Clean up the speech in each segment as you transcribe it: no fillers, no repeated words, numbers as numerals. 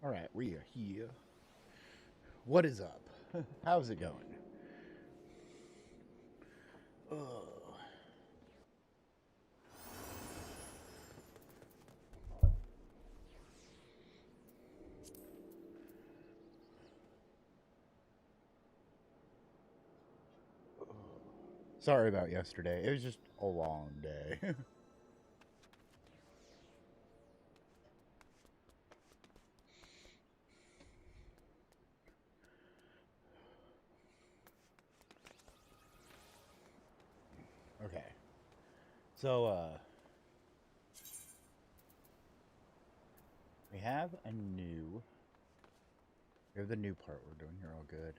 Alright, we are here. What is up? How's it going? Oh. Sorry about yesterday. It was just a long day. Okay. So, we have the new part we're doing here all good.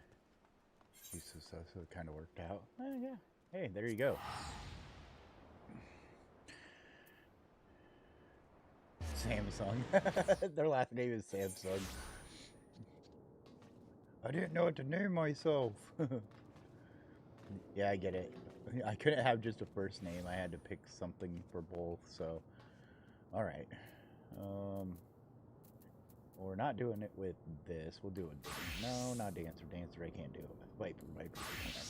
Useless stuff, so it kind of worked out. Yeah. Hey, there you go. Samsung. Their last name is Samsung. I didn't know what to name myself. Yeah, I get it. I couldn't have just a first name. I had to pick something for both, so... Alright. We're not doing it with this. We'll do it. No, not Dancer. Dancer, I can't do it with. Viper, I can't.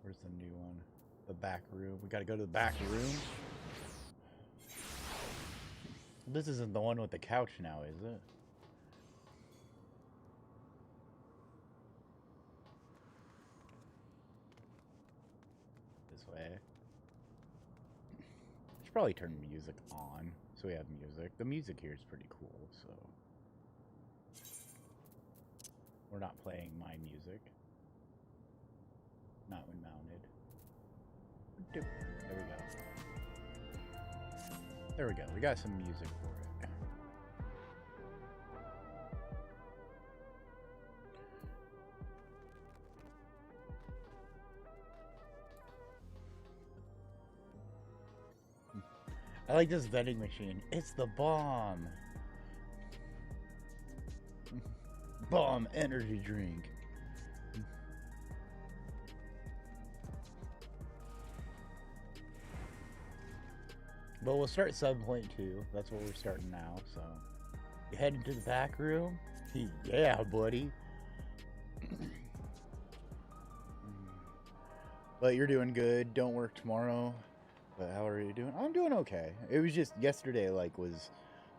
Where's the new one? The back room. We gotta go to the back room. This isn't the one with the couch now, is it? This way. I should probably turn music on so we have music. The music here is pretty cool, so... We're not playing my music. Not when mounted. There we go. There we go. We got some music for it. I like this vending machine. It's the bomb. Bomb energy drink. But we'll start 7.2. That's what we're starting now, so... You heading to the back room? Yeah, buddy. But you're doing good. Don't work tomorrow. But how are you doing? I'm doing okay. It was just yesterday,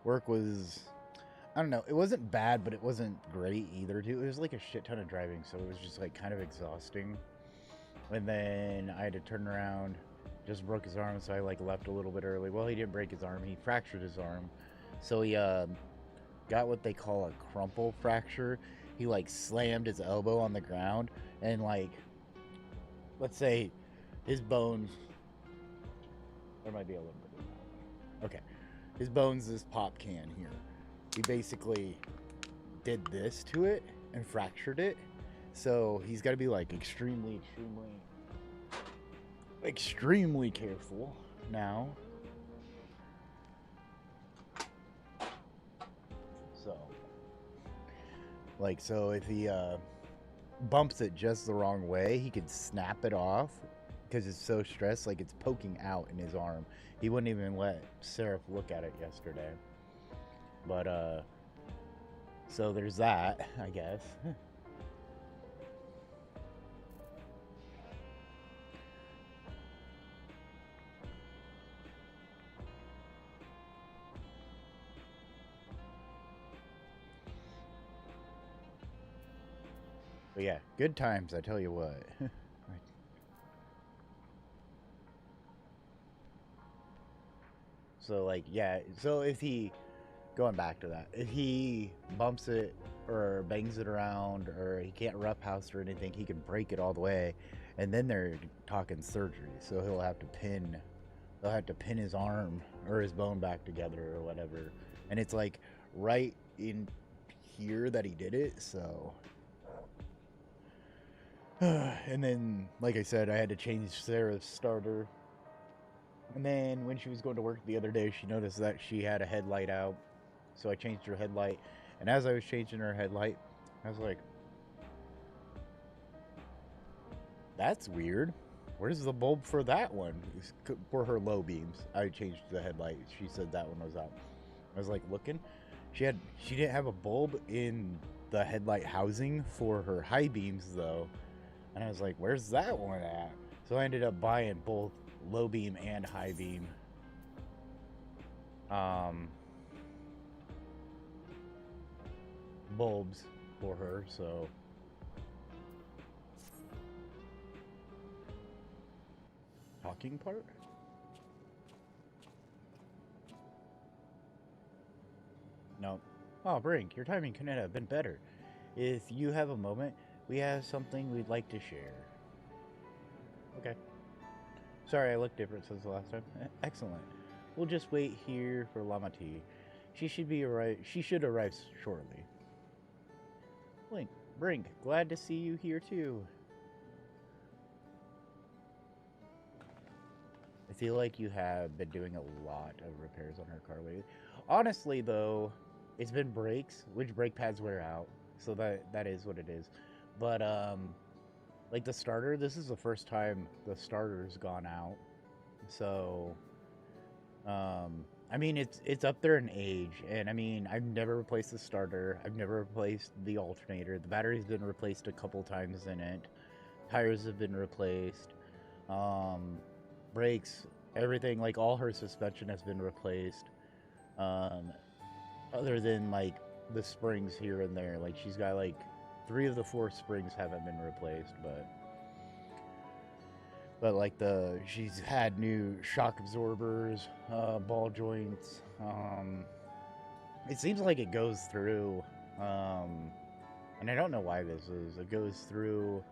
work was... I don't know. It wasn't bad, but it wasn't great either, too. It was like a shit ton of driving, so it was just like kind of exhausting. And then I had to turn around... Just broke his arm, so I left a little bit early. Well, he didn't break his arm, he fractured his arm. So he got what they call a crumple fracture. He slammed his elbow on the ground and let's say his bones, there might be a little bit of that. Okay. His bones, this pop can here. He basically did this to it and fractured it. So he's got to be extremely careful now. So if he bumps it just the wrong way, he could snap it off because it's so stressed, it's poking out in his arm. He wouldn't even let Seraph look at it yesterday. But so there's that, I guess. But yeah, good times, I tell you what. So yeah, so if he, going back to that, if he bumps it or bangs it around or he can't roughhouse or anything, he can break it all the way, and then they're talking surgery. So they'll have to pin his arm or his bone back together or whatever. And it's right in here that he did it, so... And then, like I said, I had to change Sarah's starter. And then when she was going to work the other day, she noticed that she had a headlight out. So I changed her headlight. And as I was changing her headlight, I was like, that's weird. where's the bulb for that one? For her low beams. I changed the headlight. She said that one was out. I was like looking. She didn't have a bulb in the headlight housing for her high beams though. And I was like, where's that one at? So I ended up buying both low beam and high beam. Bulbs for her, so talking part? No. Oh, Brink, your timing couldn't have been better. If you have a moment, we have something we'd like to share. Okay. Sorry, I looked different since the last time. Excellent. We'll just wait here for Lamati. She should arrive shortly. Brink, glad to see you here too. I feel like you have been doing a lot of repairs on her car lately. Honestly, though, it's been brakes, which brake pads wear out, so that is what it is. But like the starter, this is the first time the starter's gone out. So I mean, it's up there in age, and I mean, I've never replaced the starter. I've never replaced the alternator. The battery's been replaced a couple times in it. Tires have been replaced. Brakes, everything, like all her suspension has been replaced. Other than like the springs here and there, like she's got like 3 of the 4 springs haven't been replaced, but like she's had new shock absorbers, ball joints. It seems like it goes through, and I don't know why this is. It goes through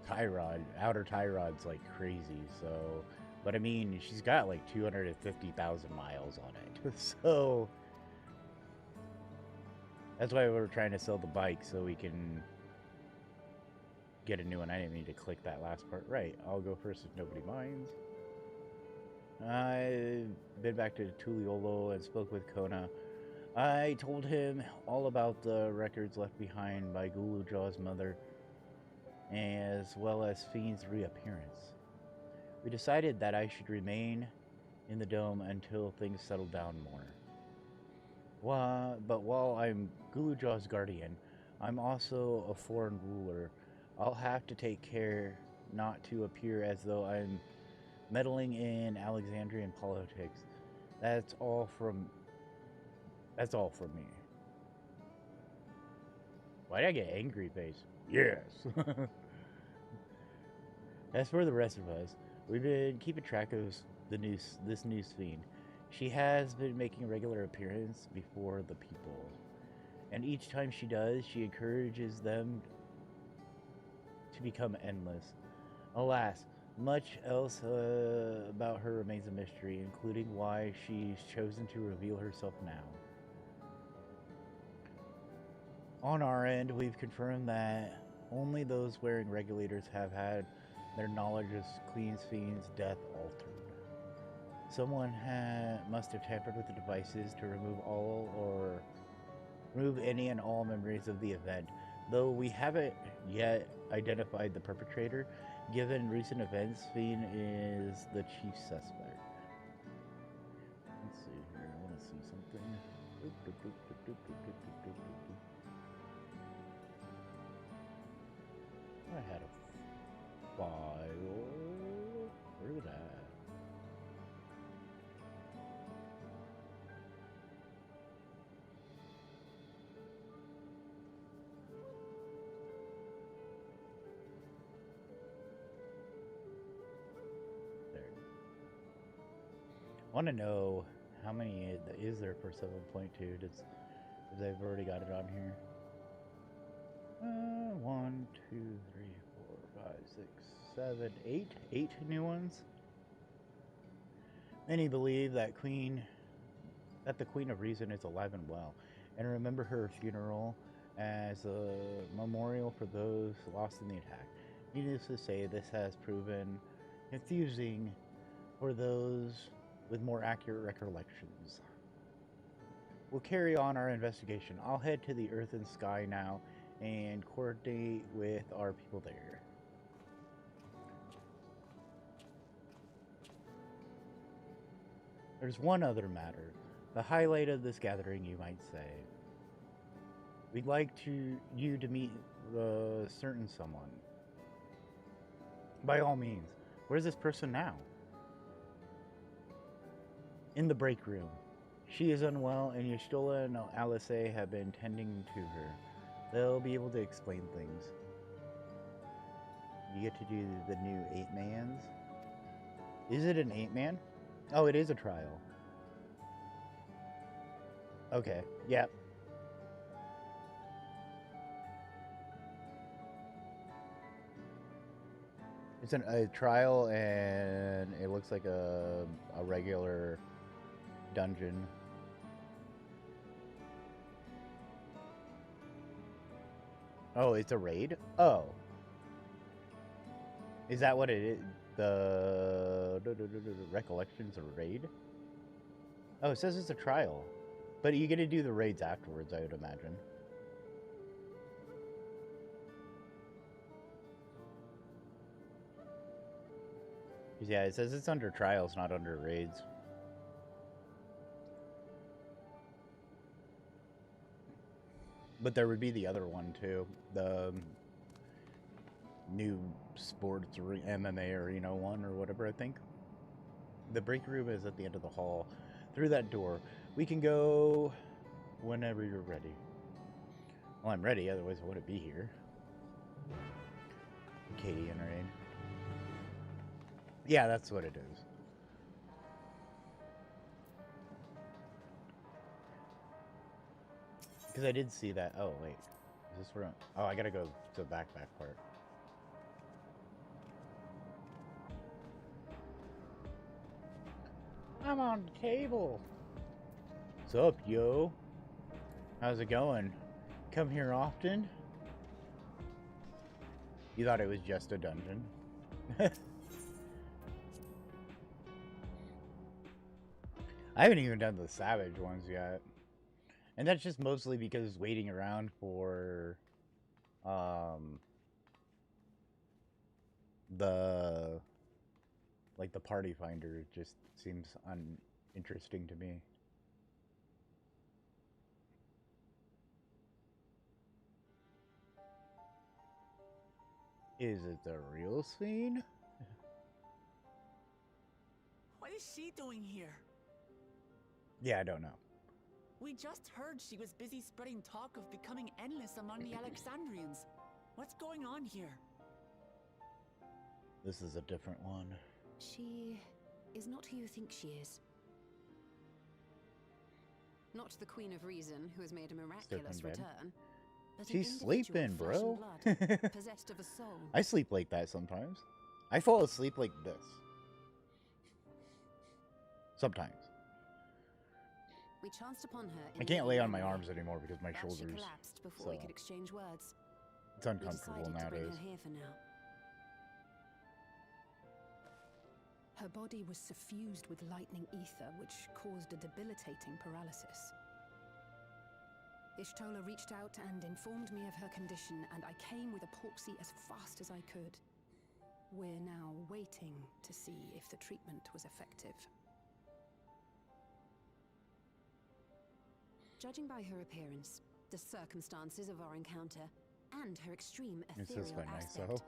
tie rod, outer tie rods like crazy. So, but I mean, she's got like 250,000 miles on it. So that's why we're trying to sell the bike so we can get a new one. I didn't mean to click that last part. Right, I'll go first if nobody minds. I've been back to Tuliolo and spoke with Kona. I told him all about the records left behind by Gulujaw's mother, as well as Fiend's reappearance. We decided that I should remain in the dome until things settle down more. But while I'm Gulujaw's guardian, I'm also a foreign ruler. I'll have to take care not to appear as though I'm meddling in Alexandrian politics. That's all from me. Why did I get angry face? Yes. As for the rest of us, we've been keeping track of this new Fiend. She has been making a regular appearance before the people, and each time she does, she encourages them to become endless. Alas, much else about her remains a mystery, including why she's chosen to reveal herself now. On our end, we've confirmed that only those wearing regulators have had their knowledge of Queen Fiend's death altered. Someone must have tampered with the devices to remove any and all memories of the event. Though we haven't yet identified the perpetrator, given recent events, Fiend is the chief suspect. Let's see here. I want to see something. I had a file. Where's it at? I want to know how many is there for 7.2. Because they've already got it on here. 1, 2, 3, 4, 5, 6, 7, 8. 8 new ones. Many believe that the Queen of Reason is alive and well, and remember her funeral as a memorial for those lost in the attack. Needless to say, this has proven confusing for those with more accurate recollections. We'll carry on our investigation. I'll head to the Earth and Sky now and coordinate with our people there. There's one other matter. The highlight of this gathering, you might say. We'd like you to meet a certain someone. By all means. Where's this person now? In the break room. She is unwell, and Yestola and Alice have been tending to her. They'll be able to explain things. You get to do the new 8-mans. Is it an 8-man? Oh, it is a trial. Okay, yep. It's a trial, and it looks like a regular dungeon. Oh, it's a raid? Oh. Is that what it is? The Recollections of Raid? Oh, it says it's a trial. But you get to do the raids afterwards, I would imagine. Yeah, it says it's under trials, not under raids. But there would be the other one, too. The new sports or MMA arena one or whatever, I think. The break room is at the end of the hall. Through that door. We can go whenever you're ready. Well, I'm ready, otherwise I wouldn't be here. Katie and Rain. Yeah, that's what it is. Because I did see that. Oh, wait. Is this where... Oh, I gotta go to the backpack part. I'm on the table. What's up, yo? How's it going? Come here often? You thought it was just a dungeon? I haven't even done the Savage ones yet. And that's just mostly because waiting around for the party finder just seems uninteresting to me. Is it the real scene? What is she doing here? Yeah, I don't know. We just heard she was busy spreading talk of becoming endless among the Alexandrians. What's going on here? This is a different one. She is not who you think she is. Not the Queen of Reason, who has made a miraculous return. But she's sleeping, bro. Blood, possessed of a soul. I sleep like that sometimes. I fall asleep like this. Sometimes. We chanced upon her. I can't lay on my arms anymore because my shoulders. She collapsed before we could exchange words. It's uncomfortable nowadays. To bring her here for now. Her body was suffused with lightning ether, which caused a debilitating paralysis. Y'shtola reached out and informed me of her condition, and I came with epoxy as fast as I could. We're now waiting to see if the treatment was effective. Judging by her appearance, the circumstances of our encounter, and her extreme ethereal aspect,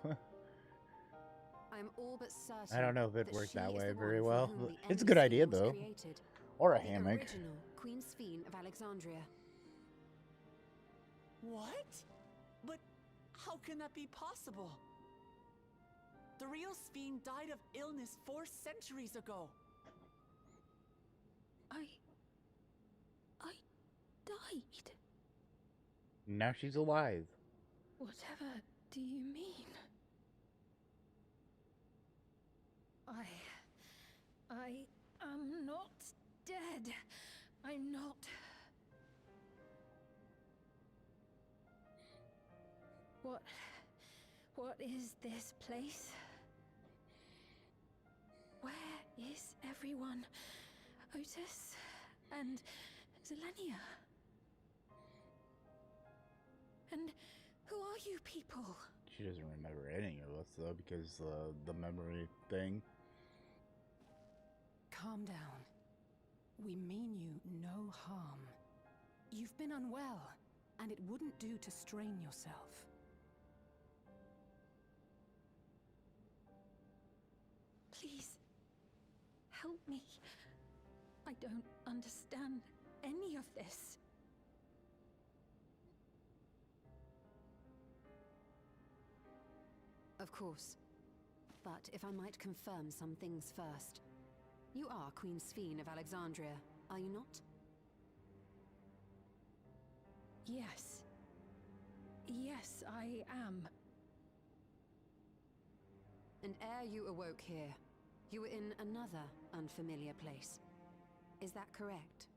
I am all but certain. I don't know if it worked that way very well. It's a good idea, though. Or a hammock. The original Queen Sphene of Alexandria. What? But how can that be possible? The real Sphene died of illness 4 centuries ago. I died. Now she's alive. Whatever do you mean? I am not dead. I'm not. What is this place? Where is everyone? Otis and Zelenia? And who are you people? She doesn't remember any of us, though, because the memory thing. Calm down. We mean you no harm. You've been unwell, and it wouldn't do to strain yourself. Please, help me. I don't understand any of this. Of course. But if I might confirm some things first. You are Queen Sphene of Alexandria, are you not? Yes. Yes, I am. And ere you awoke here, you were in another unfamiliar place. Is that correct?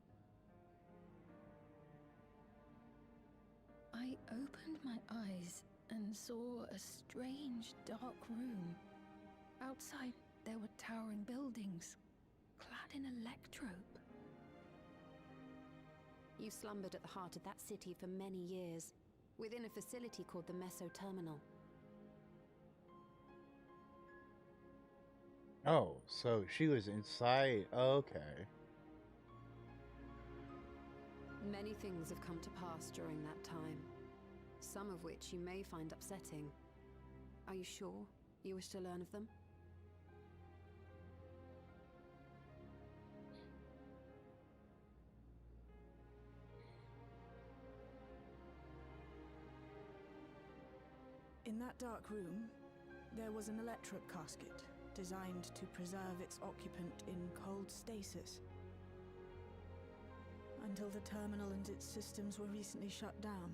I opened my eyes and saw a strange, dark room. Outside, there were towering buildings, clad in electrope. You slumbered at the heart of that city for many years, within a facility called the Meso Terminal. Oh, so she was inside. Okay. Many things have come to pass during that time, some of which you may find upsetting. Are you sure you wish to learn of them? In that dark room, there was an electrope casket designed to preserve its occupant in cold stasis. Until the terminal and its systems were recently shut down,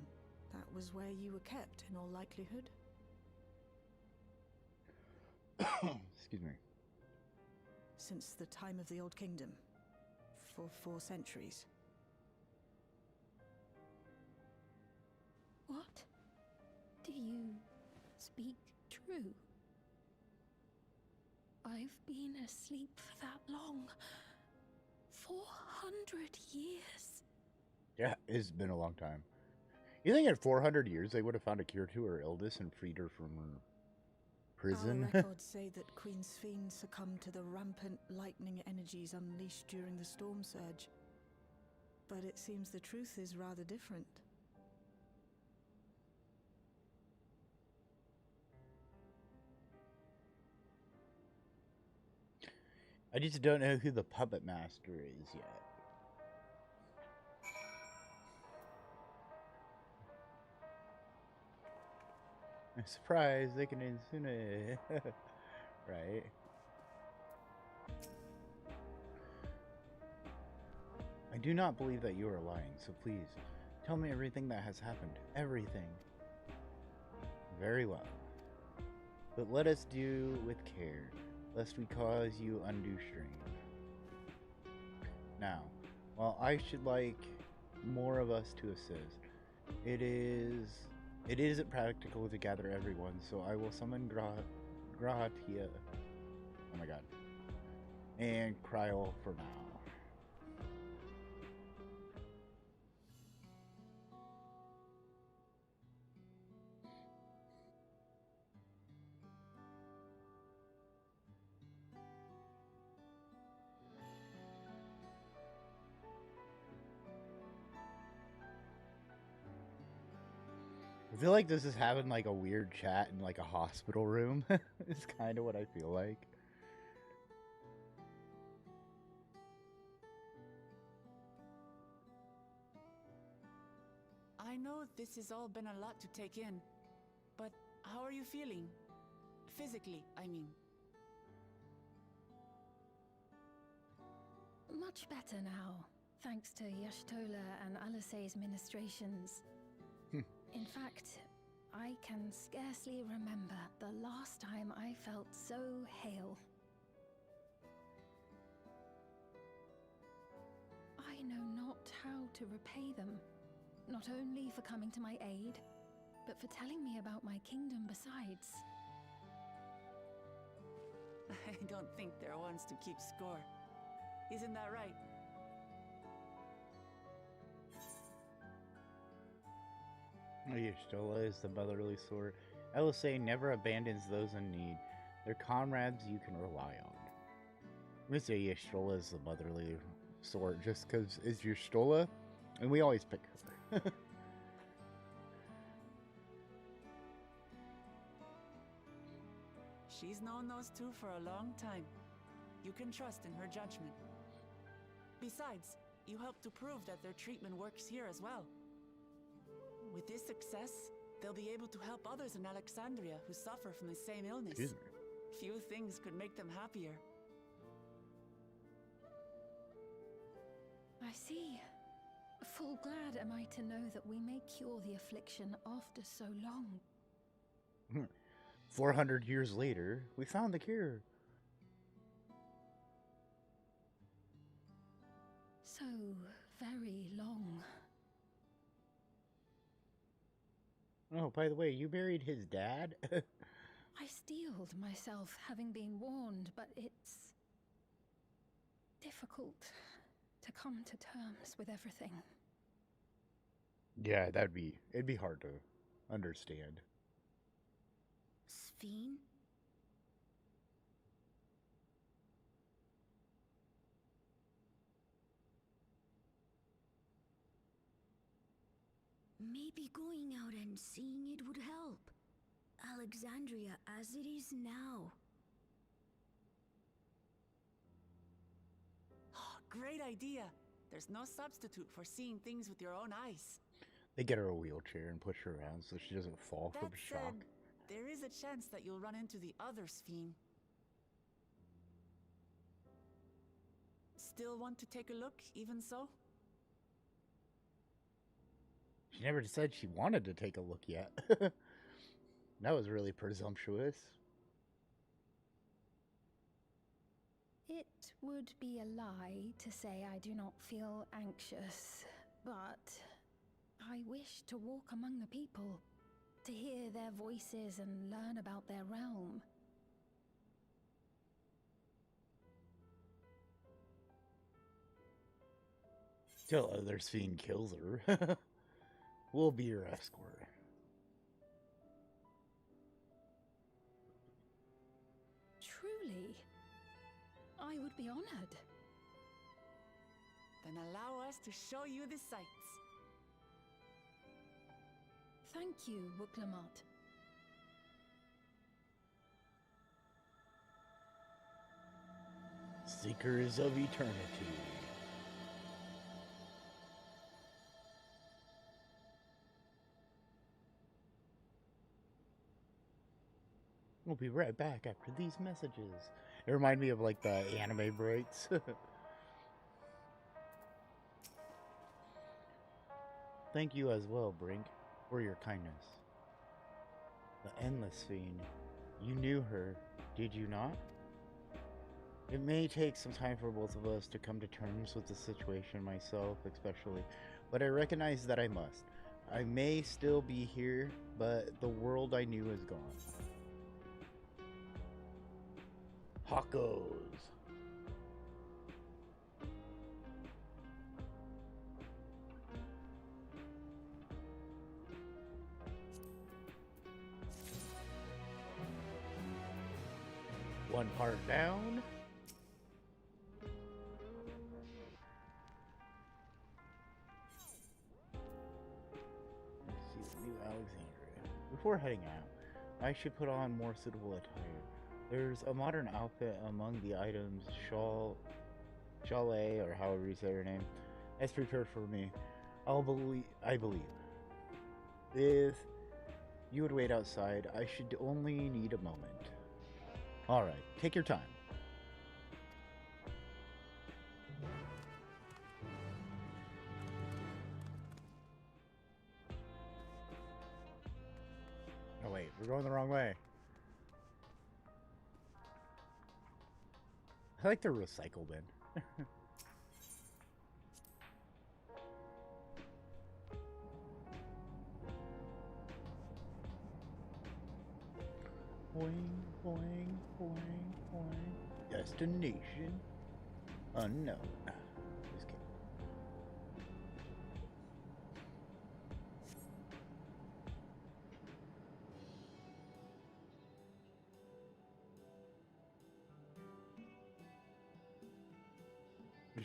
that was where you were kept, in all likelihood. Excuse me. Since the time of the Old Kingdom, for 4 centuries. What? Do you speak true? I've been asleep for that long. 400 years. Yeah, it's been a long time. You think in 400 years they would have found a cure to her illness and freed her from her prison? Our records say that Queen Sphene succumbed to the rampant lightning energies unleashed during the storm surge. But it seems the truth is rather different. I just don't know who the puppet master is yet. Surprise, they can insune. Right. I do not believe that you are lying, so please, tell me everything that has happened. Everything. Very well. But let us do with care, lest we cause you undue strain. Now, while I should like more of us to assist, it isn't practical to gather everyone, so I will summon Grahatia. Oh my god. And Kryl for now. I feel like this is having like a weird chat in like a hospital room. It's kind of what I feel like. I know this has all been a lot to take in, but how are you feeling? Physically, I mean. Much better now, thanks to Y'shtola and Alisei's ministrations. In fact, I can scarcely remember the last time I felt so hale. I know not how to repay them, not only for coming to my aid, but for telling me about my kingdom besides. I don't think they're ones to keep score. Isn't that right? Y'shtola is the motherly sort. Alisei never abandons those in need. They're comrades you can rely on. Mr. Y'shtola is the motherly sort just because it's your Stola, and we always pick her. She's known those two for a long time. You can trust in her judgment. Besides, you helped to prove that their treatment works here as well. With this success, they'll be able to help others in Alexandria who suffer from the same illness. Excuse me. Few things could make them happier. I see. Full glad am I to know that we may cure the affliction after so long. 400 years later, we found the cure. So very long. Oh, by the way, you married his dad? I steeled myself, having been warned, but it's difficult to come to terms with everything. Yeah, it'd be hard to understand. Sphene? Maybe going out and seeing it would help. Alexandria as it is now. Great idea. There's no substitute for seeing things with your own eyes. They get her a wheelchair and push her around so she doesn't fall from That shock. said, there is a chance that you'll run into the other Sphene. Still want to take a look, even so? She never said she wanted to take a look yet. That was really presumptuous. It would be a lie to say I do not feel anxious, but I wish to walk among the people, to hear their voices and learn about their realm. Till other Sphene kills her. We'll be your escort. Truly, I would be honored. Then allow us to show you the sights. Thank you, Wuklamot. Seekers of Eternity. We'll be right back after these messages. It reminded me of like the anime breaks. Thank you as well, Brink, for your kindness. The Endless Fiend. You knew her, did you not? It may take some time for both of us to come to terms with the situation, myself especially, but I recognize that I must. I may still be here, but the world I knew is gone. Hakos. One part down. Let's see, New Alexandria. Before heading out, I should put on more suitable attire. There's a modern outfit among the items, Chalet, or however you say her name, has prepared for me. I believe. If you would wait outside, I should only need a moment. Alright, take your time. Oh wait, we're going the wrong way. I like the recycle bin. Boing, boing, boing, boing. Destination unknown. Just kidding.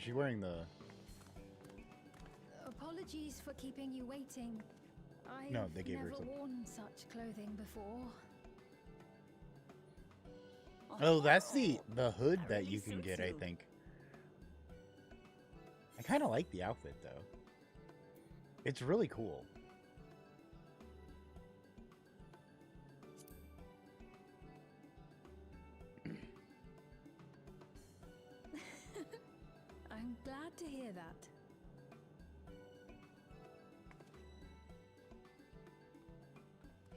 she's wearing the... Apologies for keeping you waiting. I've No, they gave her never some. worn such clothing before. Oh, that's the hood That that really you can suits get, I you. think. I kind of like the outfit, though. It's really cool. I'm glad to hear that.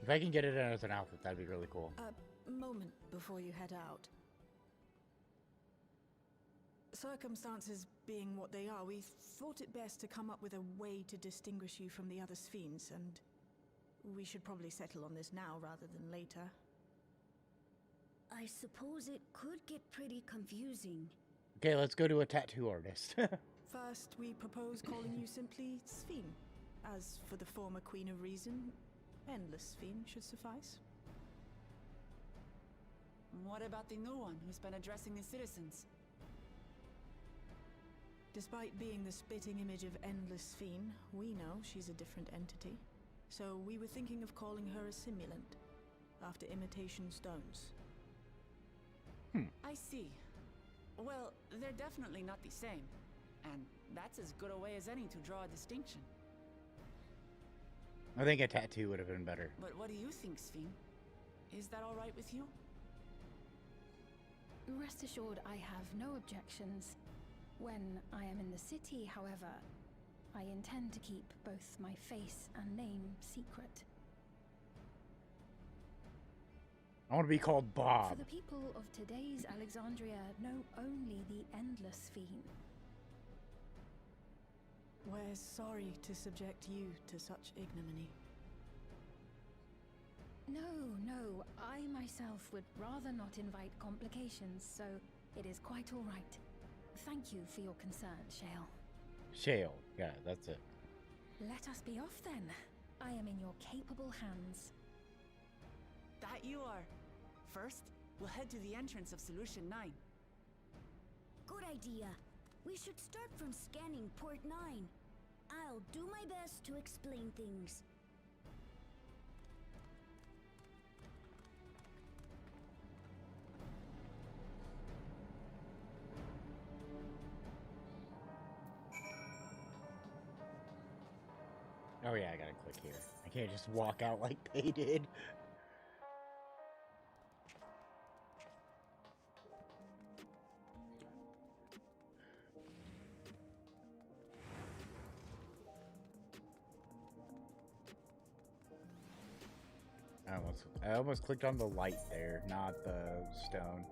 If I can get it as an outfit, that'd be really cool. A moment before you head out. Circumstances being what they are, we thought it best to come up with a way to distinguish you from the other Sphenes, and we should probably settle on this now rather than later. I suppose it could get pretty confusing. Okay, let's go to a tattoo artist. First, we propose calling you simply Sphene. As for the former Queen of Reason, Endless Sphene should suffice. What about the new one who's been addressing the citizens? Despite being the spitting image of Endless Sphene, we know she's a different entity. So we were thinking of calling her a simulant, after imitation stones. I see. Well, they're definitely not the same. And that's as good a way as any to draw a distinction. I think a tattoo would have been better. But what do you think, Sphene? Is that all right with you? Rest assured, I have no objections. When I am in the city, however, I intend to keep both my face and name secret. I want to be called Bob. For the people of today's Alexandria know only the Endless Sphene. We're sorry to subject you to such ignominy. No, I myself would rather not invite complications, so it is quite all right. Thank you for your concern, Shale. Shale. Yeah, that's it. Let us be off then. I am in your capable hands. That you are. First, we'll head to the entrance of Solution 9. Good idea. We should start from scanning Port 9. I'll do my best to explain things. Oh yeah, I gotta click here. I can't just walk out like they did. I almost clicked on the light there, not the stone.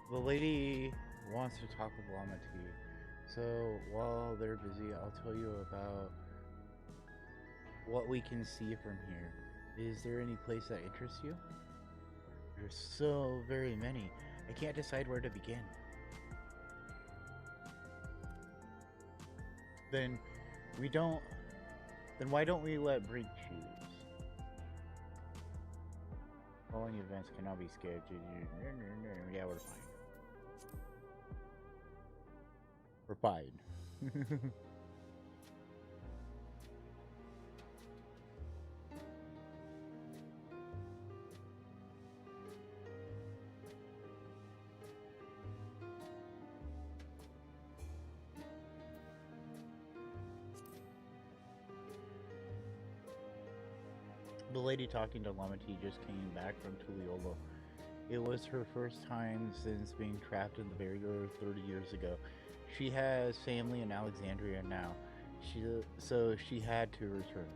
The lady wants to talk with Llama T. So while they're busy, I'll tell you about what we can see from here. Is there any place that interests you? There's so very many. I can't decide where to begin. Then why don't we let Brink choose? Following events cannot be skipped. Yeah, we're fine. We're fine. The lady talking to Llama T just came back from Tuliolo. It was her first time since being trapped in the barrier 30 years ago. She has family in Alexandria now, so she had to return.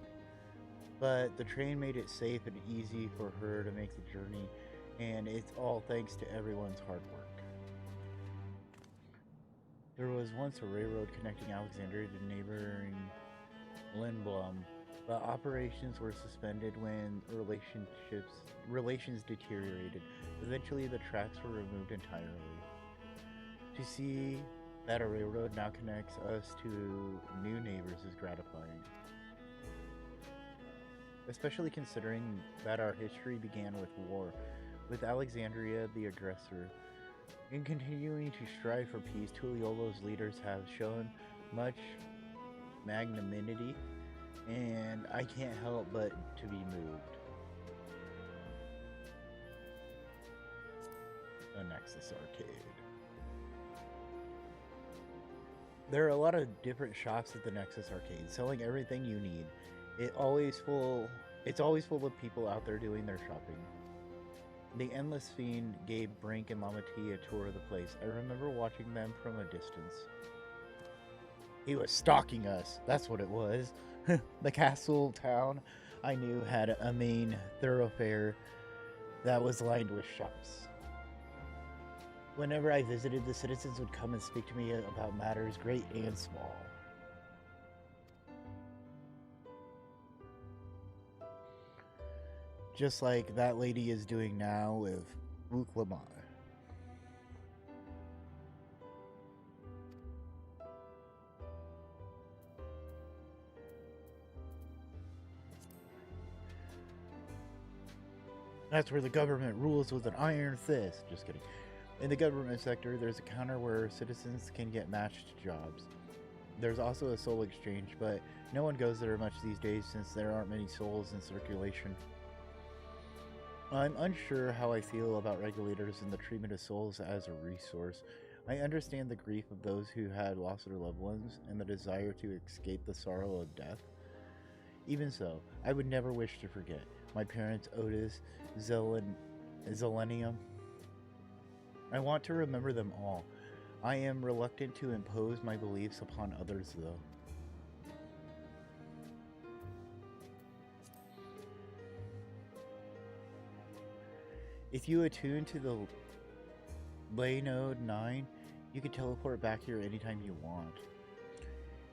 But the train made it safe and easy for her to make the journey, and it's all thanks to everyone's hard work. There was once a railroad connecting Alexandria to neighboring Lindblom, but operations were suspended when relations deteriorated. Eventually, the tracks were removed entirely. To see that a railroad now connects us to new neighbors is gratifying. Especially considering that our history began with war, with Alexandria the aggressor. In continuing to strive for peace, Tuliolo's leaders have shown much magnanimity, and I can't help but to be moved. A Nexus Arcade. There are a lot of different shops at the Nexus Arcade, selling everything you need. It's always full of people out there doing their shopping. The Endless Fiend gave Brink and Lamati a tour of the place. I remember watching them from a distance. He was stalking us. That's what it was. The castle town I knew had a main thoroughfare that was lined with shops. Whenever I visited, the citizens would come and speak to me about matters great and small. Just like that lady is doing now with Luke Lamont. That's where the government rules with an iron fist. Just kidding. In the government sector, there's a counter where citizens can get matched jobs. There's also a soul exchange, but no one goes there much these days since there aren't many souls in circulation. I'm unsure how I feel about regulators and the treatment of souls as a resource. I understand the grief of those who had lost their loved ones and the desire to escape the sorrow of death. Even so, I would never wish to forget my parents, Otis, Zelenium. I want to remember them all. I am reluctant to impose my beliefs upon others, though. If you attune to the Ley Node 9, you can teleport back here anytime you want.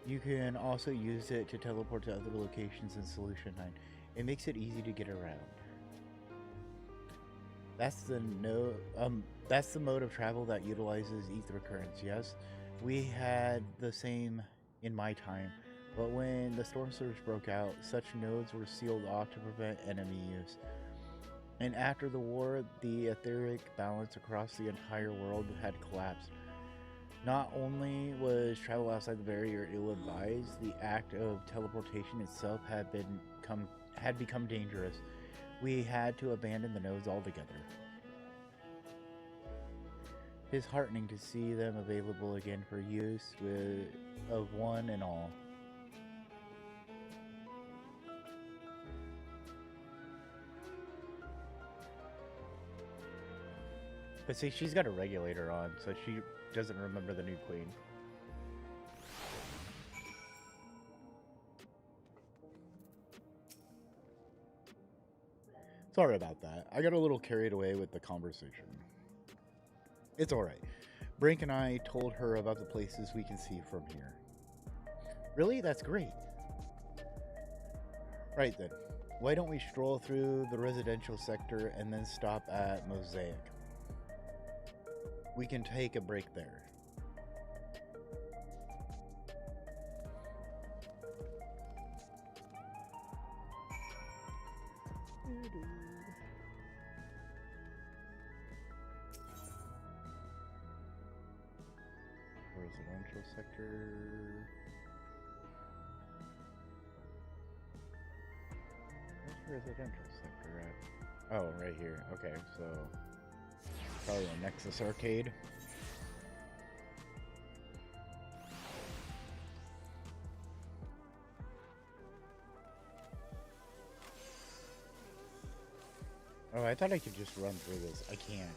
You can also use it to teleport to other locations in Solution 9. It makes it easy to get around. That's the mode of travel that utilizes ether currents, yes? We had the same in my time, but when the storm surge broke out, such nodes were sealed off to prevent enemy use. And after the war, the etheric balance across the entire world had collapsed. Not only was travel outside the barrier ill-advised, the act of teleportation itself had become dangerous. We had to abandon the nodes altogether. It is heartening to see them available again for use of one and all. But see, she's got a regulator on, so she doesn't remember the new queen. Sorry about that. I got a little carried away with the conversation. It's alright. Brink and I told her about the places we can see from here. Really? That's great. Right then. Why don't we stroll through the residential sector and then stop at Mosaic? We can take a break there. Residential sector. Where's the residential sector at? Oh, right here. Okay, so probably a Nexus Arcade. Oh, I thought I could just run through this. I can't.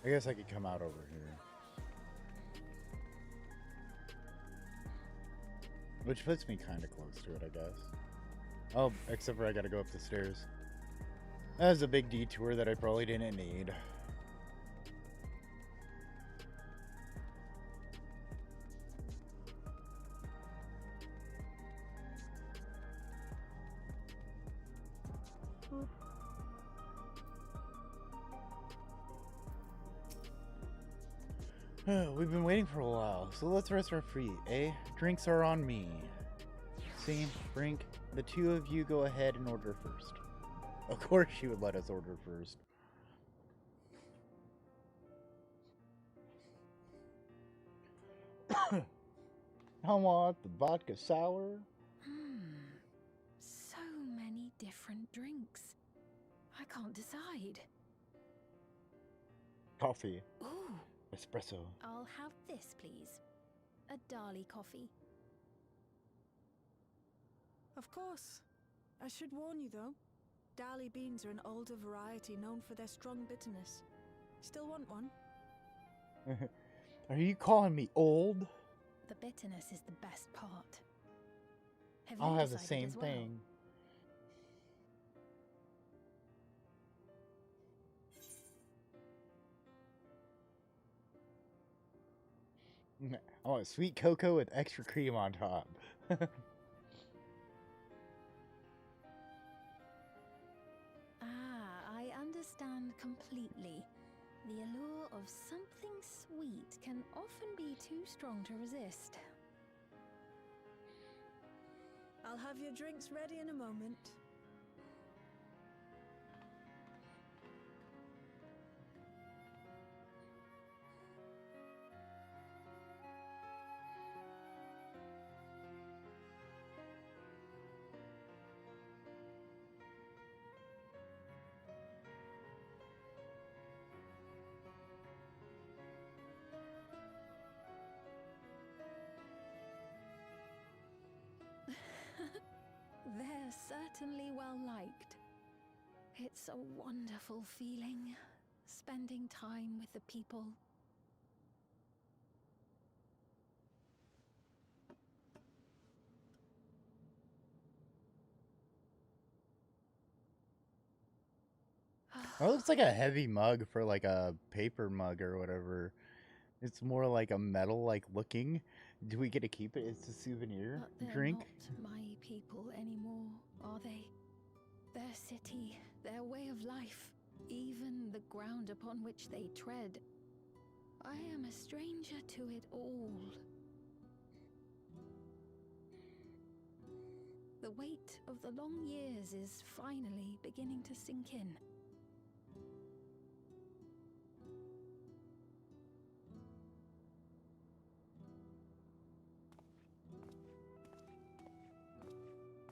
I guess I could come out over here. Which puts me kind of close to it, I guess. Oh, except for I gotta go up the stairs. That was a big detour that I probably didn't need. We've been waiting for a while, so let's rest our feet, eh? Drinks are on me. See, Brink, the two of you go ahead and order first. Of course she would let us order first. I want the vodka sour. So many different drinks. I can't decide. Coffee. Ooh. Espresso. I'll have this, please. A Dali coffee. Of course. I should warn you, though. Dali beans are an older variety known for their strong bitterness. Still want one? Are you calling me old? The bitterness is the best part. I'll you have the decided same as well? thing. I want sweet cocoa with extra cream on top. I understand completely. The allure of something sweet can often be too strong to resist. I'll have your drinks ready in a moment. They're certainly well liked. It's a wonderful feeling, spending time with the people. That looks like a heavy mug for like a paper mug or whatever. It's more like a metal like looking. Do we get to keep it? It's a souvenir But they're drink. not my people anymore, are they? Their city, their way of life, even the ground upon which they tread. I am a stranger to it all. The weight of the long years is finally beginning to sink in.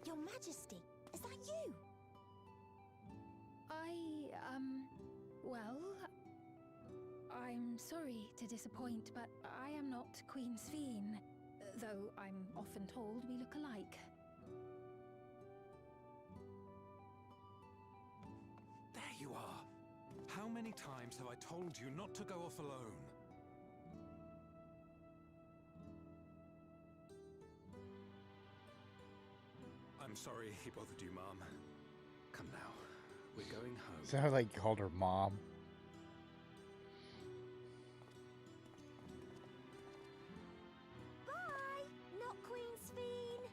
Your Majesty, is that you? Well, I'm sorry to disappoint, but I am not Queen Sphene, though I'm often told we look alike. There you are. How many times have I told you not to go off alone? I'm sorry he bothered you, Mom. Come now. We're going home. Sounded like you called her mom. Bye, not Queen Sphene.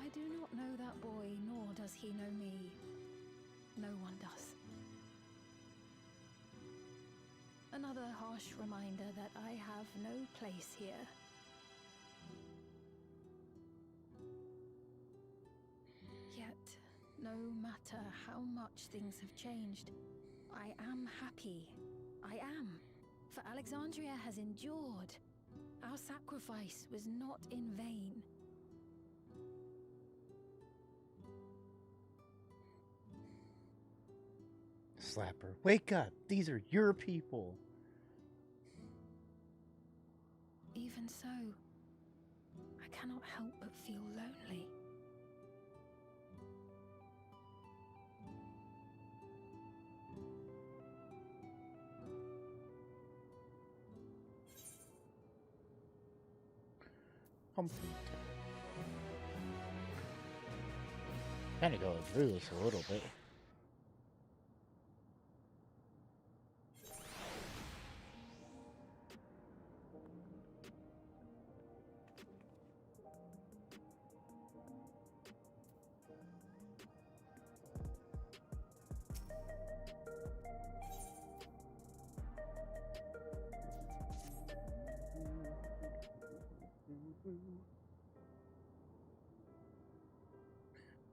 I do not know that boy, nor does he know me. No one does. Another harsh reminder that I have no place here. Yet, no matter how much things have changed, I am happy. I am. For Alexandria has endured. Our sacrifice was not in vain. Slapper, wake up! These are your people! Even so, I cannot help but feel lonely. Complete. Kind of going through this a little bit.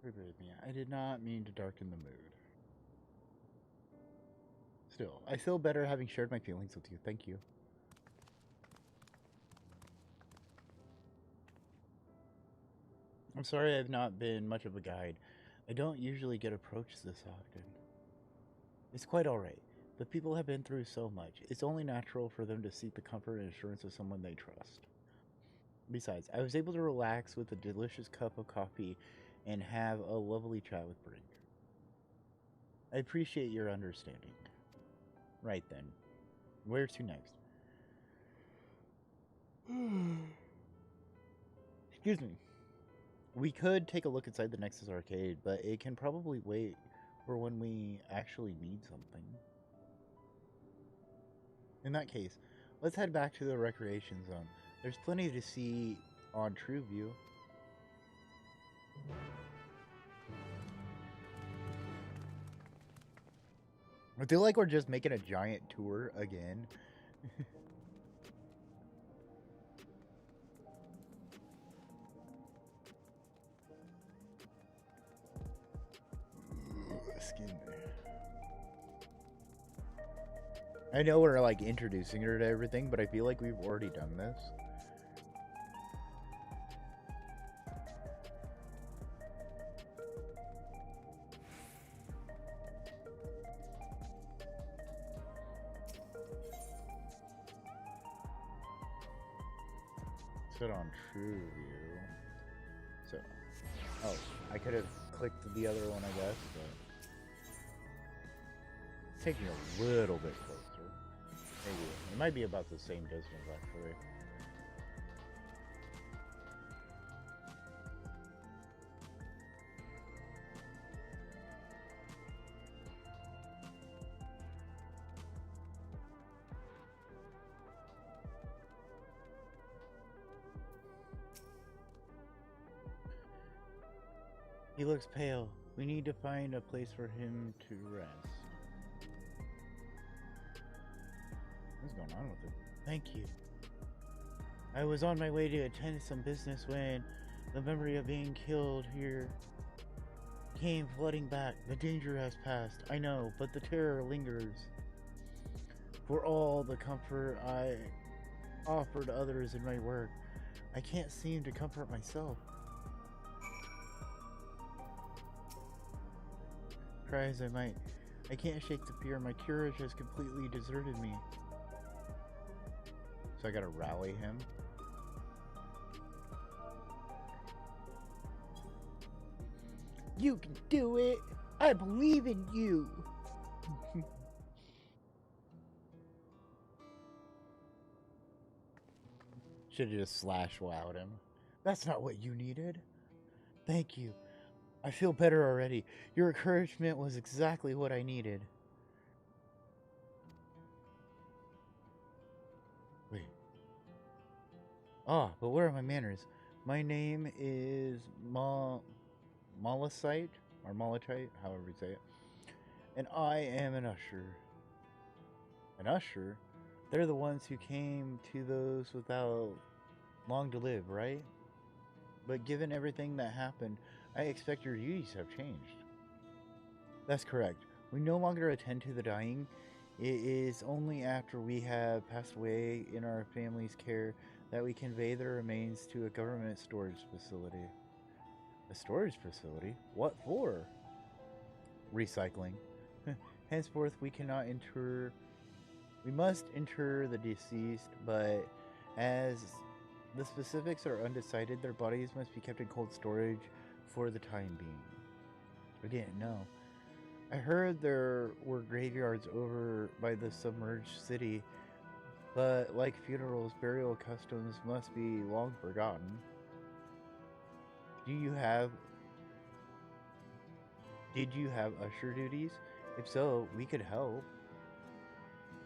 Forgive me, I did not mean to darken the mood. Still, I feel better having shared my feelings with you. Thank you. I'm sorry I've not been much of a guide. I don't usually get approached this often. It's quite alright, but people have been through so much. It's only natural for them to seek the comfort and assurance of someone they trust. Besides, I was able to relax with a delicious cup of coffee and have a lovely chat with Brink. I appreciate your understanding. Right then. Where to next? Excuse me. We could take a look inside the Nexus arcade, but it can probably wait for when we actually need something. In that case, let's head back to the recreation zone. There's plenty to see on True View. I feel like we're just making a giant tour again. Excuse me. I know we're like introducing her to everything, but I feel like we've already done this. Set on True View. So, oh, I could have clicked the other one, I guess, but it's taking a little bit closer. Maybe it might be about the same distance, actually. He looks pale. We need to find a place for him to rest. What's going on with him? Thank you. I was on my way to attend some business when the memory of being killed here came flooding back. The danger has passed, I know, but the terror lingers. For all the comfort I offered others in my work, I can't seem to comfort myself. Try as I might, I can't shake the fear. My courage has completely deserted me. So I gotta rally him. You can do it! I believe in you! Should've just slash wowed him. That's not what you needed. Thank you. I feel better already. Your encouragement was exactly what I needed. Wait. Ah, but where are my manners? My name is Mollicite, or Mollicite, however you say it. And I am an usher. An usher? They're the ones who came to those without long to live, right? But given everything that happened, I expect your duties have changed. That's correct. We no longer attend to the dying. It is only after we have passed away in our family's care that we convey their remains to a government storage facility. A storage facility? What for? Recycling. Henceforth, we cannot inter... We must inter the deceased, but as the specifics are undecided, their bodies must be kept in cold storage for the time being. Again, no. I heard there were graveyards over by the submerged city, but like funerals, burial customs must be long forgotten. Did you have usher duties? If so, we could help.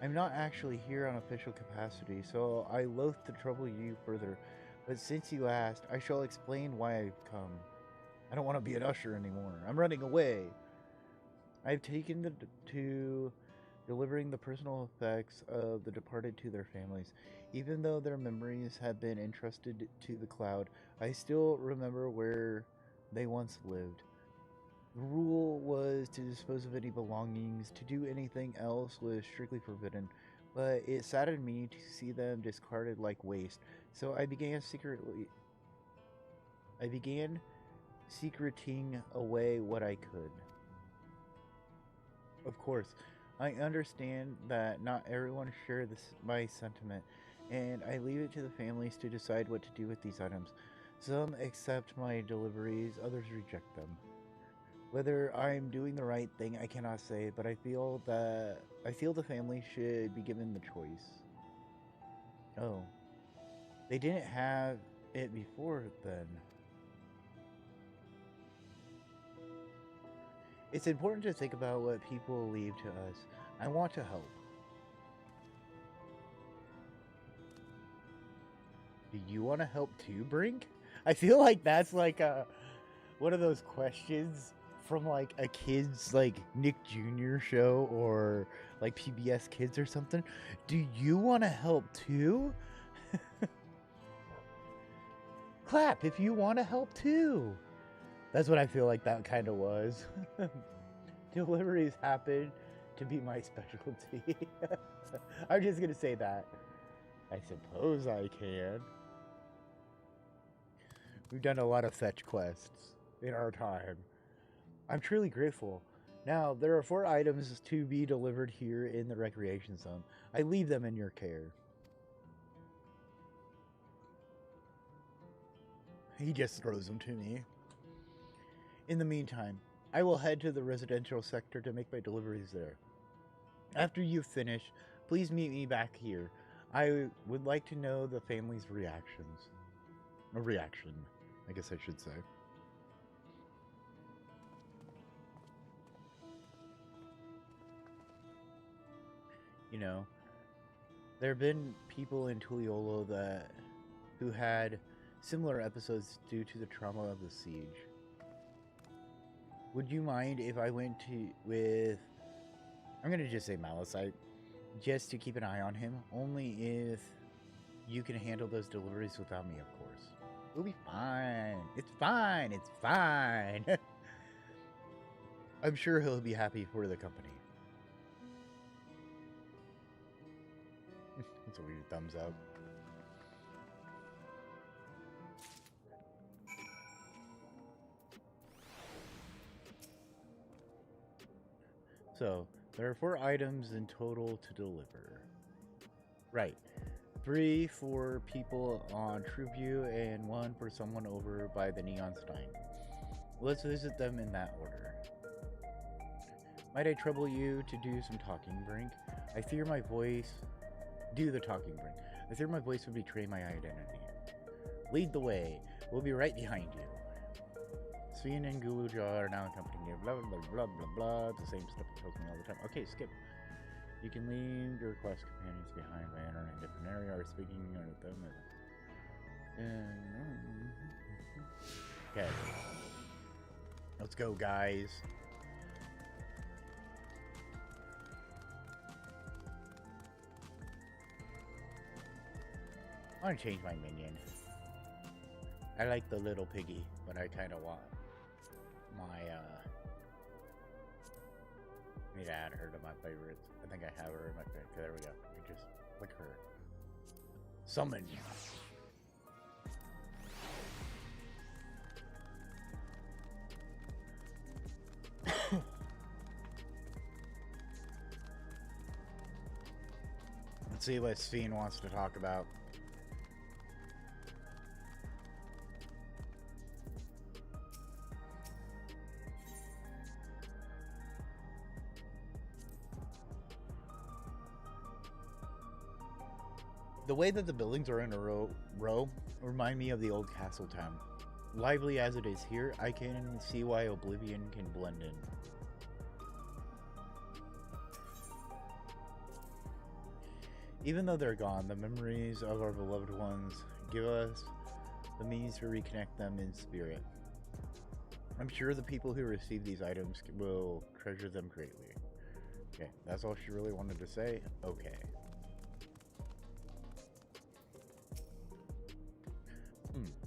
I'm not actually here on official capacity, so I loathe to trouble you further, but since you asked, I shall explain why I've come. I don't want to be an usher anymore. I'm running away. I've taken to delivering the personal effects of the departed to their families. Even though their memories have been entrusted to the cloud, I still remember where they once lived. The rule was to dispose of any belongings. To do anything else was strictly forbidden, but it saddened me to see them discarded like waste. So I began secreting away what I could. Of course, I understand that not everyone shares my sentiment, and I leave it to the families to decide what to do with these items. Some accept my deliveries, others reject them. Whether I'm doing the right thing, I cannot say, but I feel the family should be given the choice. Oh. They didn't have it before then. It's important to think about what people leave to us. I want to help. Do you want to help too, Brink? I feel like that's like one of those questions from like a kid's like Nick Jr. show or like PBS Kids or something. Do you want to help too? Clap if you want to help too. That's what I feel like that kind of was. Deliveries happen to be my specialty. I'm just going to say that. I suppose I can. We've done a lot of fetch quests in our time. I'm truly grateful. Now, there are 4 items to be delivered here in the recreation zone. I leave them in your care. He just throws them to me. In the meantime, I will head to the residential sector to make my deliveries there. After you finish, please meet me back here. I would like to know the family's reactions. A reaction, I guess I should say. You know, there have been people in Tuliolo who had similar episodes due to the trauma of the siege. Would you mind if I went with, I'm going to just say Malicite, just to keep an eye on him, only if you can handle those deliveries without me, of course. We'll be fine. It's fine. It's fine. I'm sure he'll be happy for the company. That's a weird thumbs up. So, there are 4 items in total to deliver. Right. 3 for people on TrueView and 1 for someone over by the Neon Stein. Let's visit them in that order. Might I trouble you to do some talking, Brink? I fear my voice... Do the talking, Brink. I fear my voice would betray my identity. Lead the way. We'll be right behind you. Sven and Guluja are now accompanying you. Blah, blah, blah, blah, blah, blah. It's the same stuff it tells me all the time. Okay, skip. You can leave your quest companions behind by entering a different area or speaking with them. Okay. Let's go, guys. I want to change my minion. I like the little piggy, but I kind of want my, I need to add her to my favorites. I think I have her in my favorites. There we go. You just click her. Summon. Let's see what Sven wants to talk about. The way that the buildings are in a row remind me of the old castle town. Lively as it is here, I can see why Oblivion can blend in. Even though they're gone, the memories of our beloved ones give us the means to reconnect them in spirit. I'm sure the people who receive these items will treasure them greatly. Okay, that's all she really wanted to say. Okay.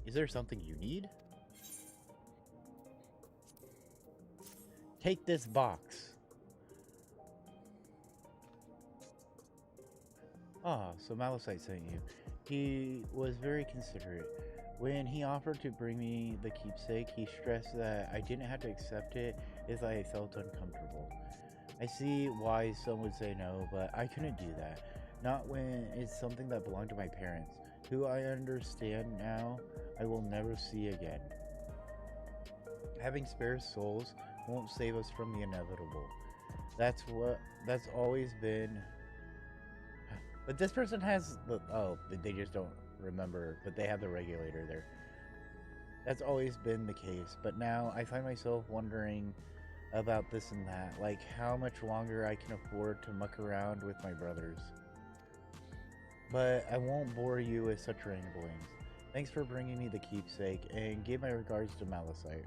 Is there something you need? Take this box. Ah, so Malicite sent you. He was very considerate. When he offered to bring me the keepsake, he stressed that I didn't have to accept it if I felt uncomfortable. I see why some would say no, but I couldn't do that. Not when it's something that belonged to my parents, who I understand now I will never see again. Having spare souls won't save us from the inevitable. That's always been. But this person has the, oh, they just don't remember, but they have the regulator there. That's always been the case, but now I find myself wondering about this and that, like how much longer I can afford to muck around with my brothers. But I won't bore you with such ramblings. Thanks for bringing me the keepsake, and give my regards to Malicite.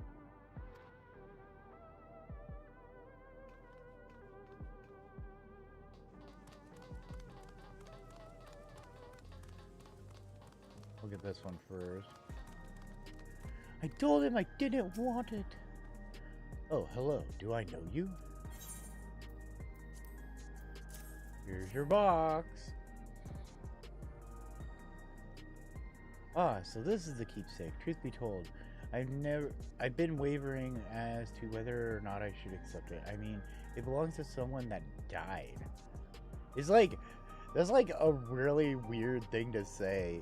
Look at this one first. I told him I didn't want it. Oh, hello. Do I know you? Here's your box. Ah, so this is the keepsake. Truth be told, I've been wavering as to whether or not I should accept it. I mean, it belongs to someone that died. It's like, that's like a really weird thing to say.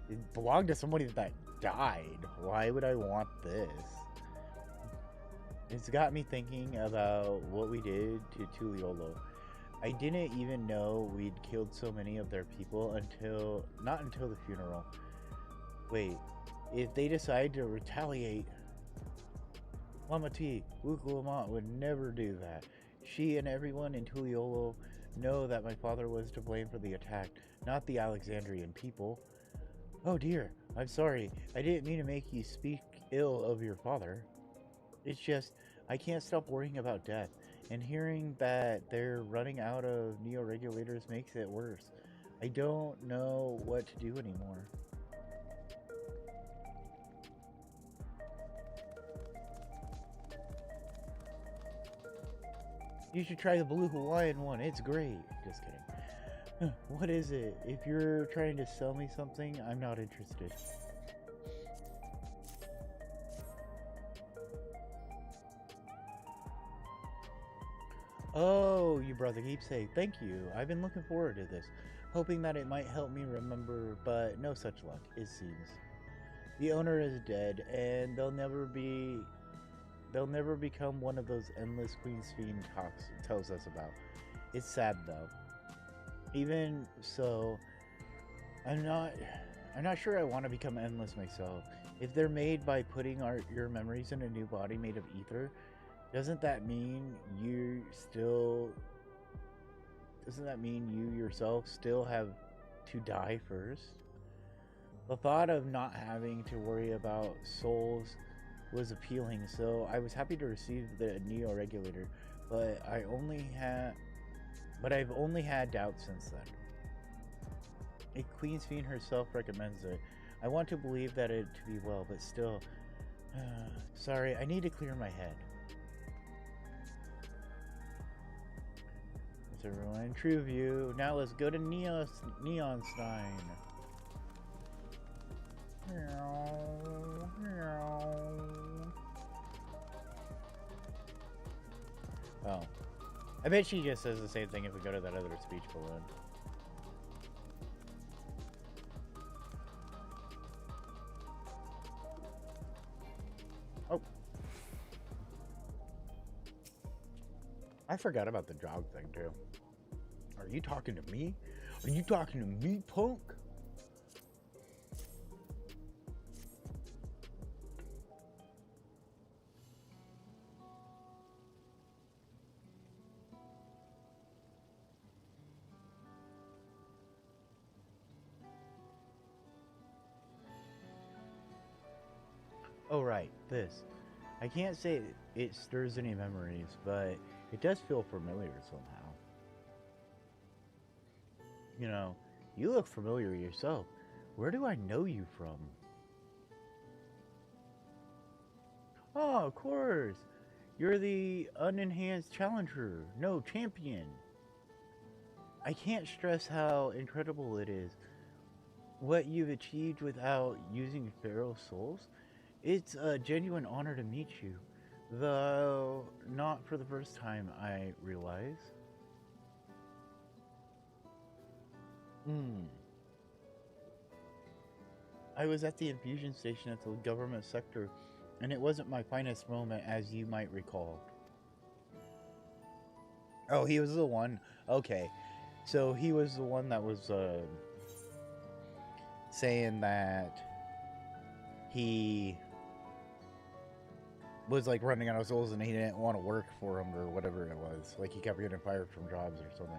It belonged to somebody that died. Why would I want this? It's got me thinking about what we did to Tuliolo. I didn't even know we'd killed so many of their people not until the funeral. Wait, if they decide to retaliate, Lamati, Wukulama would never do that. She and everyone in Tuliolo know that my father was to blame for the attack, not the Alexandrian people. Oh dear, I'm sorry. I didn't mean to make you speak ill of your father. It's just, I can't stop worrying about death, and hearing that they're running out of neo-regulators makes it worse. I don't know what to do anymore. You should try the blue Hawaiian one, it's great. Just kidding. What is it? If you're trying to sell me something, I'm not interested. Oh, you brought the keepsake. Thank you. I've been looking forward to this, hoping that it might help me remember, but no such luck, it seems. The owner is dead, and they'll never become one of those endless Queen's Fiend tells us about. It's sad though. Even so, I'm not sure I want to become endless myself. If they're made by putting your memories in a new body made of ether, doesn't that mean you yourself still have to die first? The thought of not having to worry about souls was appealing, so I was happy to receive the neo-regulator, but I've only had doubts since then. A Queen's Fiend herself recommends it. I want to believe that it to be well, but still, sorry, I need to clear my head. That's everyone. True view. Now let's go to Neonstein. Oh. I bet she just says the same thing if we go to that other speech balloon. Oh. I forgot about the jog thing too. Are you talking to me? Are you talking to me, punk? Oh, right, this. I can't say it stirs any memories, but it does feel familiar somehow. You know, you look familiar yourself. Where do I know you from? Oh, of course. You're the unenhanced challenger. No, champion. I can't stress how incredible it is. What you've achieved without using feral souls. It's a genuine honor to meet you. Though not for the first time, I realize. I was at the infusion station at the government sector, and it wasn't my finest moment, as you might recall. Oh, he was the one. Okay. So he was the one that was saying that he was like running out of souls and he didn't want to work for him or whatever it was. Like he kept getting fired from jobs or something.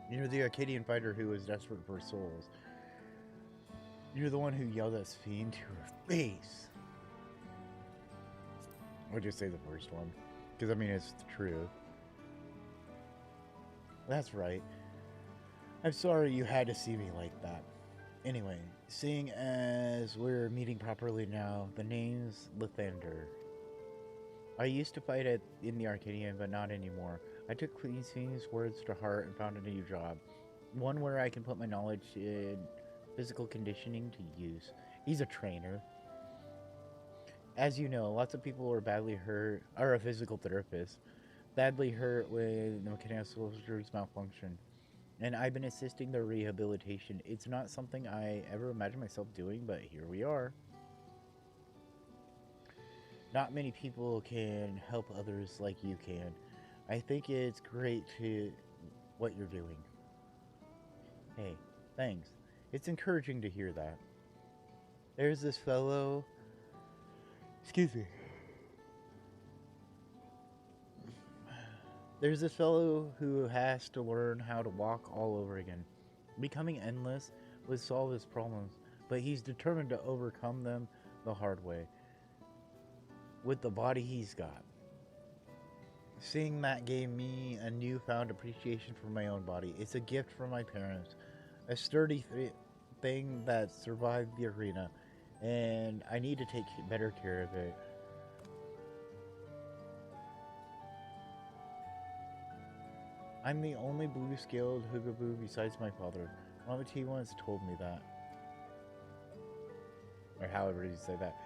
You're the Arcadian fighter who was desperate for souls. You're the one who yelled at Sphene to her face. I'll just say the first one. Because, I mean, it's true. That's right. I'm sorry you had to see me like that. Anyway, seeing as we're meeting properly now, the name's Lathander. I used to fight in the Arcadian, but not anymore. I took Queen Sphene's words to heart and found a new job. One where I can put my knowledge in physical conditioning to use. He's a trainer. As you know, lots of people are badly hurt, or a physical therapist, badly hurt when the mechanical soldiers malfunction. And I've been assisting their rehabilitation. It's not something I ever imagined myself doing, but here we are. Not many people can help others like you can. I think it's great to what you're doing. Hey, thanks. It's encouraging to hear that. There's this fellow... Excuse me. There's this fellow who has to learn how to walk all over again. Becoming endless would solve his problems, but he's determined to overcome them the hard way. With the body he's got. Seeing that gave me a newfound appreciation for my own body. It's a gift from my parents. A sturdy thing that survived the arena. And I need to take better care of it. I'm the only blue-scaled Hugaboo besides my father. Mama T once told me that. Or however you say that.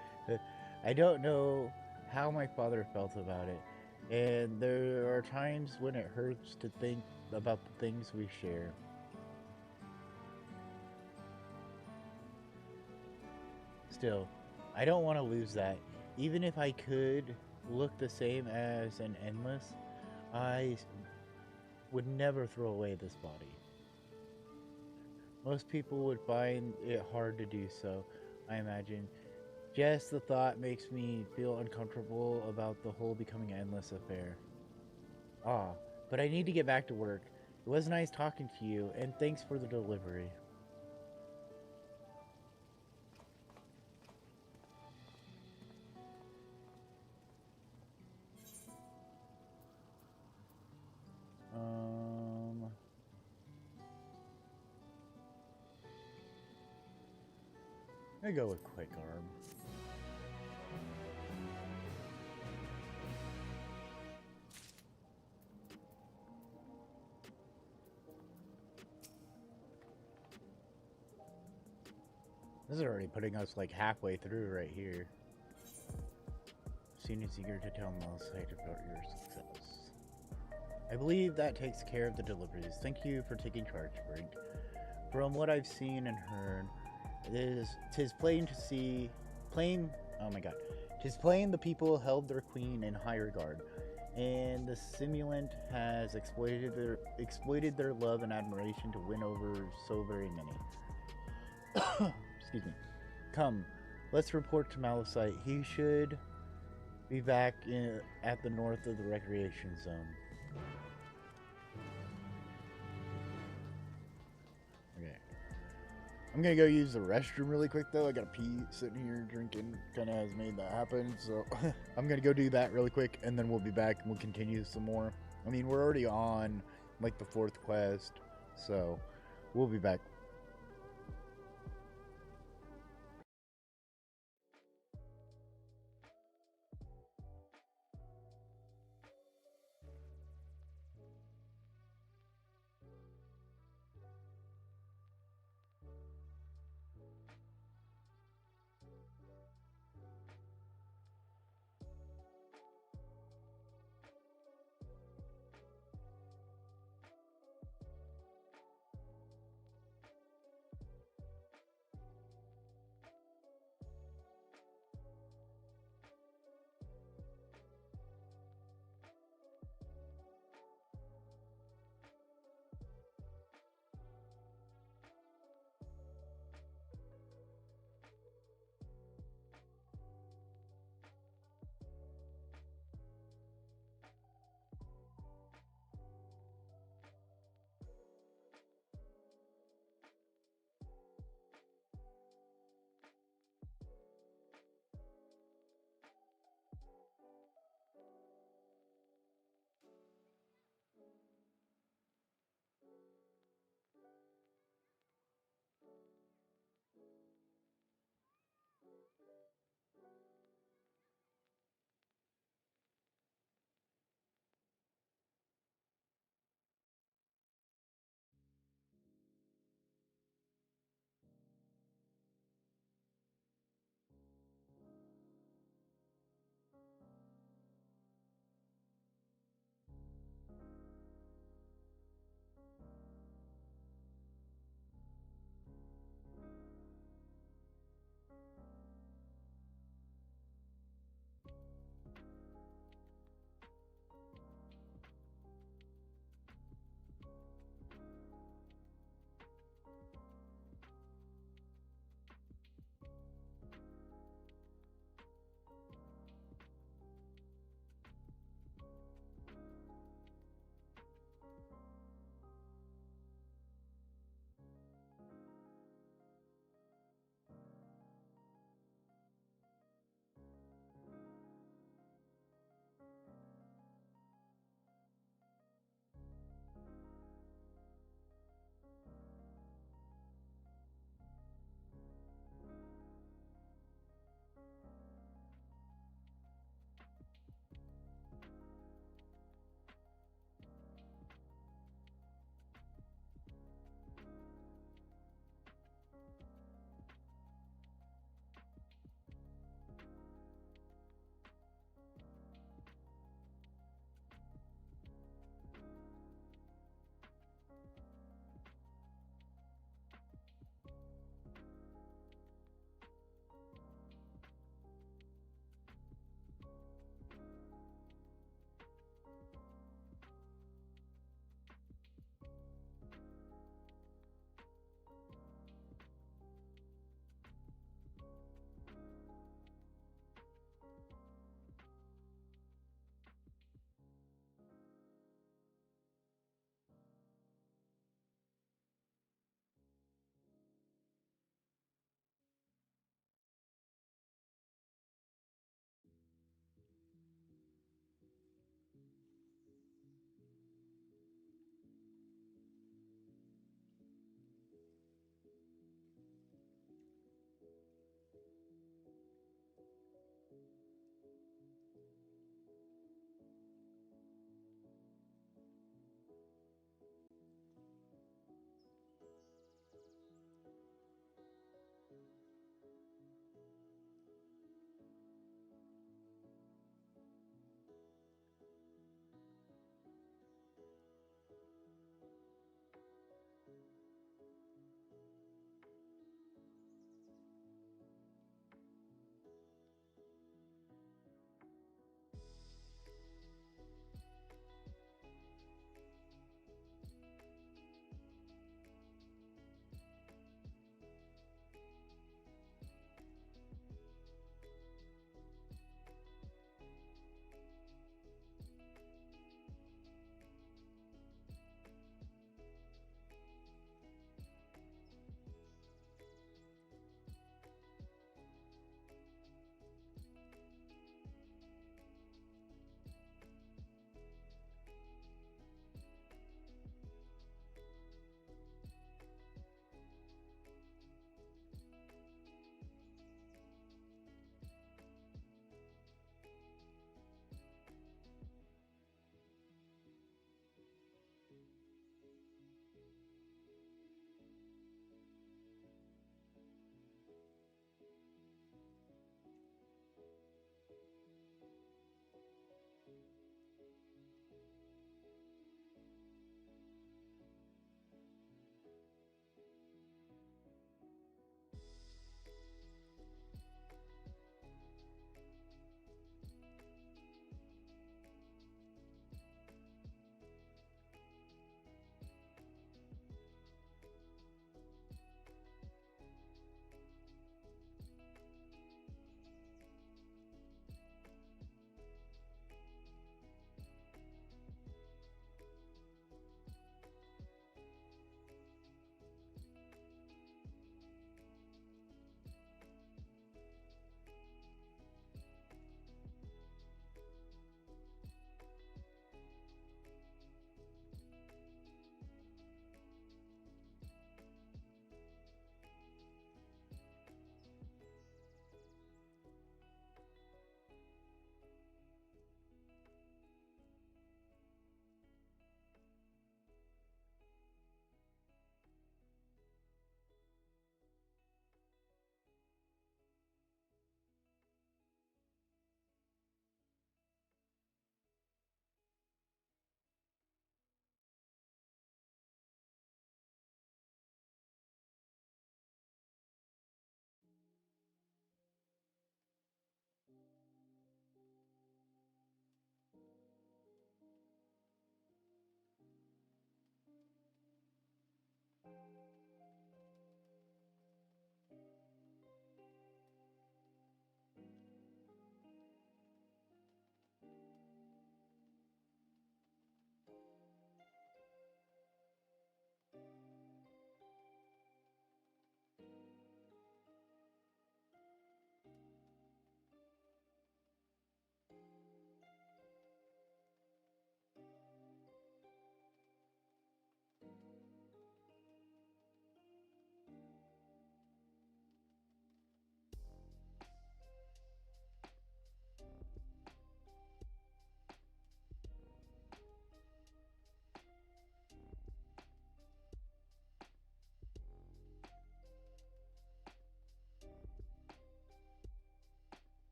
I don't know how my father felt about it. And there are times when it hurts to think about the things we share. Still, I don't want to lose that. Even if I could look the same as an endless, I would never throw away this body. Most people would find it hard to do so, I imagine. Just the thought makes me feel uncomfortable about the whole becoming endless affair. But I need to get back to work. It was nice talking to you, and thanks for the delivery. I go with quick arm. This is already putting us like halfway through right here. Scene is eager to tell Melisite about your success. I believe that takes care of the deliveries. Thank you for taking charge, Brink. From what I've seen and heard, tis plain the people held their queen in high regard, and the simulant has exploited their love and admiration to win over so very many. Excuse me. Come, let's report to Melisite. He should be back at the north of the recreation zone. Okay. I'm gonna go use the restroom really quick though. I gotta pee. Sitting here drinking kinda has made that happen. So I'm gonna go do that really quick and then we'll be back and we'll continue some more. I mean, we're already on like the 4th quest. So we'll be back.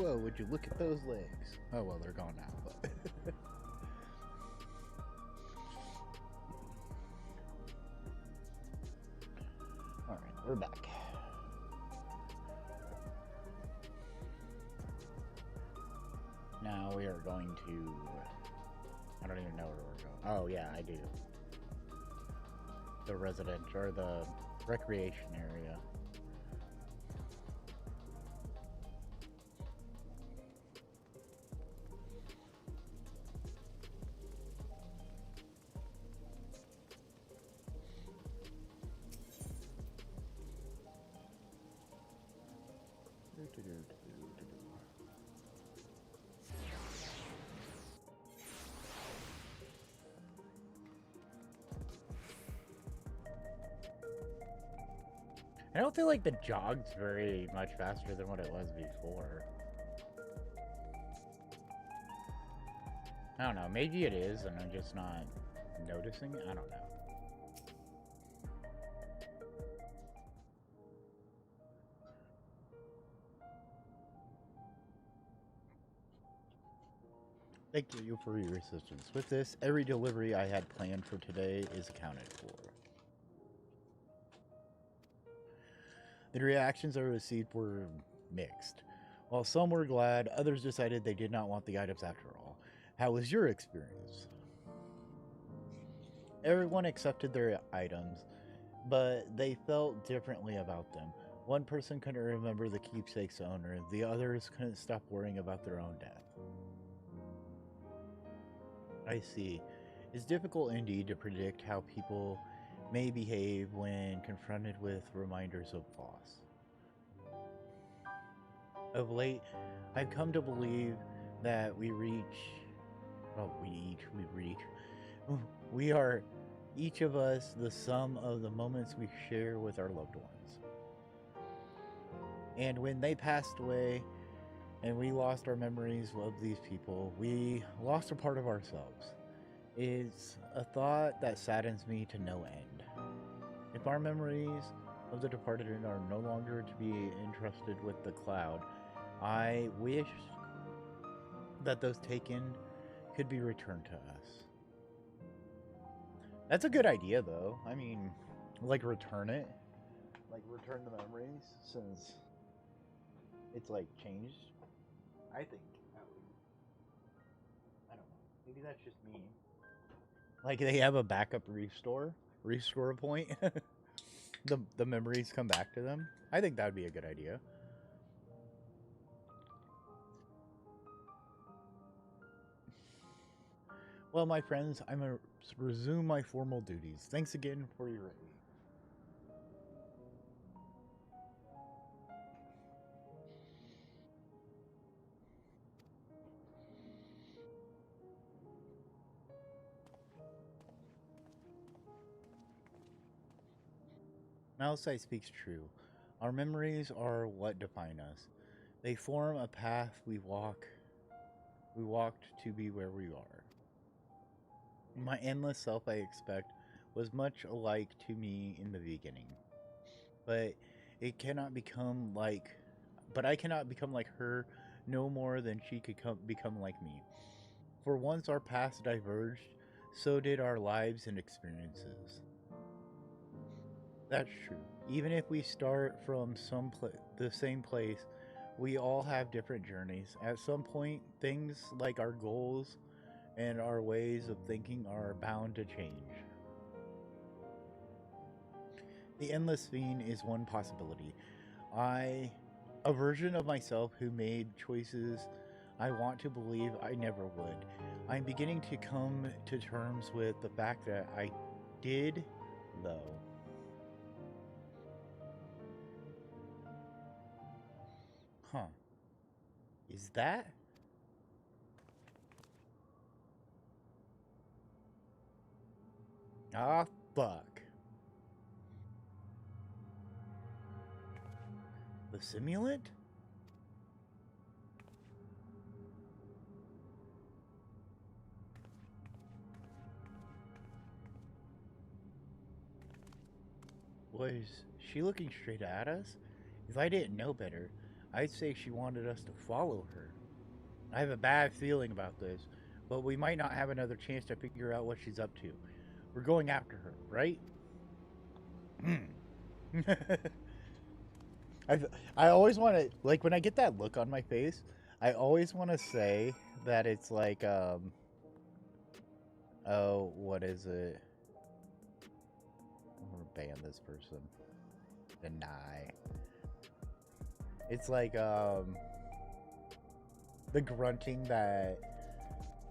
Whoa, would you look at those legs? Oh, well, they're gone now, but... Alright, we're back. Now we are going to... I don't even know where we're going. Oh, yeah, I do. The residential, or the recreation area. I don't feel like the jog's very much faster than what it was before. I don't know, maybe it is and I'm just not noticing. I don't know. Thank you for your assistance. With this, every delivery I had planned for today is accounted for. The reactions I received were mixed. While some were glad, others decided they did not want the items after all. How was your experience? Everyone accepted their items, but they felt differently about them. One person couldn't remember the keepsake's owner, the others couldn't stop worrying about their own death. I see. It's difficult indeed to predict how people may behave when confronted with reminders of loss. Of late, I've come to believe that we are each of us the sum of the moments we share with our loved ones. And when they passed away and we lost our memories of these people, we lost a part of ourselves. It's a thought that saddens me to no end. If our memories of the departed are no longer to be entrusted with the cloud, I wish that those taken could be returned to us. That's a good idea, though. I mean, like, return it. Like, return the memories, since it's, like, changed. I think that would... I don't know. Maybe that's just me. Like, they have a backup restore point. the memories come back to them. I think that would be a good idea. Well, my friends, I'm going to resume my formal duties. Thanks again for your aid. Malachite speaks true. Our memories are what define us. They form a path we walked to be where we are. My endless self, I expect, was much alike to me in the beginning. But I cannot become like her no more than she could become like me. For once our paths diverged, so did our lives and experiences. That's true. Even if we start from the same place, we all have different journeys. At some point, things like our goals and our ways of thinking are bound to change. The Endless Fiend is one possibility. A version of myself who made choices I want to believe I never would. I'm beginning to come to terms with the fact that I did, though. Huh. Is that? Ah, fuck. The simulant? Was she looking straight at us? If I didn't know better, I'd say she wanted us to follow her. I have a bad feeling about this, but we might not have another chance to figure out what she's up to. We're going after her, right? I always want to, like, when I get that look on my face, I always want to say that it's like, oh, what is it? I'm gonna ban this person. Deny. It's like, the grunting that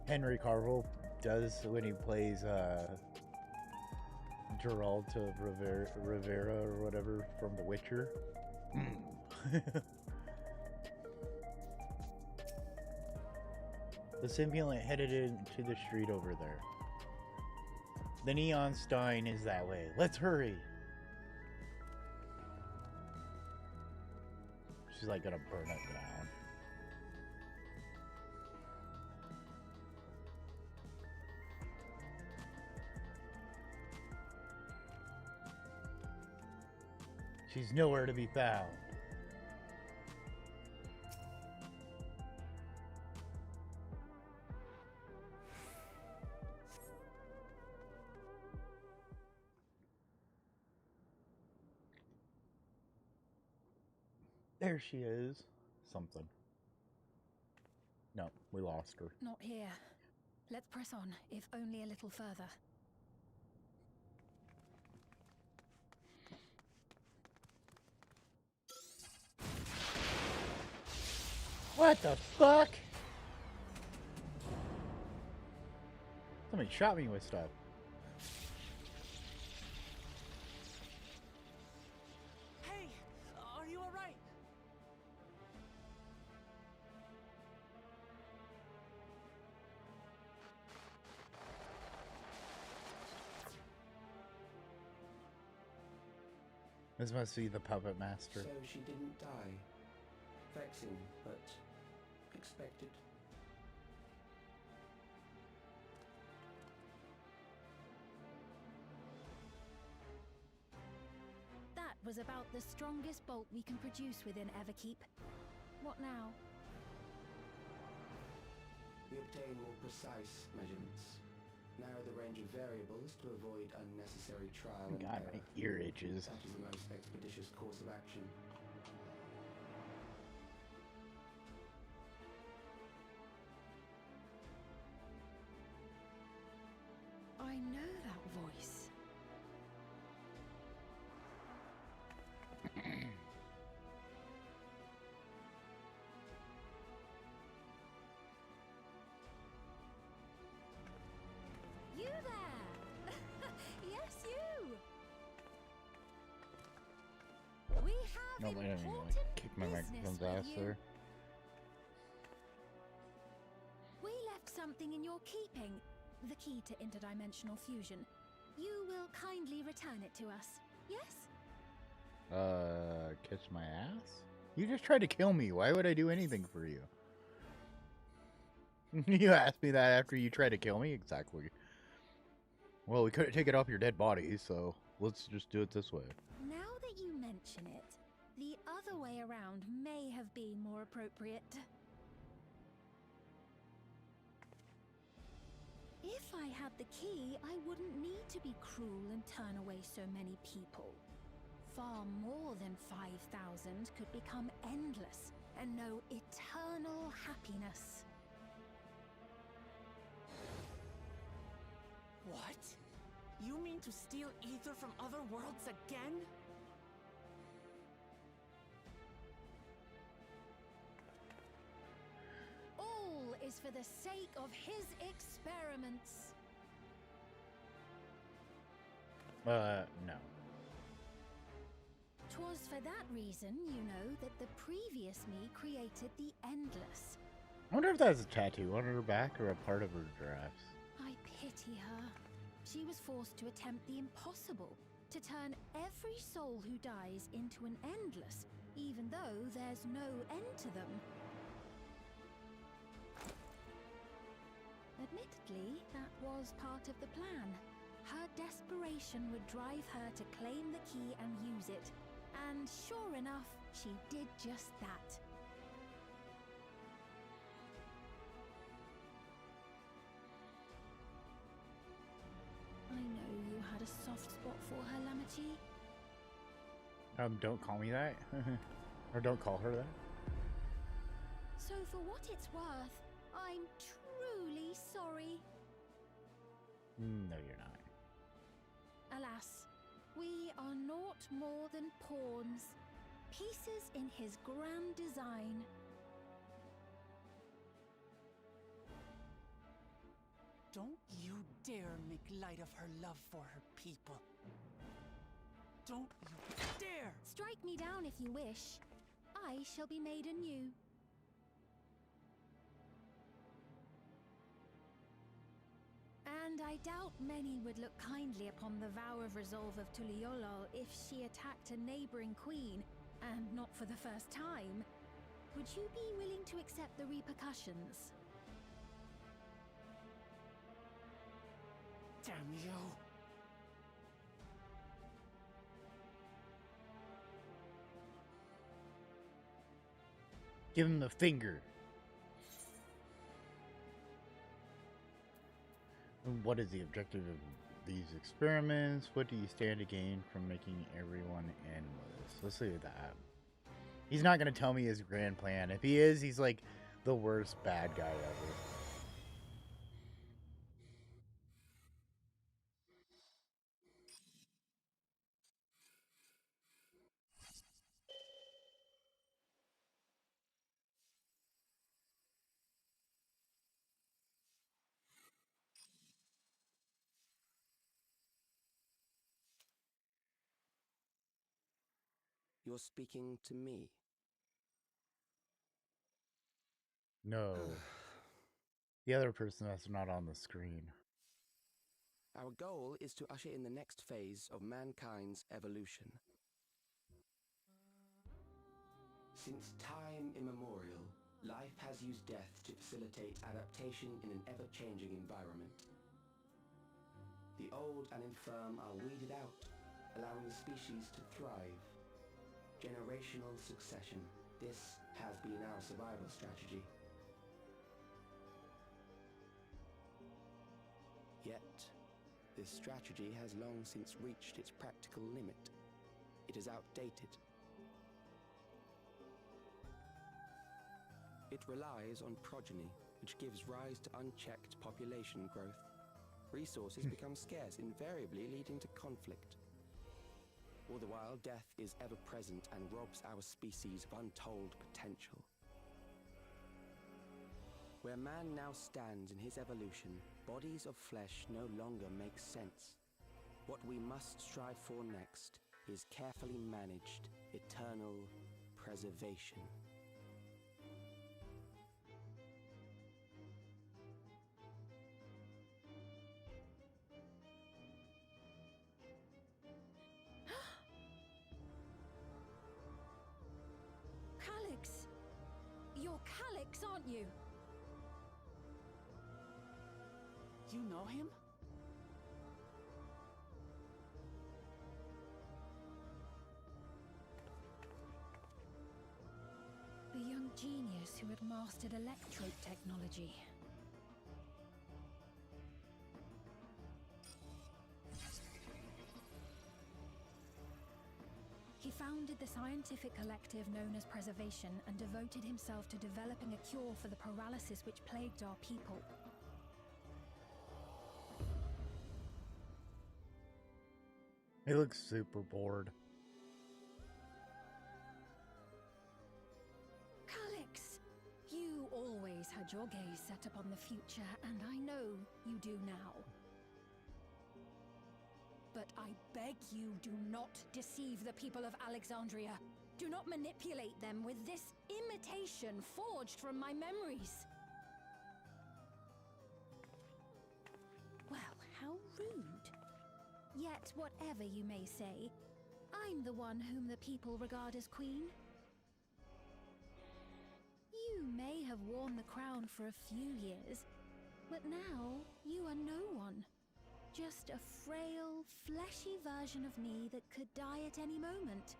Henry Cavill does when he plays, Geralt of Rivera or whatever from The Witcher. The simulant headed into the street over there. The neon stein is that way. Let's hurry. She's like gonna burn it down. She's nowhere to be found. There she is. Something. No, we lost her. Not here. Let's press on, if only a little further. What the fuck? Somebody shot me with stuff. Hey, are you alright? This must be the puppet master. So she didn't die. Vexing, but expected. That was about the strongest bolt we can produce within Everkeep. What now? We obtain more precise measurements. Narrow the range of variables to avoid unnecessary trial and God, error. my ear itches. That is the most expeditious course of action. I know that voice. You there! Yes, you! We have No, I didn't even important like kick my business microphone's with ass you. there. We left something in your keeping. The key to interdimensional fusion. You will kindly return it to us, yes? Kiss my ass? You just tried to kill me. Why would I do anything for you? You asked me that after you tried to kill me? Exactly. Well, we couldn't take it off your dead body, so let's just do it this way. Now that you mention it, the other way around may have been more appropriate. If I had the key, I wouldn't need to be cruel and turn away so many people. Far more than 5,000 could become endless and know eternal happiness. What? You mean to steal ether from other worlds again? All is for the sake of his experiments. No. 'Twas for that reason, you know, that the previous me created the Endless. I wonder if that's a tattoo on her back or a part of her dress. I pity her. She was forced to attempt the impossible, to turn every soul who dies into an Endless, even though there's no end to them. Admittedly, that was part of the plan. Her desperation would drive her to claim the key and use it. And sure enough, she did just that. Don't call me that. Or don't call her that. So for what it's worth, I'm truly sorry. No, you're not. Alas, we are naught more than pawns, pieces in his grand design. Don't you dare make light of her love for her people. Don't you dare! Strike me down if you wish. I shall be made anew. And I doubt many would look kindly upon the vow of resolve of Tuliolol if she attacked a neighboring queen, and not for the first time. Would you be willing to accept the repercussions? Damn you! Give him the finger. What is the objective of these experiments? What do you stand to gain from making everyone endless? Let's leave it at that. He's not going to tell me his grand plan. If he is, he's like the worst bad guy ever. You're speaking to me. No. The other person that's not on the screen. Our goal is to usher in the next phase of mankind's evolution. Since time immemorial, life has used death to facilitate adaptation in an ever-changing environment. The old and infirm are weeded out, allowing the species to thrive. Generational succession. This has been our survival strategy. Yet, this strategy has long since reached its practical limit. It is outdated. It relies on progeny, which gives rise to unchecked population growth. Resources become scarce, invariably leading to conflict. All the while, death is ever present and robs our species of untold potential. Where man now stands in his evolution, bodies of flesh no longer make sense. What we must strive for next is carefully managed, eternal preservation. Calyx! You're Calyx, aren't you? You know him? The young genius who had mastered electrope technology. He founded the scientific collective known as Preservation and devoted himself to developing a cure for the paralysis which plagued our people. He looks super bored. Calyx, you always had your gaze set upon the future, and I know you do now. But I beg you, do not deceive the people of Alexandria. Do not manipulate them with this imitation forged from my memories. Well, how rude. Yet, whatever you may say, I'm the one whom the people regard as queen. You may have worn the crown for a few years, but now you are no one. Just a frail, fleshy version of me that could die at any moment.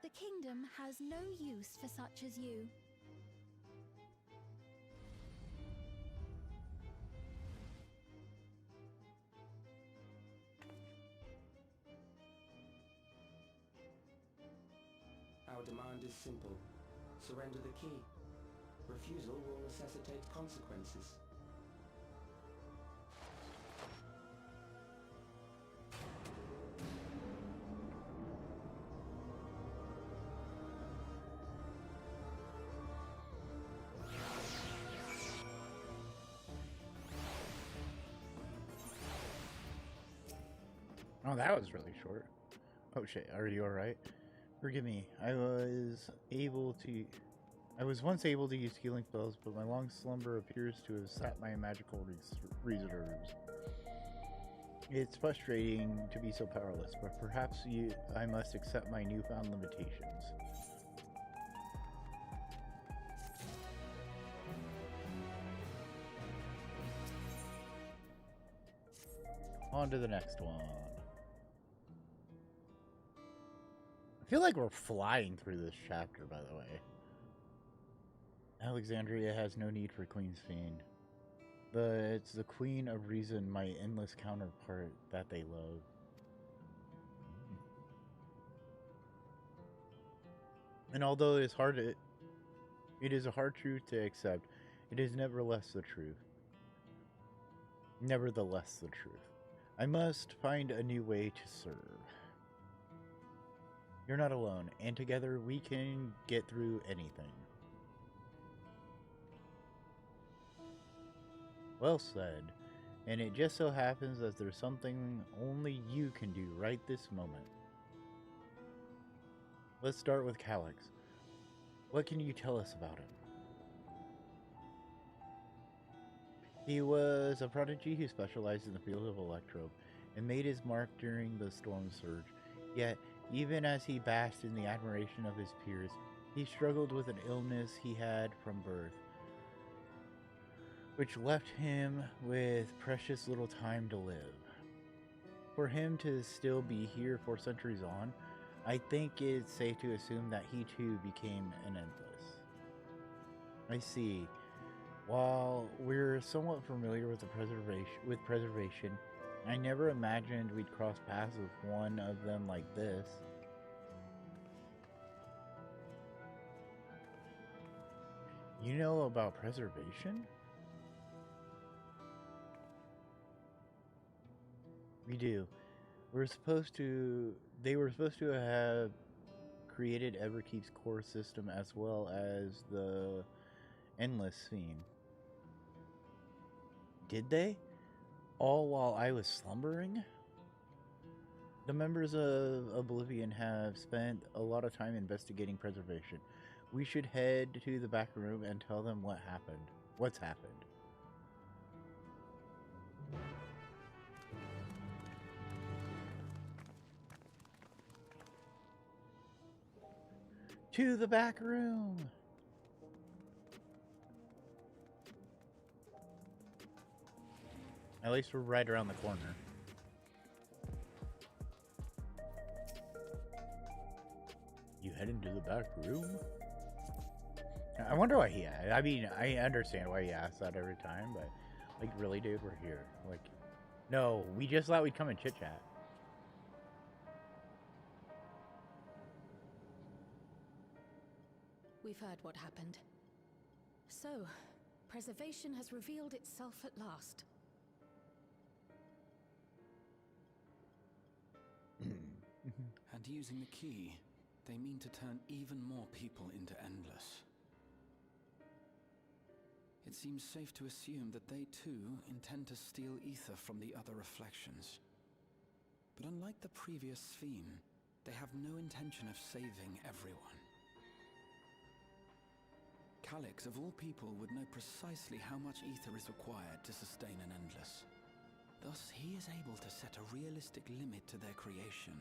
The kingdom has no use for such as you. Our demand is simple. Surrender the key. Refusal will necessitate consequences. Oh, that was really short. Oh shit, are you alright? Forgive me. I was once able to use healing spells, but my long slumber appears to have sapped my magical reserves. It's frustrating to be so powerless, but perhaps I must accept my newfound limitations. On to the next one. I feel like we're flying through this chapter, by the way. Alexandria has no need for Queen's Fiend. It's the Queen of Reason, my endless counterpart that they love. And although it is a hard truth to accept, it is nevertheless the truth. Nevertheless the truth. I must find a new way to serve. You're not alone, and together we can get through anything. Well said. And it just so happens that there's something only you can do right this moment. Let's start with Calyx. What can you tell us about him? He was a prodigy who specialized in the field of electro and made his mark during the Storm Surge. Yet, even as he basked in the admiration of his peers, he struggled with an illness he had from birth, which left him with precious little time to live. For him to still be here 4 centuries on, I think it's safe to assume that he too became an Endless. I see. While we're somewhat familiar with preservation, I never imagined we'd cross paths with one of them like this. You know about preservation? We do. They were supposed to have created Everkeep's core system as well as the Endless theme. Did they? All while I was slumbering? The members of Oblivion have spent a lot of time investigating preservation. We should head to the back room and tell them what happened. What's happened? To the back room! At least we're right around the corner. You head into the back room? I wonder why he asked. I mean, I understand why he asks that every time, but like, really, dude, we're here. Like, no, we just thought we'd come and chit chat. We've heard what happened. So, preservation has revealed itself at last. And using the key, they mean to turn even more people into Endless. It seems safe to assume that they too intend to steal ether from the other reflections. But unlike the previous Sphere, they have no intention of saving everyone. Calyx, of all people, would know precisely how much ether is required to sustain an Endless. Thus, he is able to set a realistic limit to their creation,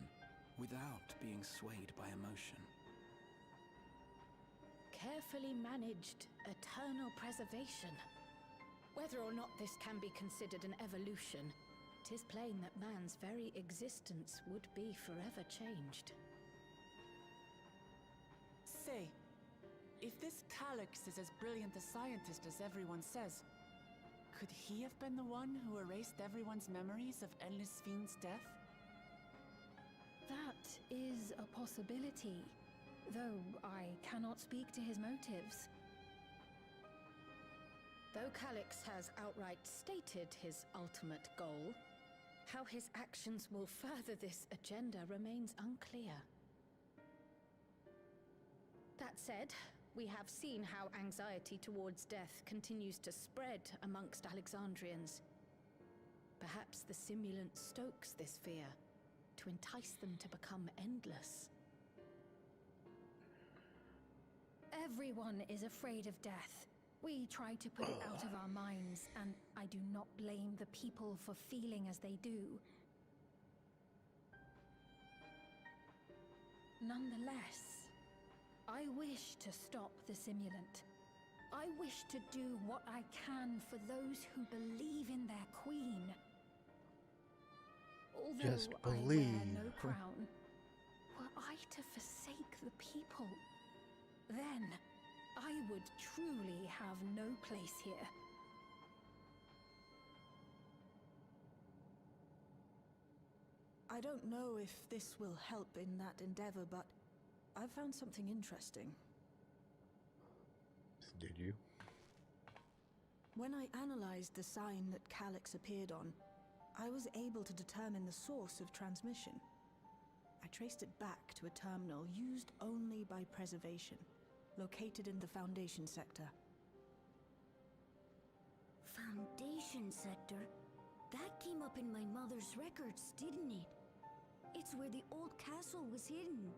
without being swayed by emotion. Carefully managed eternal preservation. Whether or not this can be considered an evolution, 'tis plain that man's very existence would be forever changed. Say, if this Calyx is as brilliant a scientist as everyone says, could he have been the one who erased everyone's memories of Endless Fiend's death? That is a possibility. though I cannot speak to his motives. Though Calix has outright stated his ultimate goal, how his actions will further this agenda remains unclear. That said, we have seen how anxiety towards death continues to spread amongst Alexandrians. Perhaps the simulant stokes this fear to entice them to become endless. Everyone is afraid of death. We try to put it out of our minds, and I do not blame the people for feeling as they do. Nonetheless, I wish to stop the simulant. I wish to do what I can for those who believe in their queen. Although Just I wear believe. no crown, were I to forsake the people, then I would truly have no place here. I don't know if this will help in that endeavor, but I found something interesting. Did you? When I analyzed the sign that Calix appeared on, I was able to determine the source of transmission. I traced it back to a terminal used only by preservation, located in the Foundation sector. Foundation sector? That came up in my mother's records, didn't it? It's where the old castle was hidden.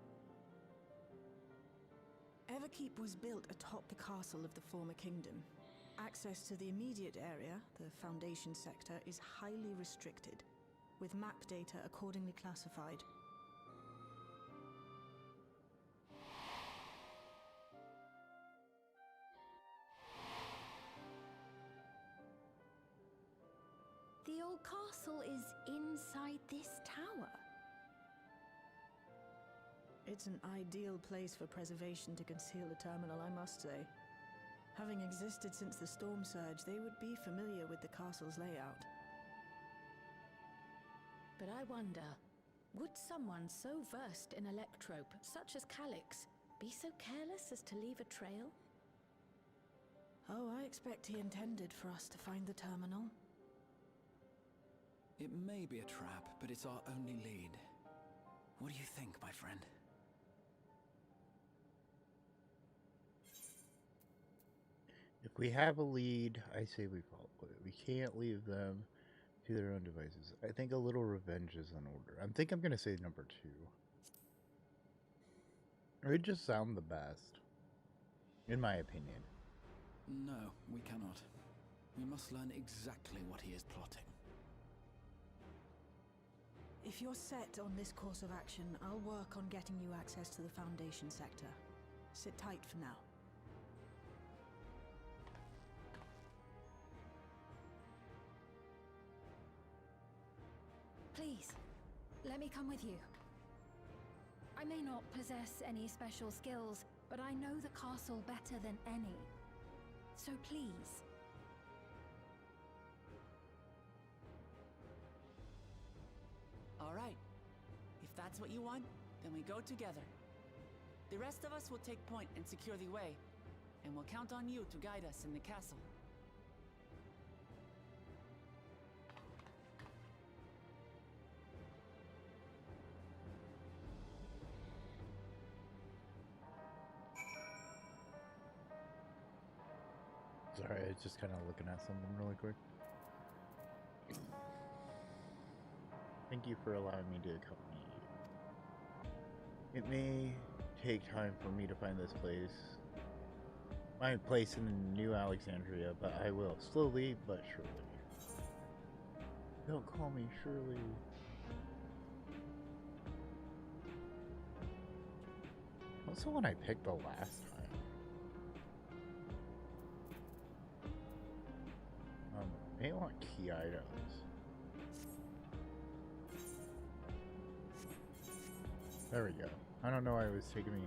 Everkeep was built atop the castle of the former kingdom. Access to the immediate area, the Foundation sector, is highly restricted, with map data accordingly classified. The old castle is inside this tower. It's an ideal place for preservation to conceal a terminal, I must say. Having existed since the storm surge, they would be familiar with the castle's layout. But I wonder, would someone so versed in electrope, such as Calix, be so careless as to leave a trail? Oh, I expect he intended for us to find the terminal. It may be a trap, but it's our only lead. What do you think, my friend? If we have a lead, I say we follow it. We can't leave them to their own devices. I think a little revenge is in order. I think I'm going to say number 2. It would just sound the best, in my opinion. No, we cannot. We must learn exactly what he is plotting. If you're set on this course of action, I'll work on getting you access to the Foundation sector. Sit tight for now. Please, let me come with you. I may not possess any special skills, but I know the castle better than any. So please. All right. If that's what you want, then we go together. The rest of us will take point and secure the way, and we'll count on you to guide us in the castle. Sorry, I was just kind of looking at something really quick. Thank you for allowing me to accompany you. It may take time for me to find this place. My place in the New Alexandria, but I will. Slowly, but surely. Don't call me Shirley. What's the one I picked the last time? I may want key items. There we go. I don't know why it was taking me.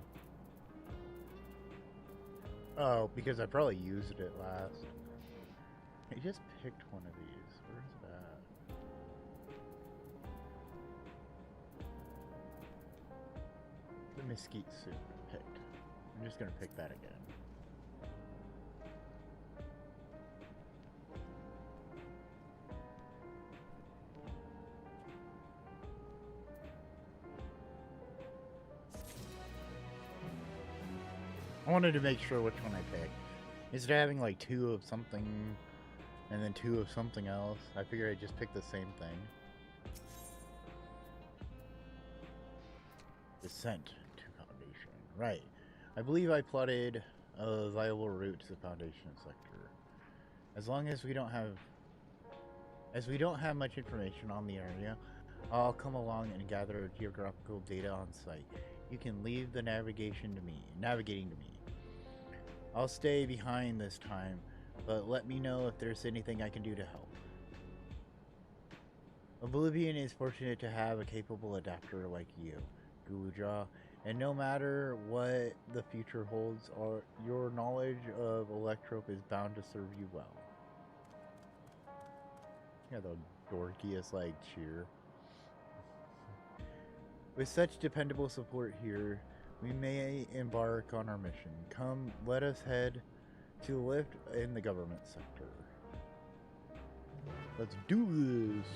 Oh, because I probably used it last. I just picked one of these. Where's it at? The mesquite suit picked. I'm just gonna pick that again. I wanted to make sure which one I picked. Instead of having like 2 of something and then 2 of something else, I figured I'd just pick the same thing. Descent to Foundation. Right. I believe I plotted a viable route to the Foundation sector. As long as we don't have much information on the area, I'll come along and gather geographical data on site. You can leave the navigating to me. I'll stay behind this time, but let me know if there's anything I can do to help. Oblivion is fortunate to have a capable adapter like you, Guja, and no matter what the future holds, your knowledge of Electrope is bound to serve you well. Yeah, the dorkiest, like, cheer. With such dependable support here, we may embark on our mission. Come, let us head to the lift in the government sector. Let's do this!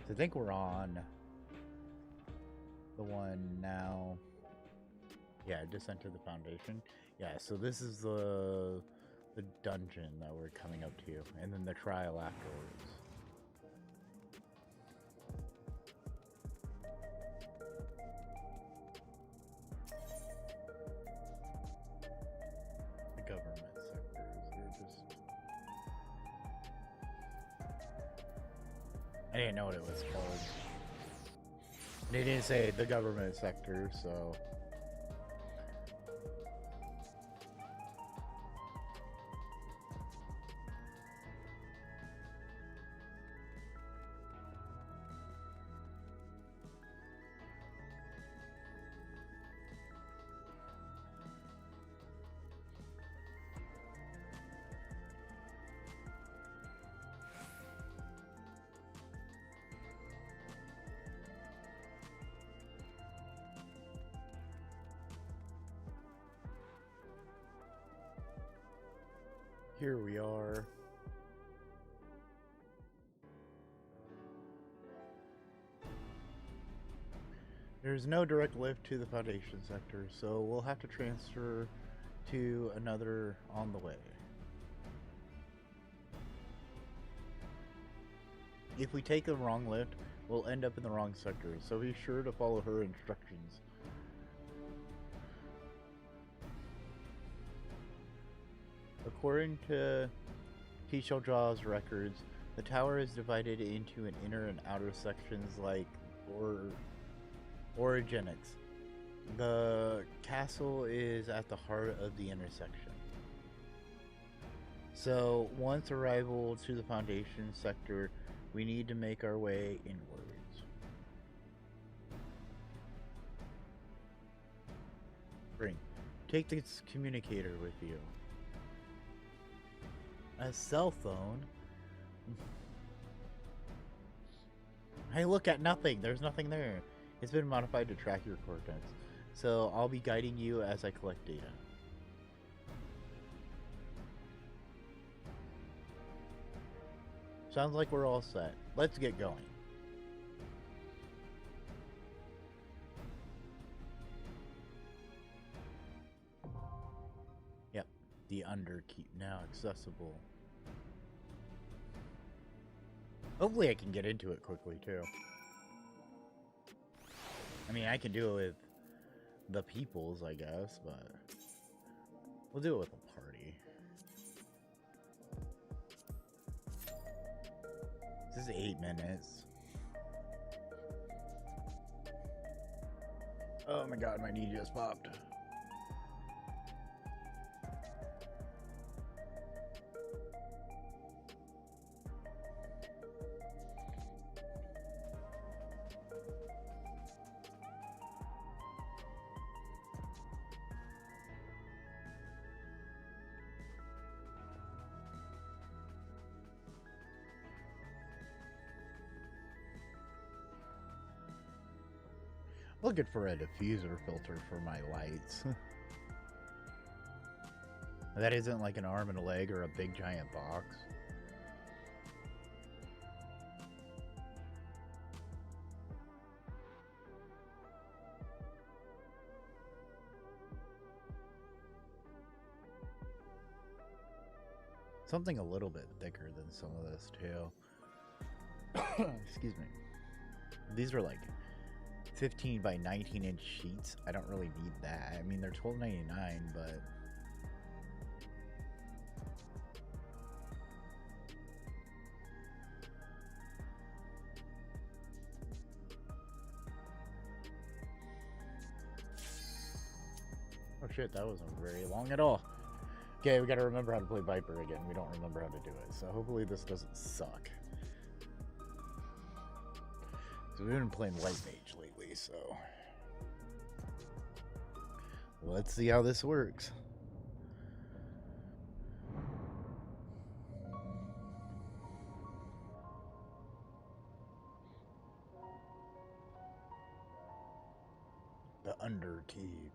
I think we're on the one now. Yeah, Descent to the Foundation. Yeah, so this is the dungeon that we're coming up to, and then the trial afterwards. The government sectors, they're just... I didn't know what it was called. They didn't say the government sector, so... Here we are. There's no direct lift to the Foundation sector, so we'll have to transfer to another on the way. If we take the wrong lift, we'll end up in the wrong sector, so be sure to follow her instructions. According to Tishaljaw's records, the tower is divided into an inner and outer sections like orogenics. The castle is at the heart of the intersection. So, once arrival to the Foundation sector, we need to make our way inwards. Bring. Take this communicator with you. A cell phone? Hey, look at nothing. There's nothing there. It's been modified to track your coordinates. So I'll be guiding you as I collect data. Sounds like we're all set. Let's get going. Yep, the underkeep now accessible. Hopefully I can get into it quickly too. I mean, I can do it with the peoples, I guess, but we'll do it with a party. This is 8 minutes. Oh my god, my knee just popped. Looking for a diffuser filter for my lights. That isn't like an arm and a leg or a big giant box. Something a little bit thicker than some of this too. Excuse me. These are like 15 by 19 inch sheets. I don't really need that. I mean, they're $12.99, but oh shit, that wasn't very long at all. Okay, we gotta remember how to play Viper again. We don't remember how to do it, so hopefully this doesn't suck. So we've been playing Light Mage lately, so let's see how this works. The Under Key.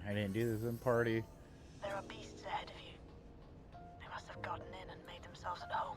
I didn't do this in party. There are beasts ahead of you. They must have gotten in and made themselves at home.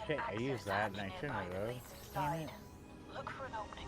Okay, I used that and I shouldn't have though. Damn it. Look for an opening.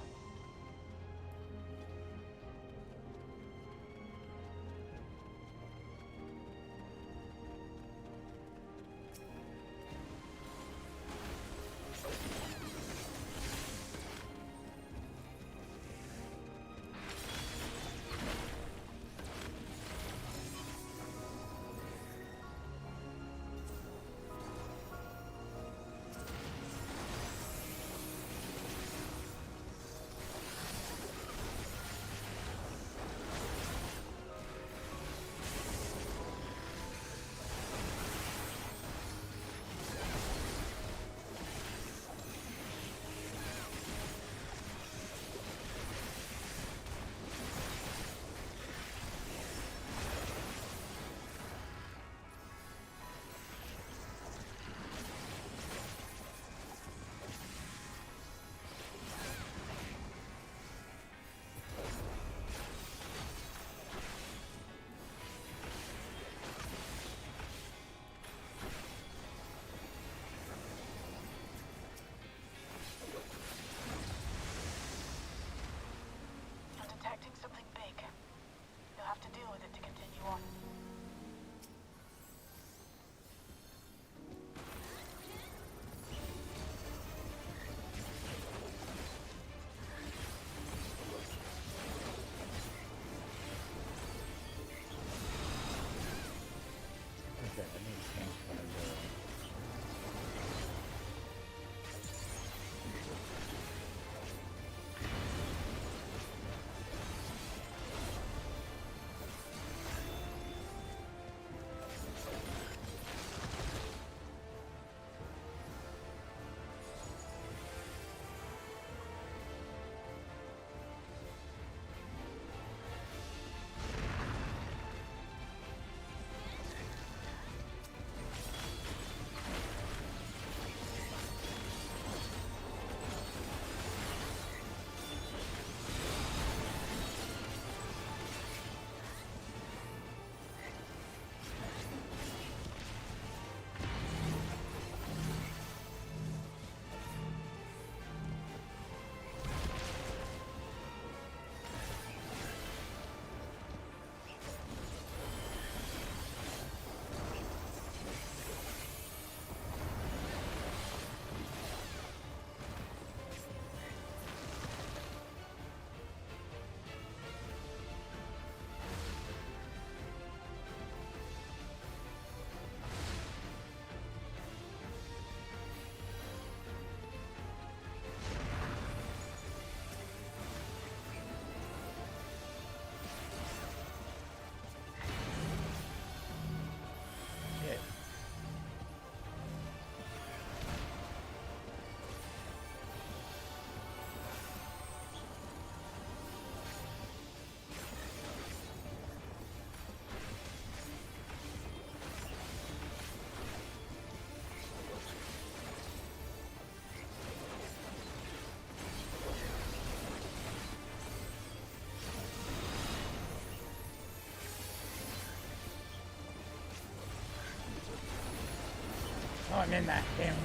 Oh, I'm in that. Damn.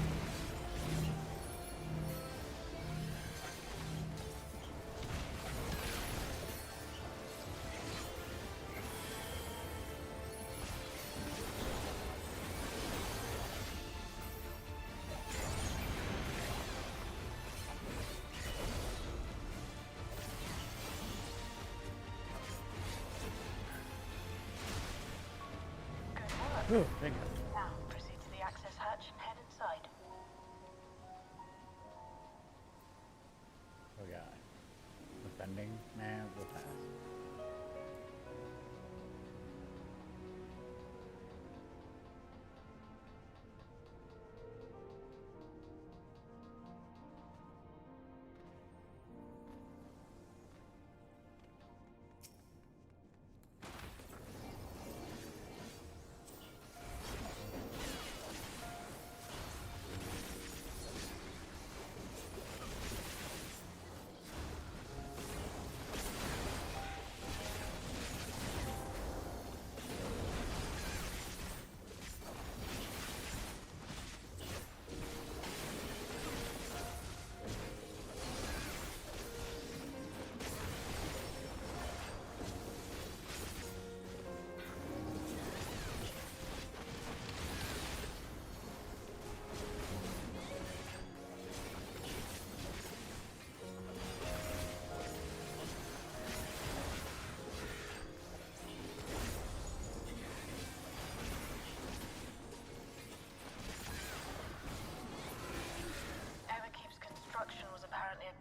Oh, thank you. Now, proceed to the access hatch and head inside. Oh god. Defending? Nah, we'll pass.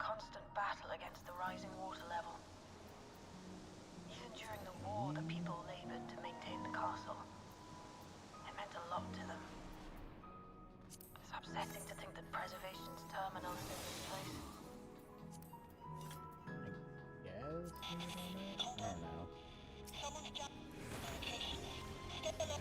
constant battle against the rising water level. Even during the war, the people labored to maintain the castle. It meant a lot to them. It's upsetting to think that Preservation's terminal is in this place. Yes? I don't know. Someone's jumped location. Step alert.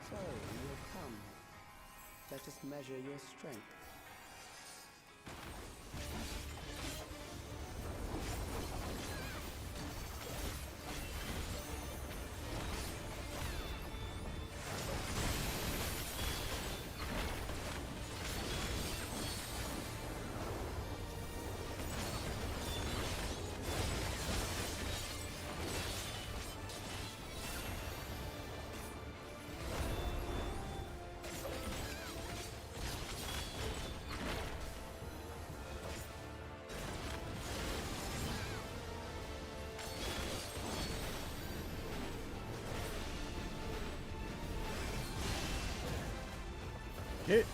So, you have come. Let us measure your strength. Hit.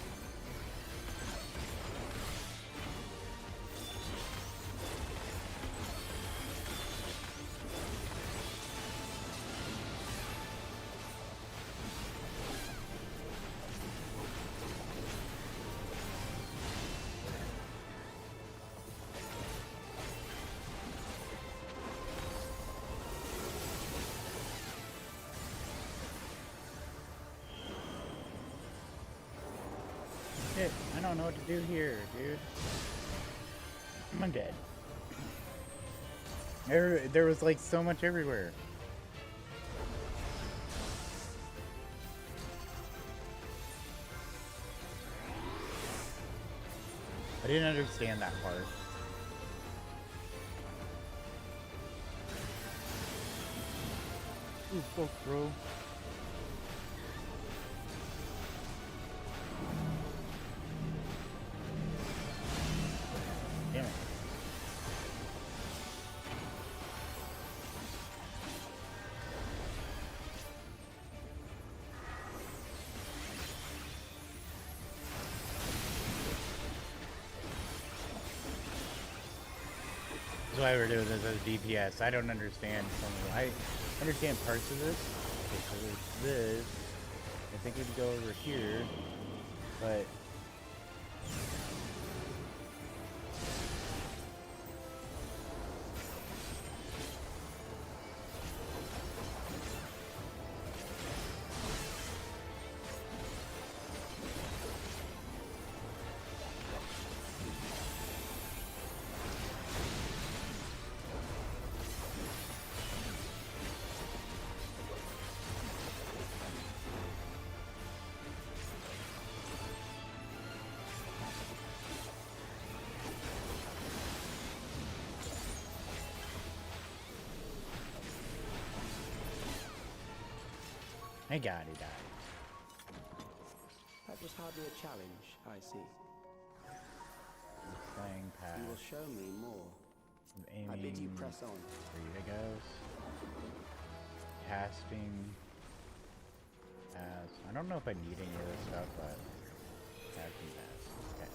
Shit, I don't know what to do here, dude. I'm dead. There was like so much everywhere. I didn't understand that part. Ooh, fuck, bro. Damn it. That's why we're doing this as DPS. I don't understand some of it. I understand parts of this. Okay, so there's this. I think we'd go over here, but I got it. That was hardly a challenge, I see. Playing pass. You will show me more. Aiming. I bid you press on. There it goes. Casting. Pass. I don't know if I need any of this stuff, but casting pass. Okay.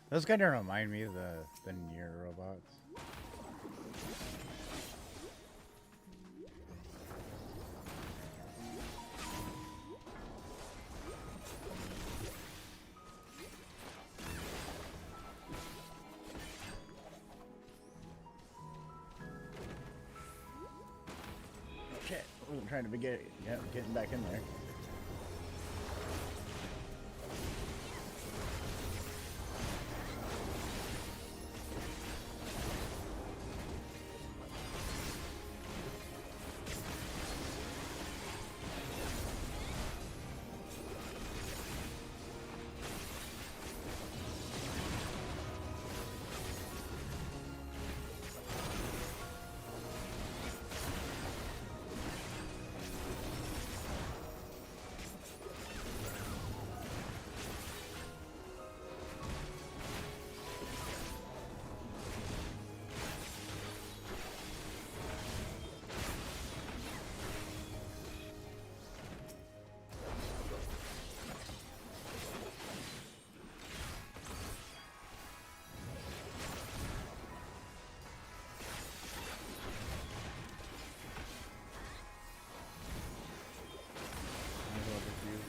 Those kind of remind me of the Nier robots. Shit, I wasn't trying to be getting back in there.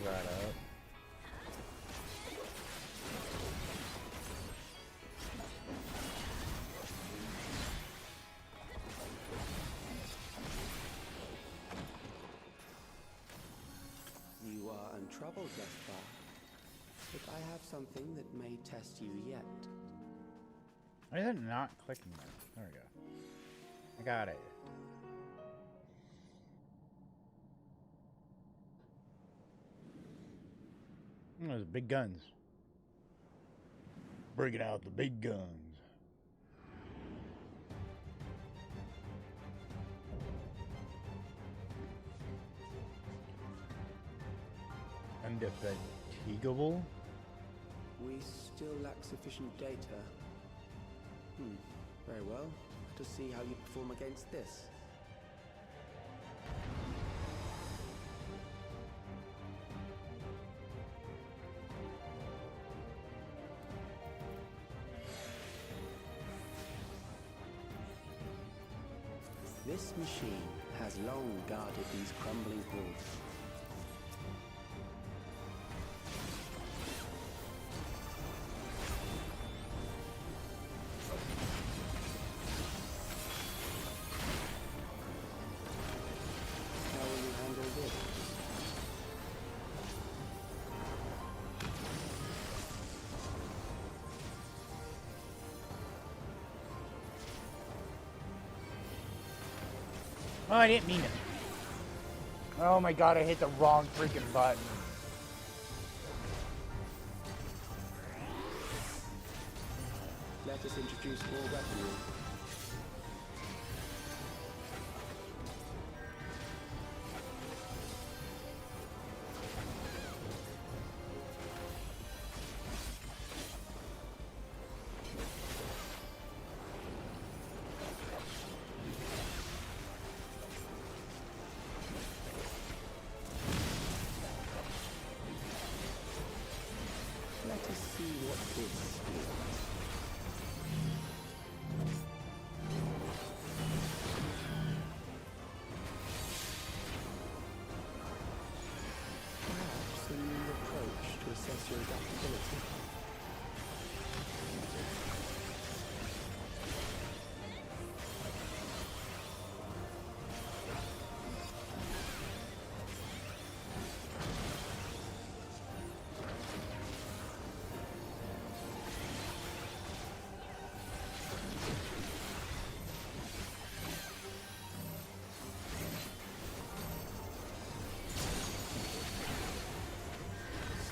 That up. You are untroubled thus far, but I have something that may test you yet. Why is it not clicking there? There we go. I got it. Those big guns. Bringing out the big guns. Indefatigable? We still lack sufficient data. Very well. Let us see how you perform against this. This machine has long guarded these crumbling halls. Oh, I didn't mean it. Oh my god, I hit the wrong freaking button. Let us introduce more weaponry. Let us see what this is. Perhaps a new approach to assess your adaptability.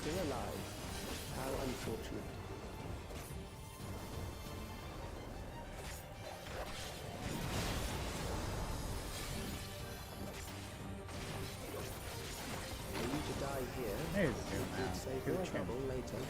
Still alive. How unfortunate. For you to die here, There's it would save you trouble later.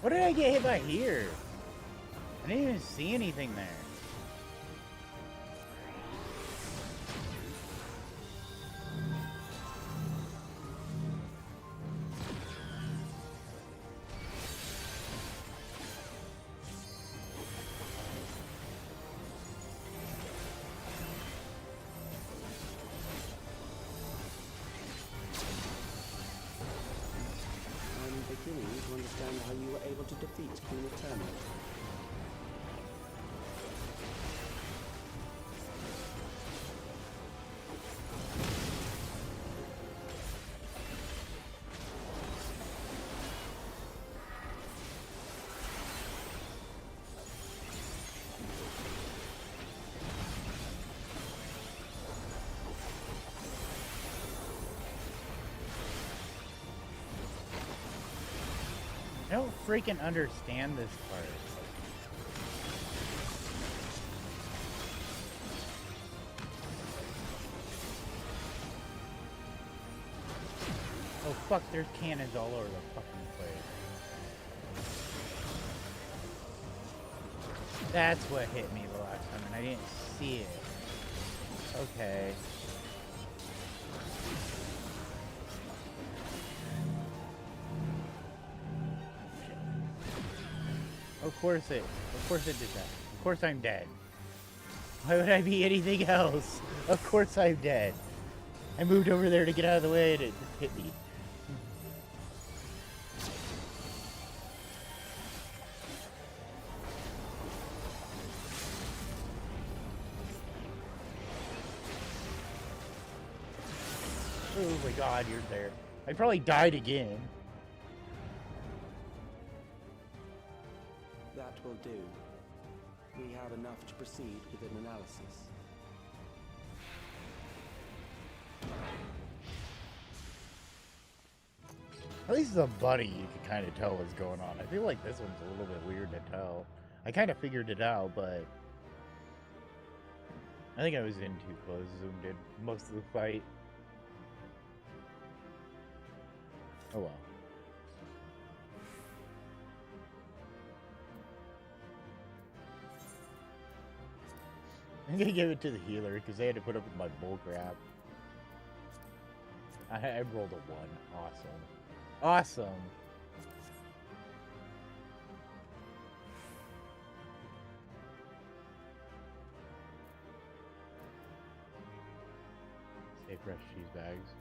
What did I get hit by here? I didn't even see anything there. I'm beginning to understand how you were able to defeat Queen Eternal. I don't freaking understand this part. Oh fuck, there's cannons all over the fucking place. That's what hit me the last time and I didn't see it. Okay. Of course it did that. Of course I'm dead. Why would I be anything else? Of course I'm dead. I moved over there to get out of the way and it hit me. Oh my god, you're there. I probably died again. That will do. We have enough to proceed with an analysis. At least the bunny you can kind of tell what's going on. I feel like this one's a little bit weird to tell. I kind of figured it out, but I think I was in too close, zoomed in most of the fight. Oh well. I'm gonna give it to the healer because they had to put up with my bull crap. I rolled a 1. Awesome. Awesome. Stay fresh cheese bags.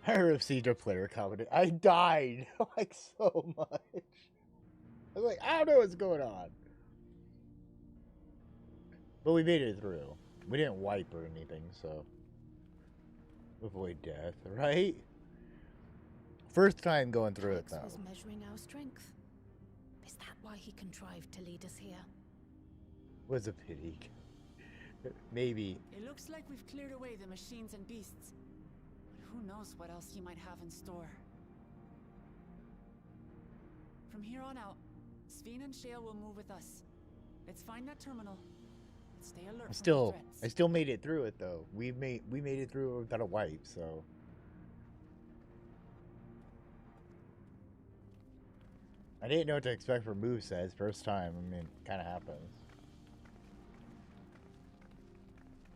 I received a player comment. I died like so much. I was like, I don't know what's going on. But we made it through. We didn't wipe or anything, so avoid death, right? First time going through it, Alex though. was measuring our strength. Is that why he contrived to lead us here? Was a pity. Maybe. It looks like we've cleared away the machines and beasts. But who knows what else he might have in store. From here on out, Sveen and Shale will move with us. Let's find that terminal. And stay alert for Still, threats. I still made it through it, though. We made it through without a wipe, so. I didn't know what to expect for movesets first time. I mean, it kind of happens.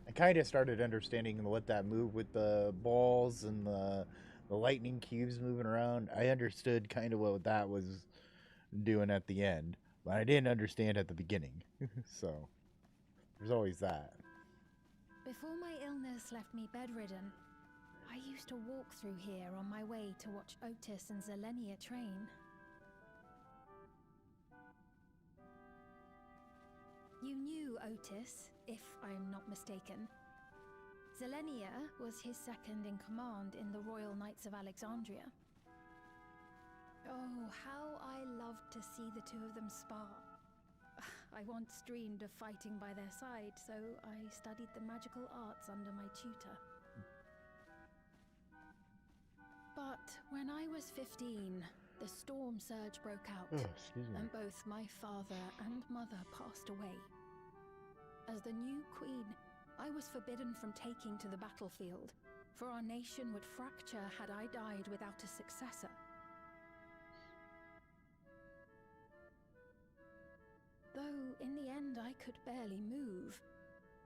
I kind of started understanding what that move with the balls and the lightning cubes moving around. I understood kind of what that was doing at the end, but I didn't understand at the beginning. So there's always that. Before my illness left me bedridden, I used to walk through here on my way to watch Otis and Zelenia train. You knew Otis, if I'm not mistaken. Zelenia was his second in command in the Royal Knights of Alexandria. Oh, how I loved to see the two of them spar. I once dreamed of fighting by their side, so I studied the magical arts under my tutor. But when I was 15, the storm surge broke out, and both my father and mother passed away. As the new queen, I was forbidden from taking to the battlefield, for our nation would fracture had I died without a successor. Though in the end I could barely move,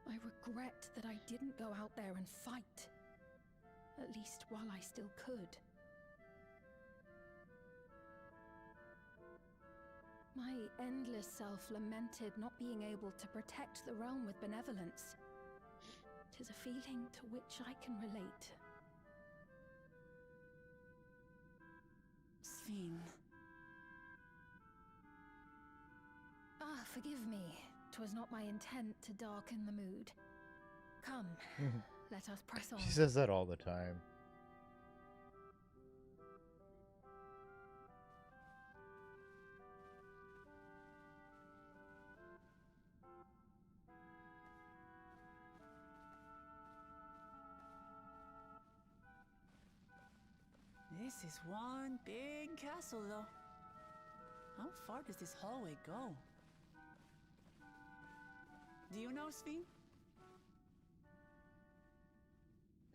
I regret that I didn't go out there and fight, at least while I still could. My endless self lamented not being able to protect the realm with benevolence. 'Tis a feeling to which I can relate. Sveen. Ah, forgive me. 'Twas not my intent to darken the mood. Come, let us press on. She says that all the time. This is one big castle, though. How far does this hallway go? Do you know, Sveen?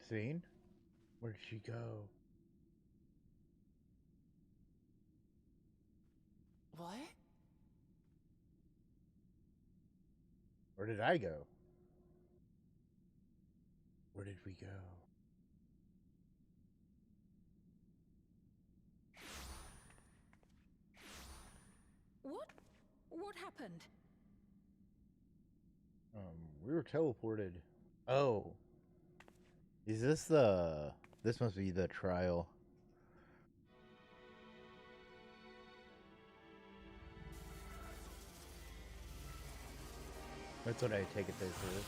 Seen? Where did she go? What? Where did I go? Where did we go? What happened? We were teleported. Oh. Is this the... This must be the trial. That's what I take it this is.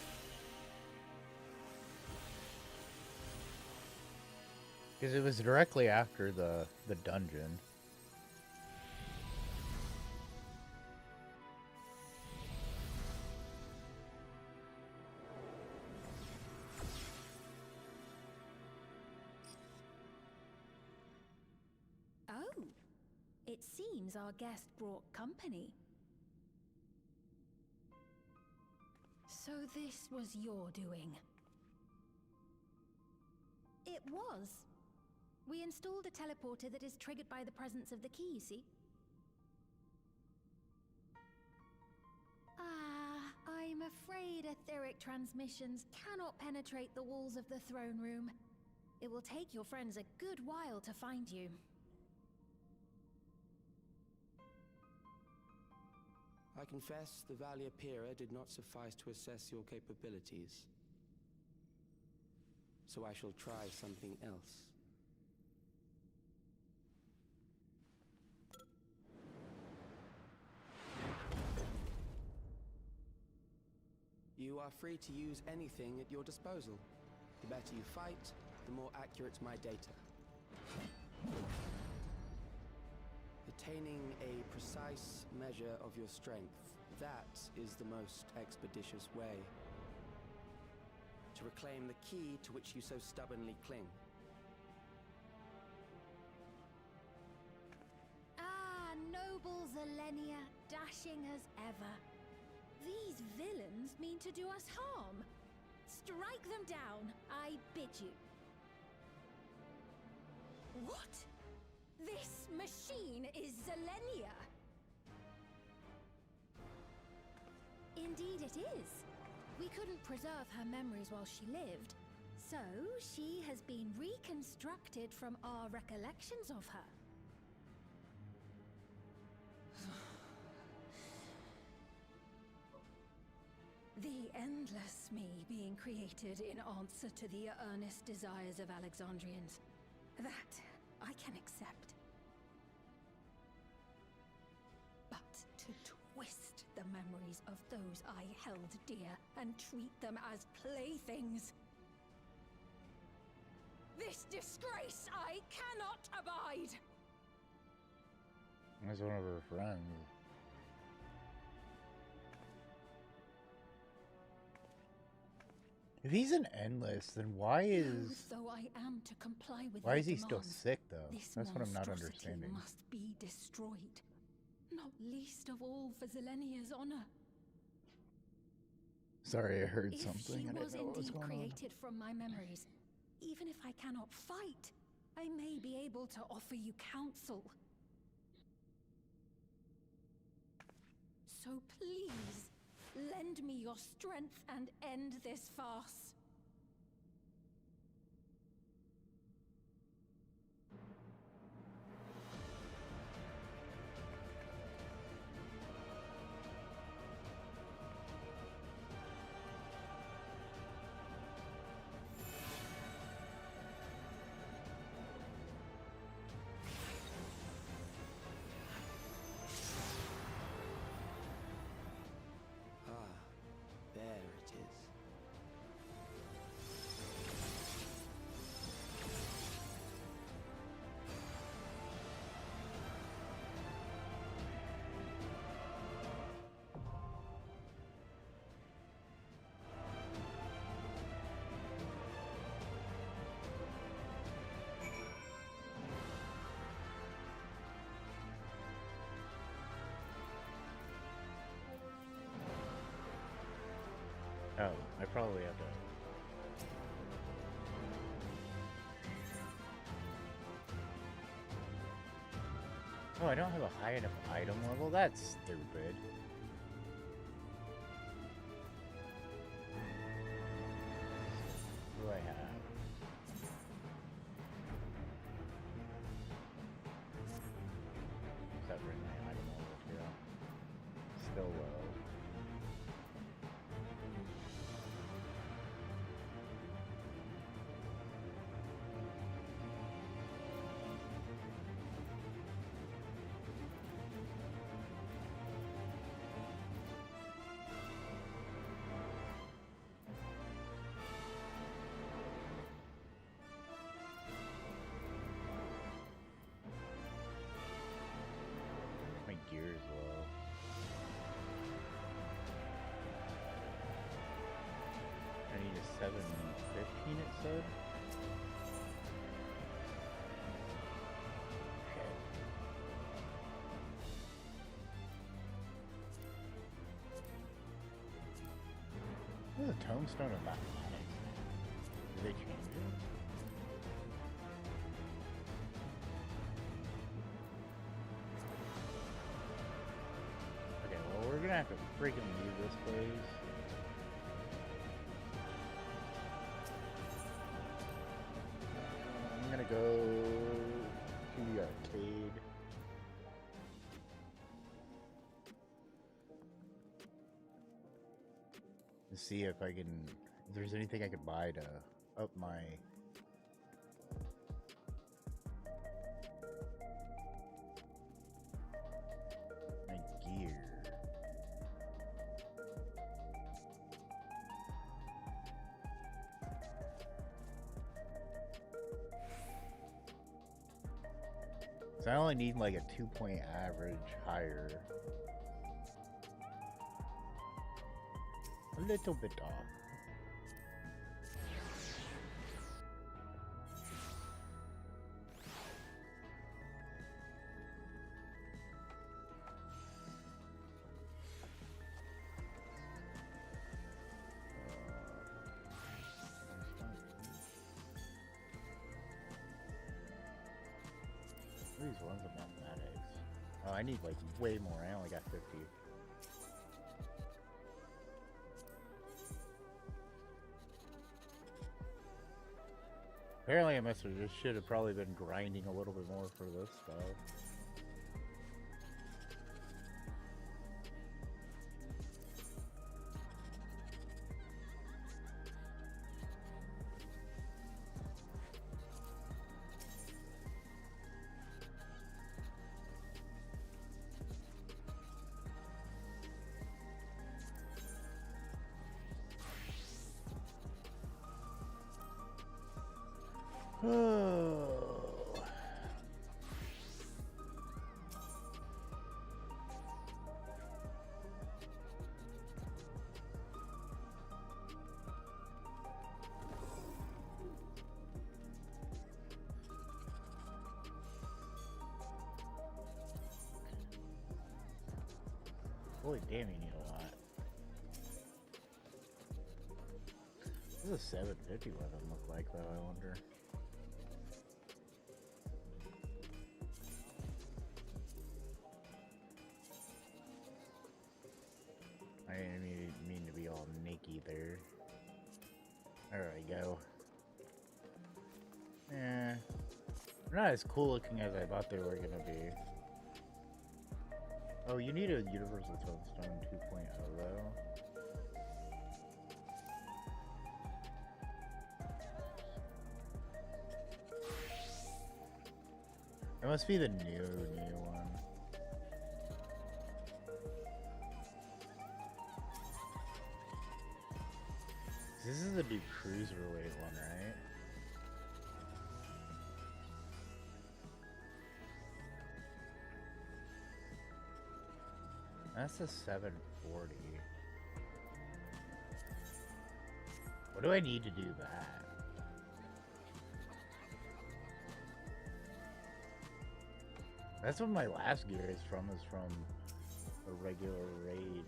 Because it was directly after the dungeon. Oh, it seems our guest brought company. So this was your doing? It was. We installed a teleporter that is triggered by the presence of the key, you see? I'm afraid etheric transmissions cannot penetrate the walls of the throne room. It will take your friends a good while to find you. I confess the Valia Pira did not suffice to assess your capabilities. So I shall try something else. are free to use anything at your disposal. The better you fight, the more accurate my data. Attaining a precise measure of your strength, that is the most expeditious way to reclaim the key to which you so stubbornly cling. Ah, noble Zilenia, dashing as ever. These villains mean to do us harm. Strike them down, I bid you. What? This machine is Zilenia! Indeed it is. We couldn't preserve her memories while she lived, so she has been reconstructed from our recollections of her. The endless me being created in answer to the earnest desires of Alexandrians. That I can accept. But to twist the memories of those I held dear and treat them as playthings. This disgrace I cannot abide! That's one of her friends. If he's an endless, then why is... Though I am to comply with why is their he still demands, sick, though? this That's what I'm not monstrosity understanding. must be destroyed. Not least of all for Zilenia's honor. Sorry, I heard If something. she I was didn't know what was indeed going on. created from my memories, even if I cannot fight, I may be able to offer you counsel. So please, lend me your strength and end this farce. There it is. Oh, I probably have to... Oh, I don't have a high enough item level? That's stupid. What do I have? Does that bring my item level to? Still low. My gear's low. I need a 715 it said. Okay. What is the tombstone of mathematics? Did they change it? Okay, well, we're gonna have to freaking leave this place. I'm gonna go to the arcade. And see if I can, if there's anything I could buy to up my gear. So I only need like a 2-point average higher. A little bit off. These ones are mathematics. Oh, I need like way more. I only got 50. Apparently I must have just should have probably been grinding a little bit more for this stuff. Oh. Holy damn, you need a lot. What does a 750 weapon look like, though, I wonder? I didn't mean to be all naked there. There we go. Eh. They're not as cool looking as I thought they were gonna be. Oh, you need a Universal Tombstone 2.0 though. It must be the new one. This is the new cruiserweight one, right? That's a 740. What do I need to do that? That's what my last gear is from a regular raid,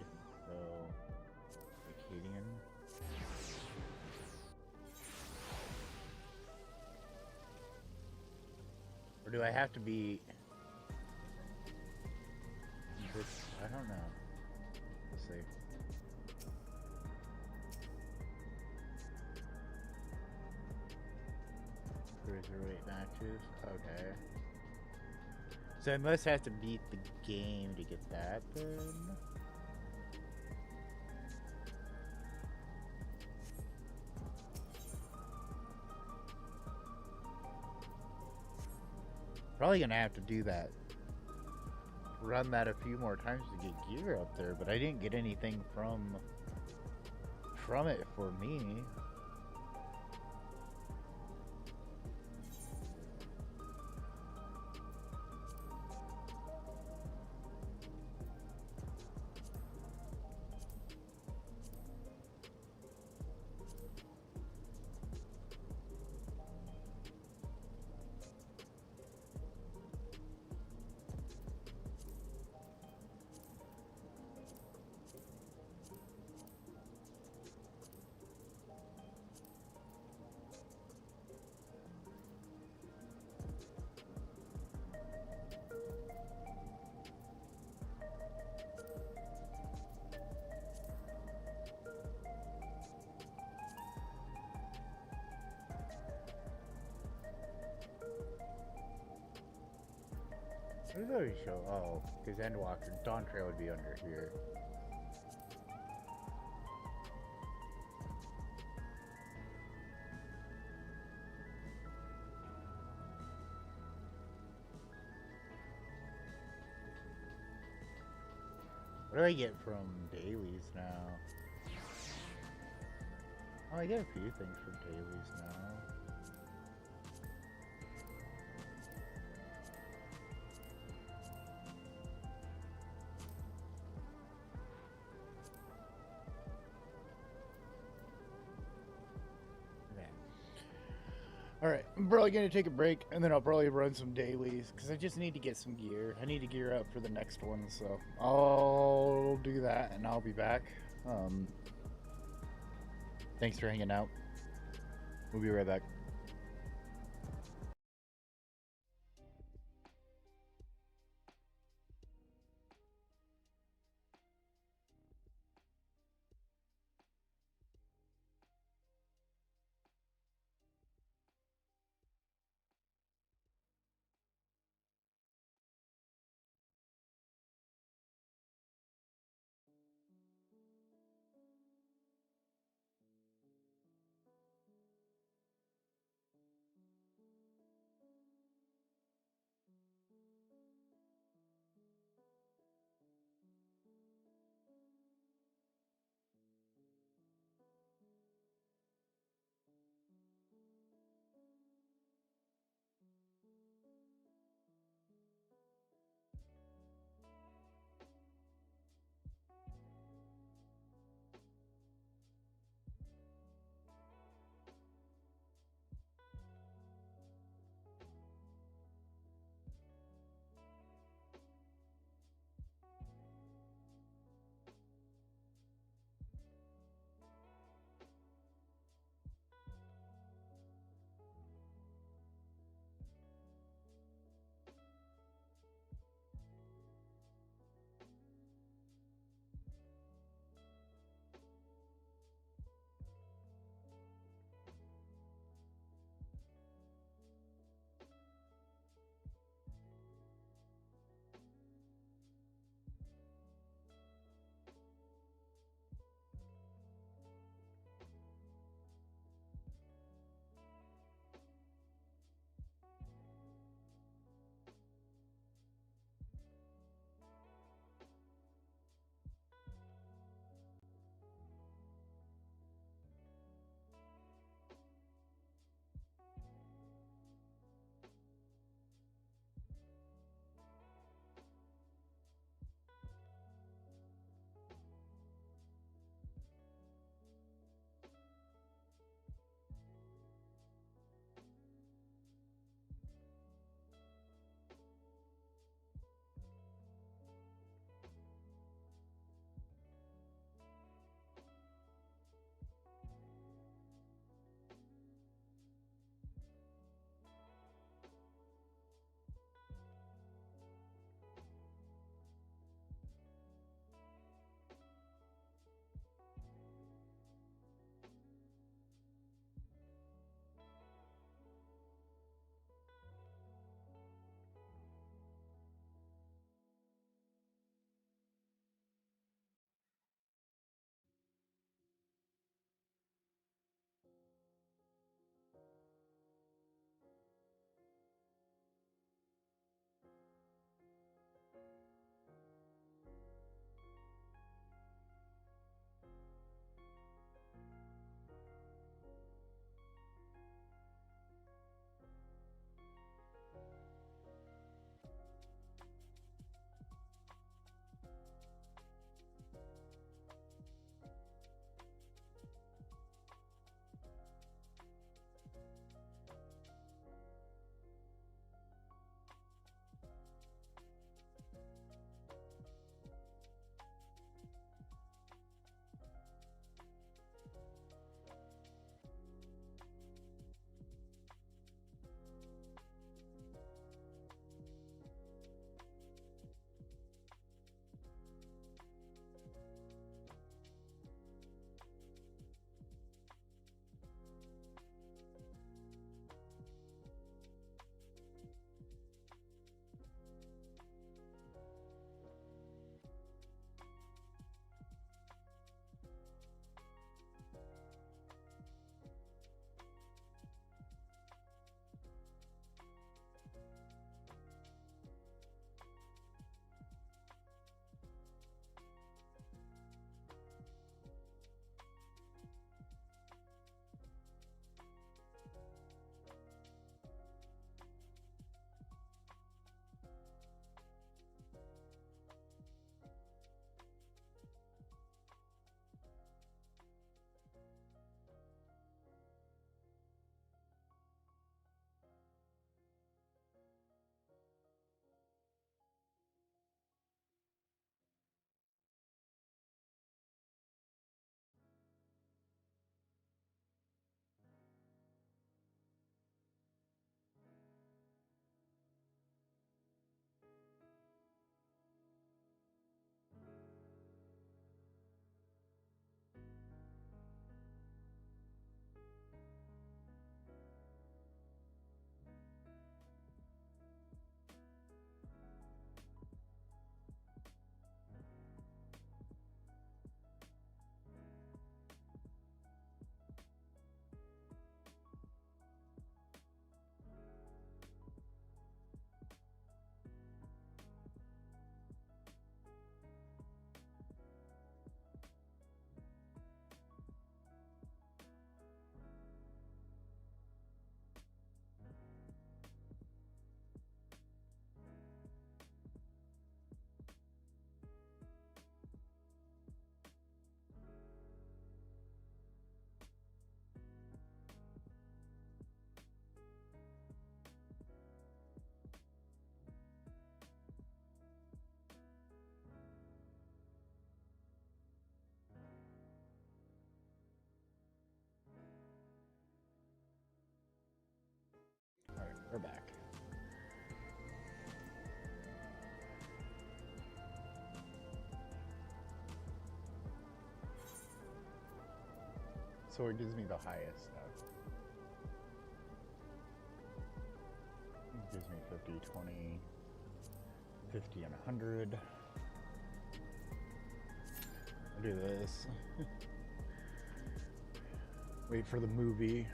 so Acadian. Or do I have to be this? I don't know. Let's see. Cruiserweight matches. Okay. So I must have to beat the game to get that then. Probably gonna have to do that. Run that a few more times to get gear up there, but I didn't get anything from it for me. What does already show? Oh, because Endwalker, Dawn Trail would be under here. What do I get from dailies now? Oh, I get a few things from dailies now. Alright, I'm probably going to take a break, and then I'll probably run some dailies, because I just need to get some gear. I need to gear up for the next one, so I'll do that, and I'll be back. Thanks for hanging out. We'll be right back. sword gives me the highest stuff. It gives me 50, 20, 50, and 100. I'll do this. Wait for the movie.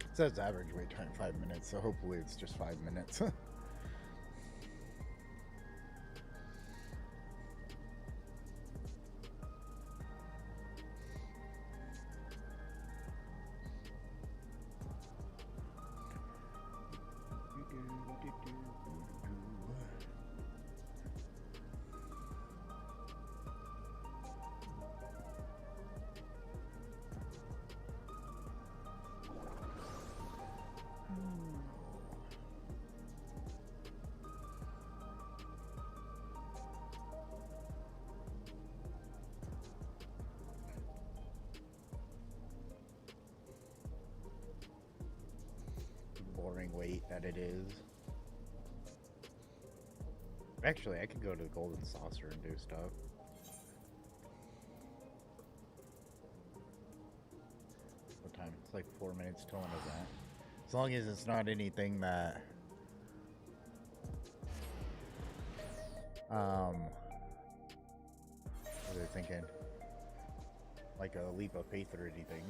It says average wait time 5 minutes, so hopefully it's just 5 minutes. Boring wait that it is. Actually, I could go to the Golden Saucer and do stuff. What time? It's like 4 minutes till an event. As long as it's not anything that what are they thinking? Like a leap of faith or anything.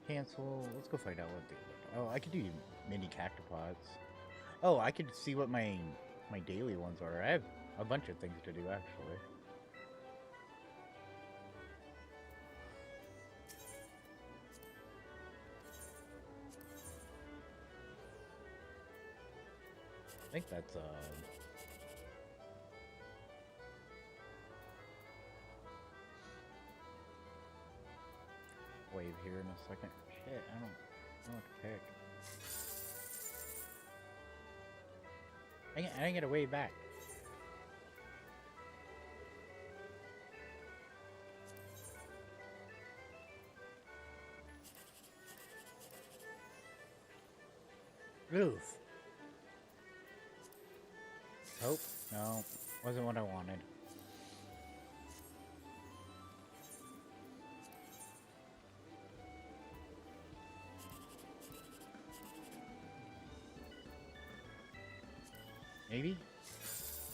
Cancel. Let's go find out what they. Oh, I could do mini cactopods. Oh, I could see what my daily ones are. I have a bunch of things to do actually. I think that's wave here in a second. Shit, I don't know what to pick. I didn't get a wave back. Oof. Oh, no. Wasn't what I wanted. Maybe?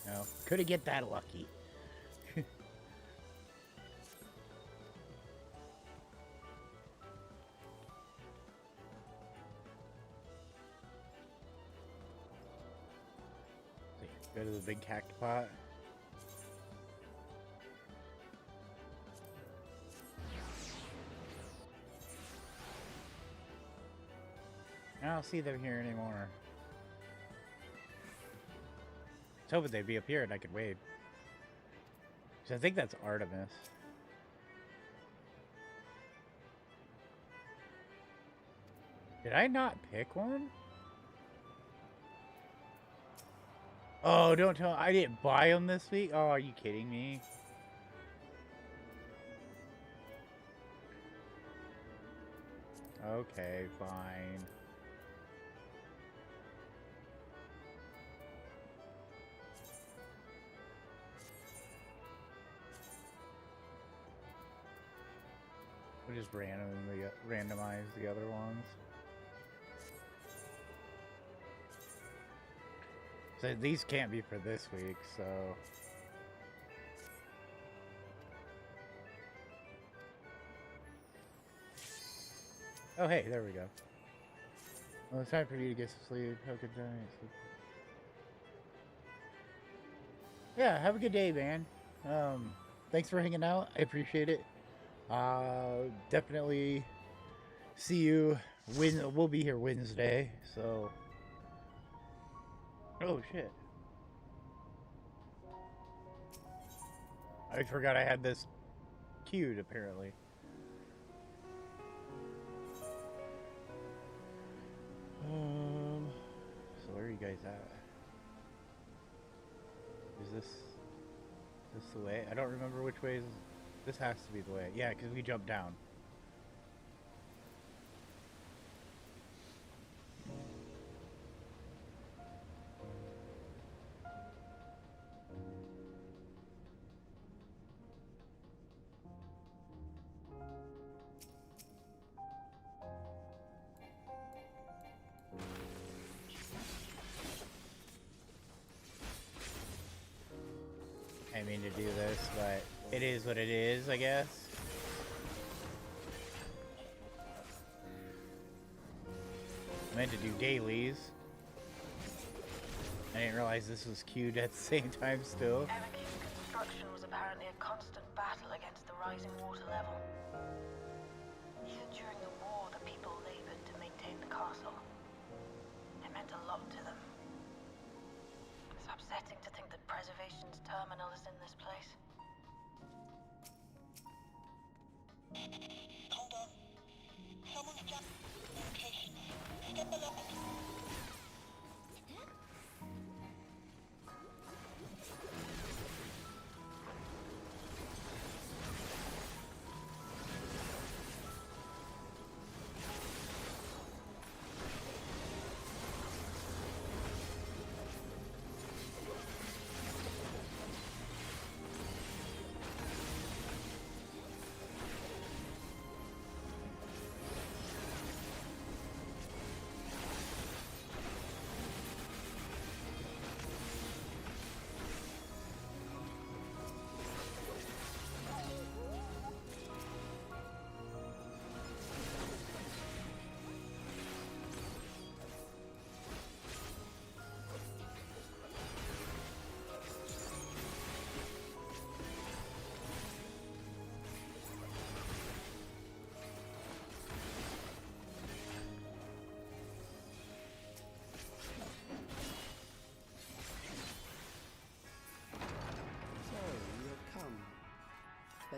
No. Couldn't get that lucky. Go to the big cactopot. I don't see them here anymore. I was hoping they'd be up here and I could wave. So I think that's Artemis. Did I not pick one? Oh, don't tell me. I didn't buy them this week? Oh, are you kidding me? Okay, fine. We'll just randomize the other ones. So these can't be for this week, so... Oh, hey, there we go. Well, it's time for you to get some sleep. Have a good night. Sleep. Yeah, have a good day, man. Thanks for hanging out. I appreciate it. Definitely see you. We'll be here Wednesday, so... Oh, shit. I forgot I had this queued, apparently. So where are you guys at? Is this the way? I don't remember which way is... This has to be the way. Yeah, because we jumped down. I mean to do this, but it is what it is, I guess. I meant to do dailies. I didn't realize this was queued at the same time still. Evacue's construction was apparently a constant battle against the rising water level. Even during the war, the people labored to maintain the castle. It meant a lot to them. It's upsetting to think that Preservation's terminal is in this place. Hold on. Someone's jumped location. Step alert.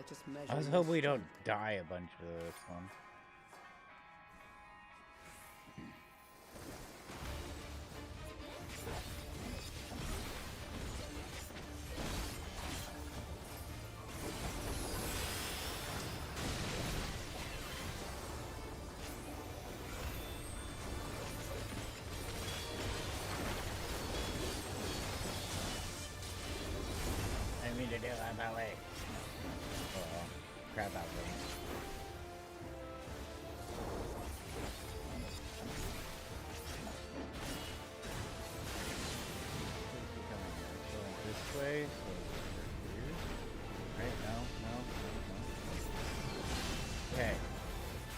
Just measure. I was hoping we don't die a bunch of this one. I mean to do that my way. Crap out there. This way, so here. Right? No. Okay.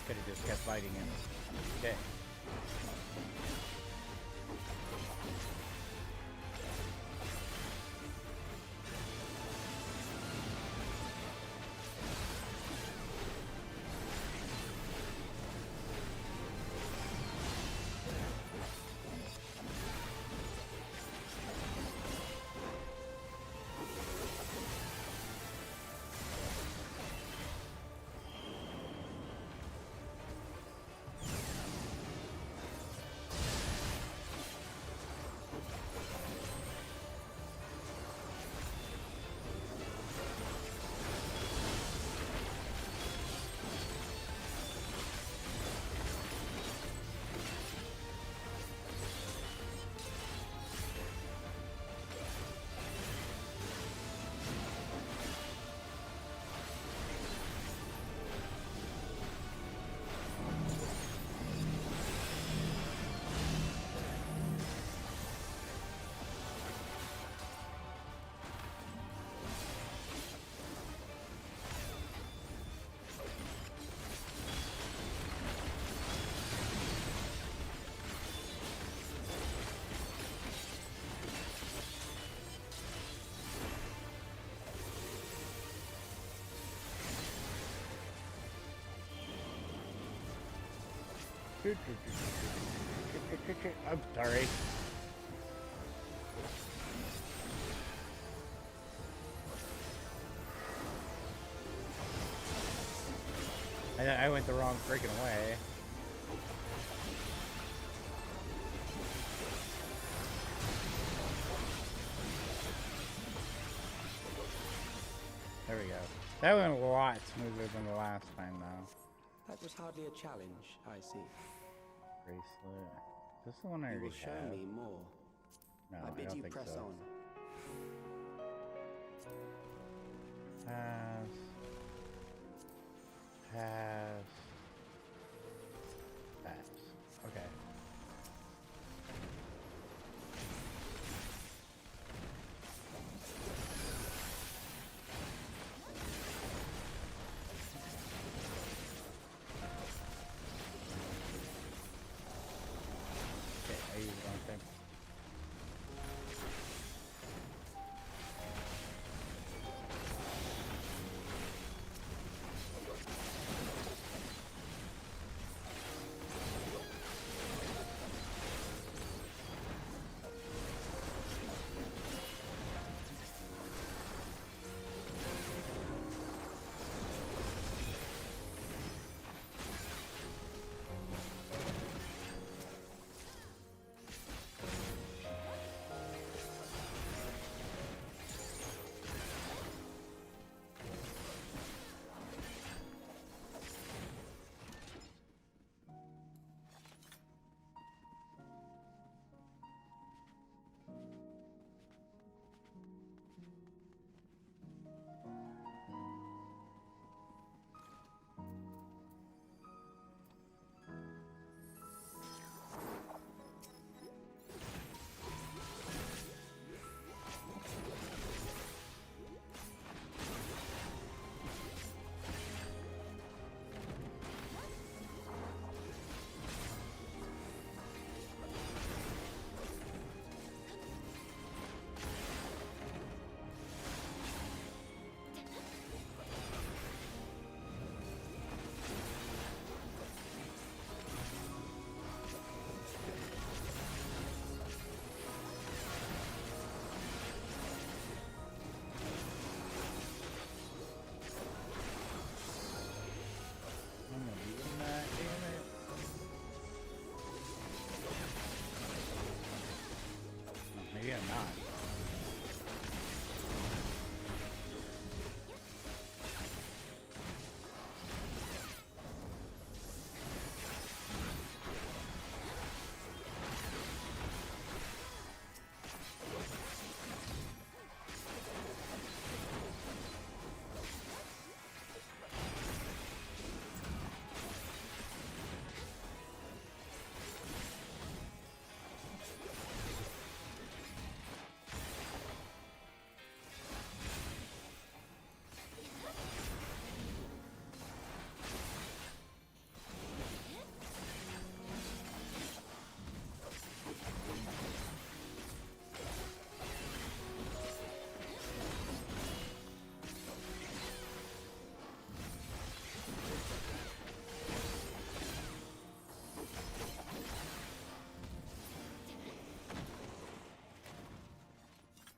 Could have just kept fighting him. Okay. I'm sorry. I went the wrong freaking way. There we go. That went a lot smoother than the last time, though. That was hardly a challenge, I see. Bracelet. Is this the one I You already will show have? me more. No, I I bid don't you think press so. on. Pass. Okay. Okay. I'm gonna be in that, damn it. Oh, maybe I'm not.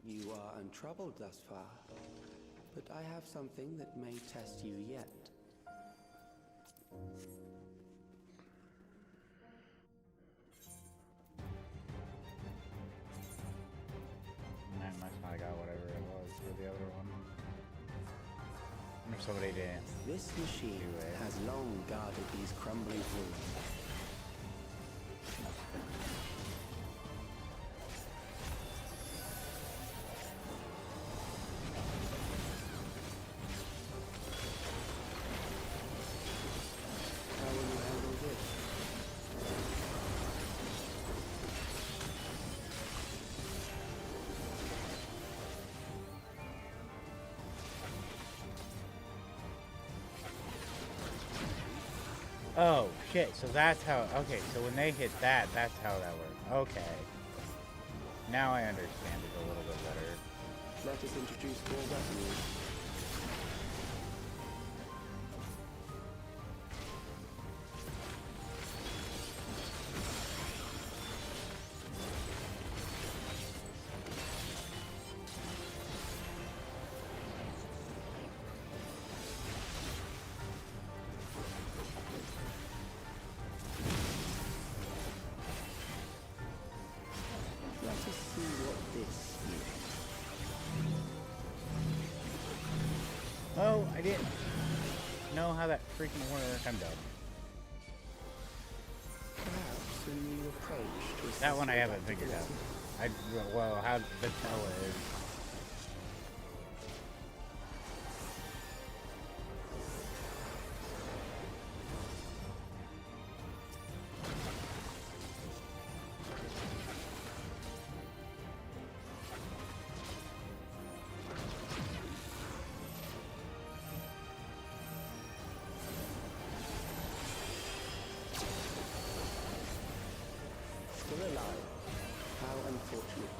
You are untroubled thus far, but I have something that may test you yet. Man, I might have got whatever it was for the other one. I wonder if somebody didn't. This machine Do it. has long guarded these crumbling ruins. How will you handle this? Oh, shit, so that's how, okay, so when they hit that, that's how that works. Okay. Now I understand it a little bit better. Let us introduce more weaponry. Let us see what this is. Oh, I didn't know how that freaking worked. I'm done. Perhaps a new approach to That one I assess haven't figured out. adaptability. Well, how the tell is. Still alive. unfortunate.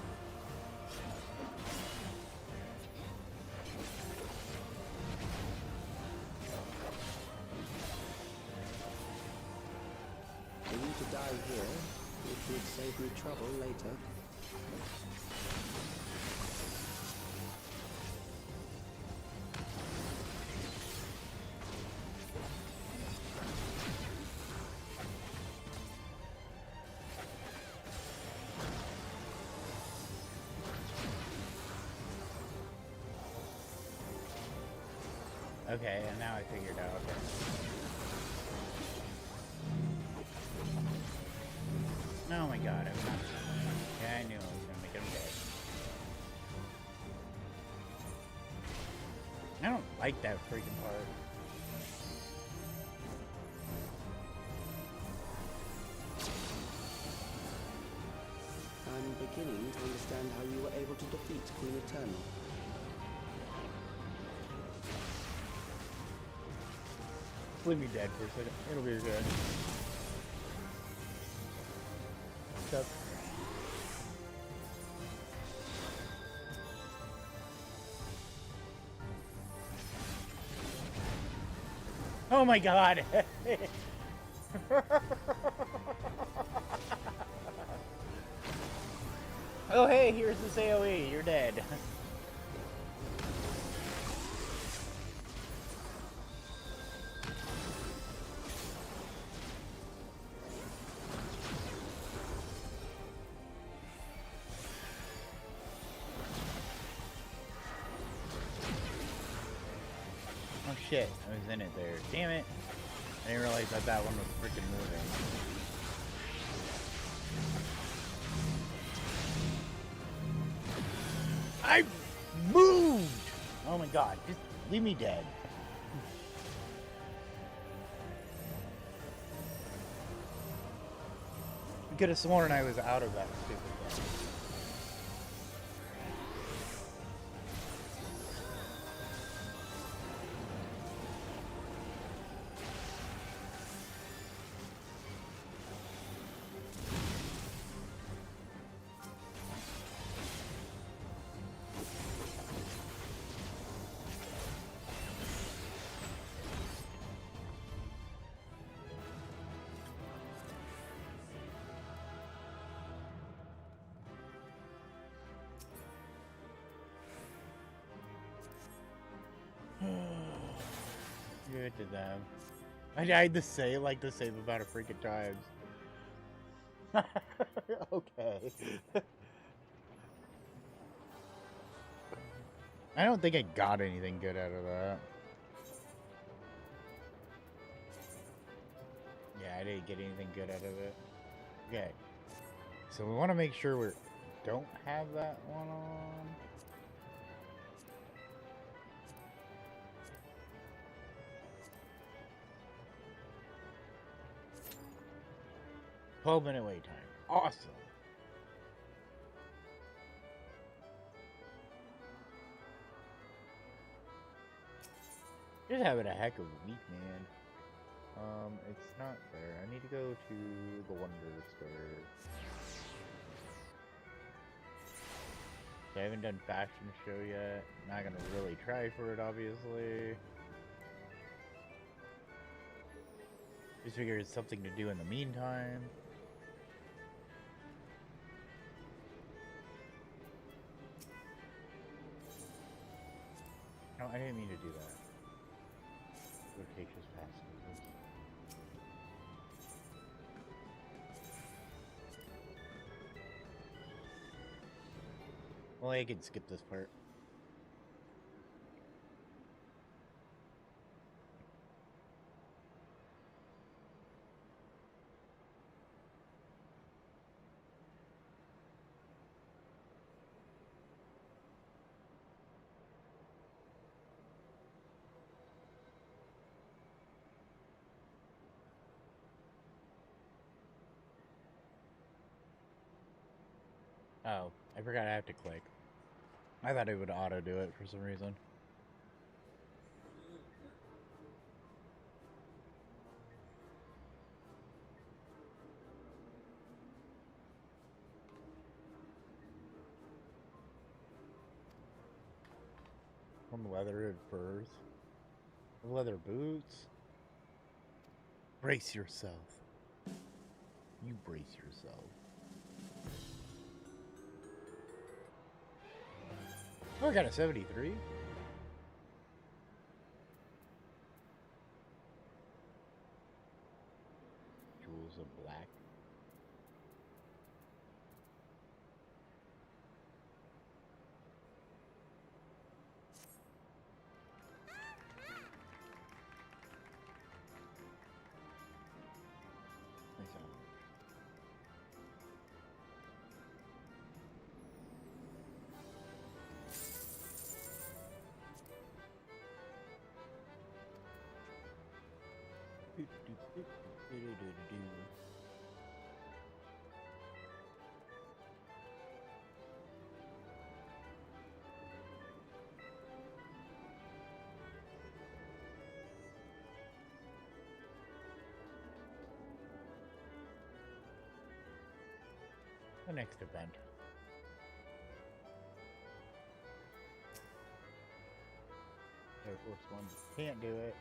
For you to die here, it would save me trouble later. Okay, and now I figured out. Okay. Oh my god, I'm not. Yeah, I knew I was gonna make him dead. I don't like that freaking part. I'm beginning to understand how you were able to defeat Queen Eternal. Leave me dead for a second. It'll be good. What's up? Oh my god! Oh hey, here's this AoE. You're dead. Oh shit, I was in it there. Damn it. I didn't realize that that one was freaking moving. I moved! Oh my god, just leave me dead. I could have sworn I was out of that stupid thing. Good to them. I had to say like the same amount of freaking times. Okay. I don't think I got anything good out of that. Yeah, I didn't get anything good out of it. Okay. So we want to make sure we don't have that one on. "12-minute wait time." Awesome. Just having a heck of a week, man. It's not there. I need to go to the Wonder Store. So I haven't done fashion show yet. Not gonna really try for it, obviously. Just figure it's something to do in the meantime. No, I didn't mean to do that. Rotations past. Well, I can skip this part. Oh, I forgot I have to click. I thought it would auto do it for some reason. Some leather furs. Leather boots. Brace yourself. You brace yourself. Oh, I got a 73. Jewels of black. The next event. Air Force One can't do it.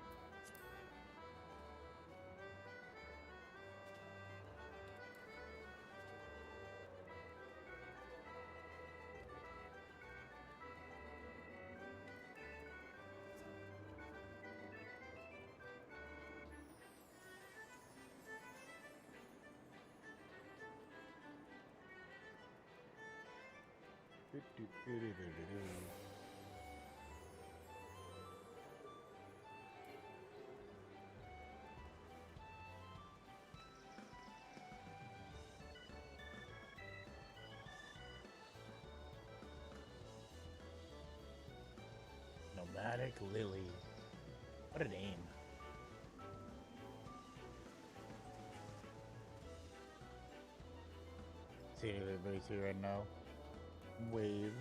Nomadic Lily. What a name. See everybody's here right now. Wave.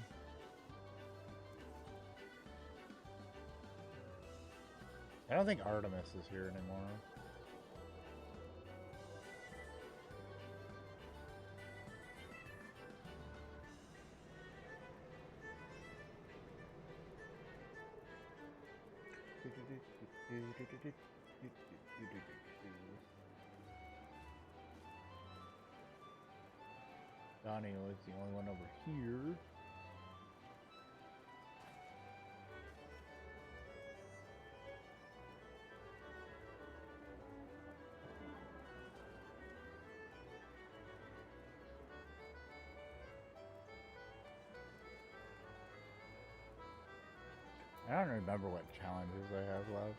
I don't think Artemis is here anymore. Donnie was the only one over here. I don't remember what challenges I have left.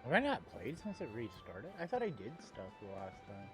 Have I not played since it restarted? I thought I did stuff the last time.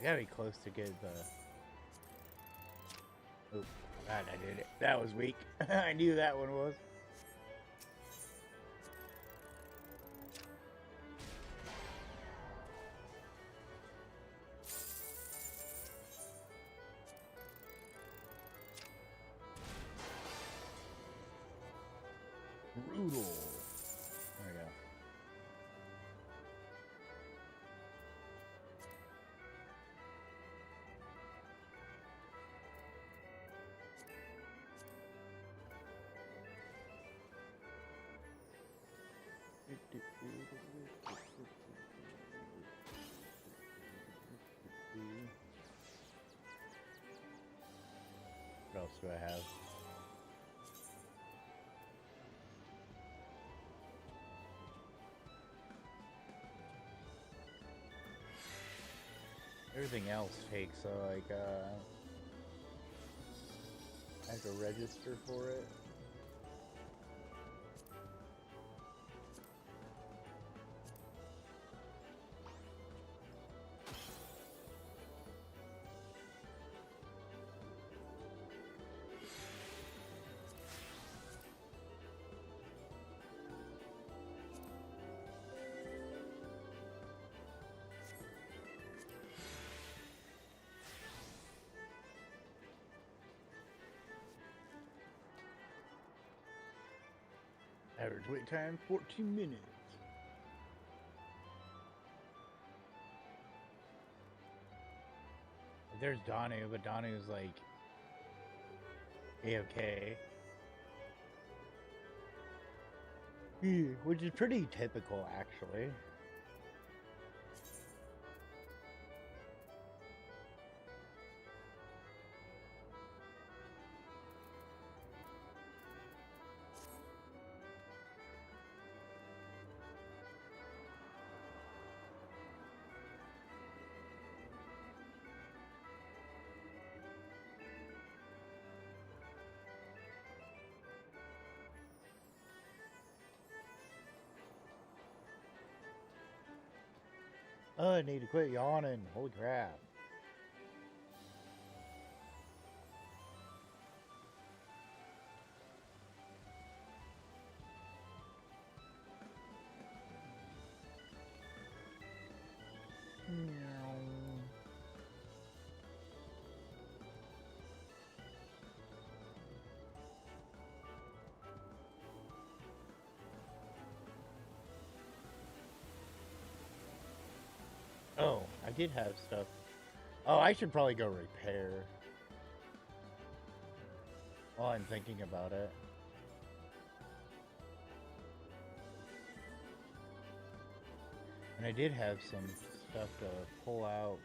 I gotta be close to get the... Oh, God, I did it. That was weak. I knew that one was. Brutal. There we go. else do I have? Everything else takes like I have to register for it. Average wait time, 14 minutes. There's Danu, but Danu's like A-okay. Which is pretty typical, actually. Oh, I need to quit yawning. Holy crap. Oh, I did have stuff. Oh, I should probably go repair. While I'm thinking about it. And I did have some stuff to pull out.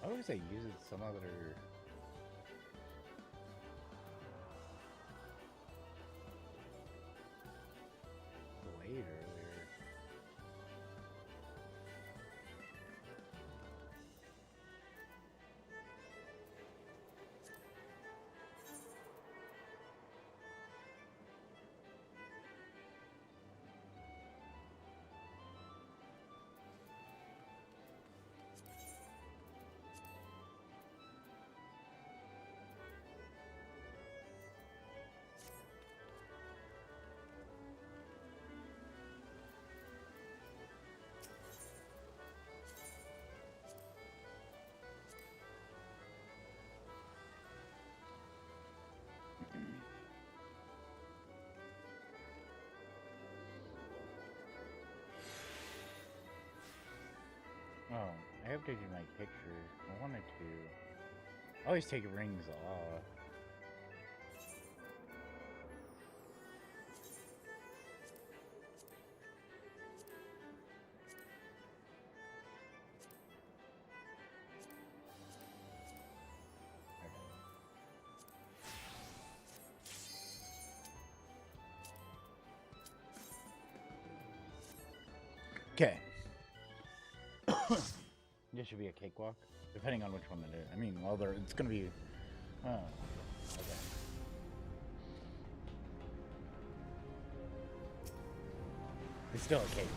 I always say use it some other blade earlier. Oh, I updated my picture. I wanted to. I always take rings off. Okay. This should be a cakewalk, depending on which one it is. I mean, well, it's gonna be. Oh, okay. It's still a cakewalk.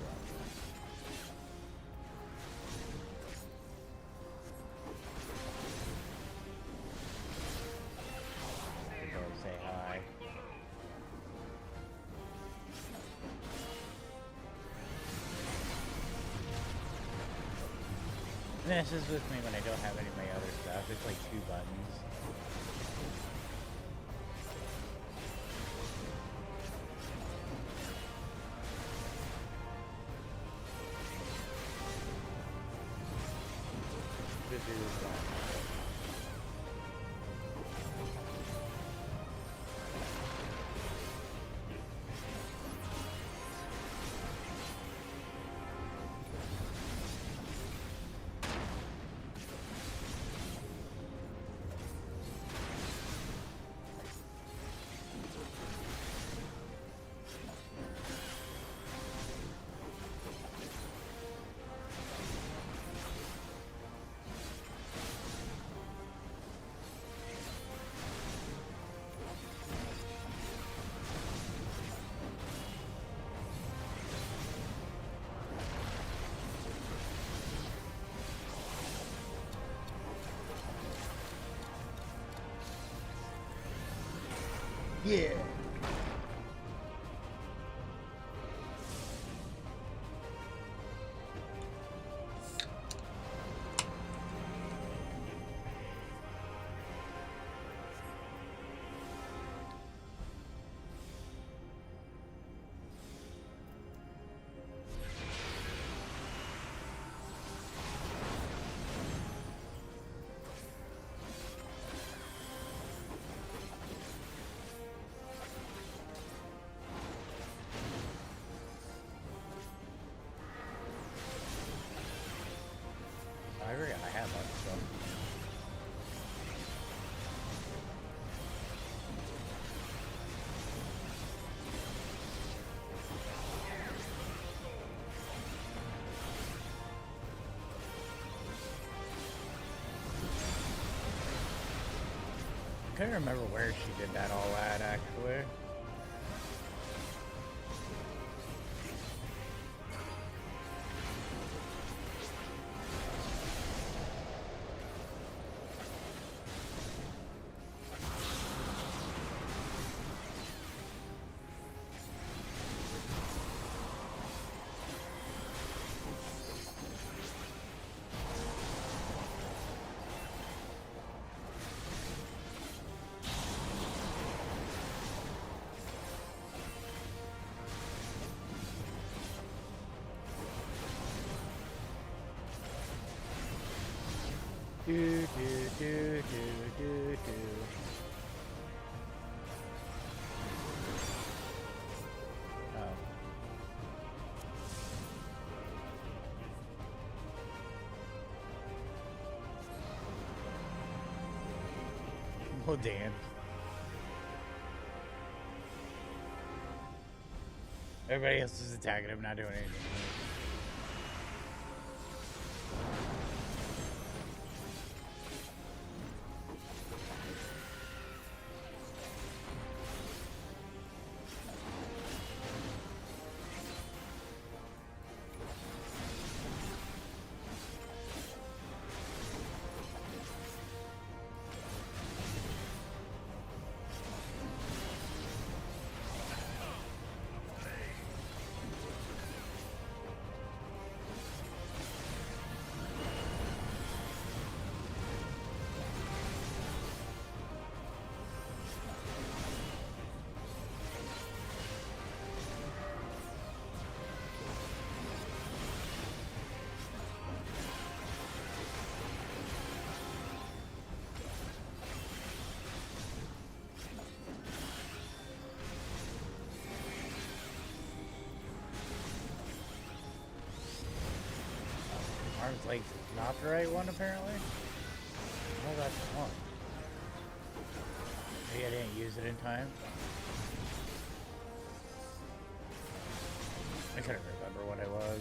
Say hi. This is with me when I don't have any of my other stuff. It's like 2 buttons. This is one. Yeah. I forgot I have that stuff. I couldn't remember where she did that all at, actually. Do, do, do, do, do, do. Oh. Well, Dan. Everybody else is attacking him, not doing anything. Arm's length is not the right one, apparently. Oh, that's one. Maybe I didn't use it in time. I couldn't remember what it was.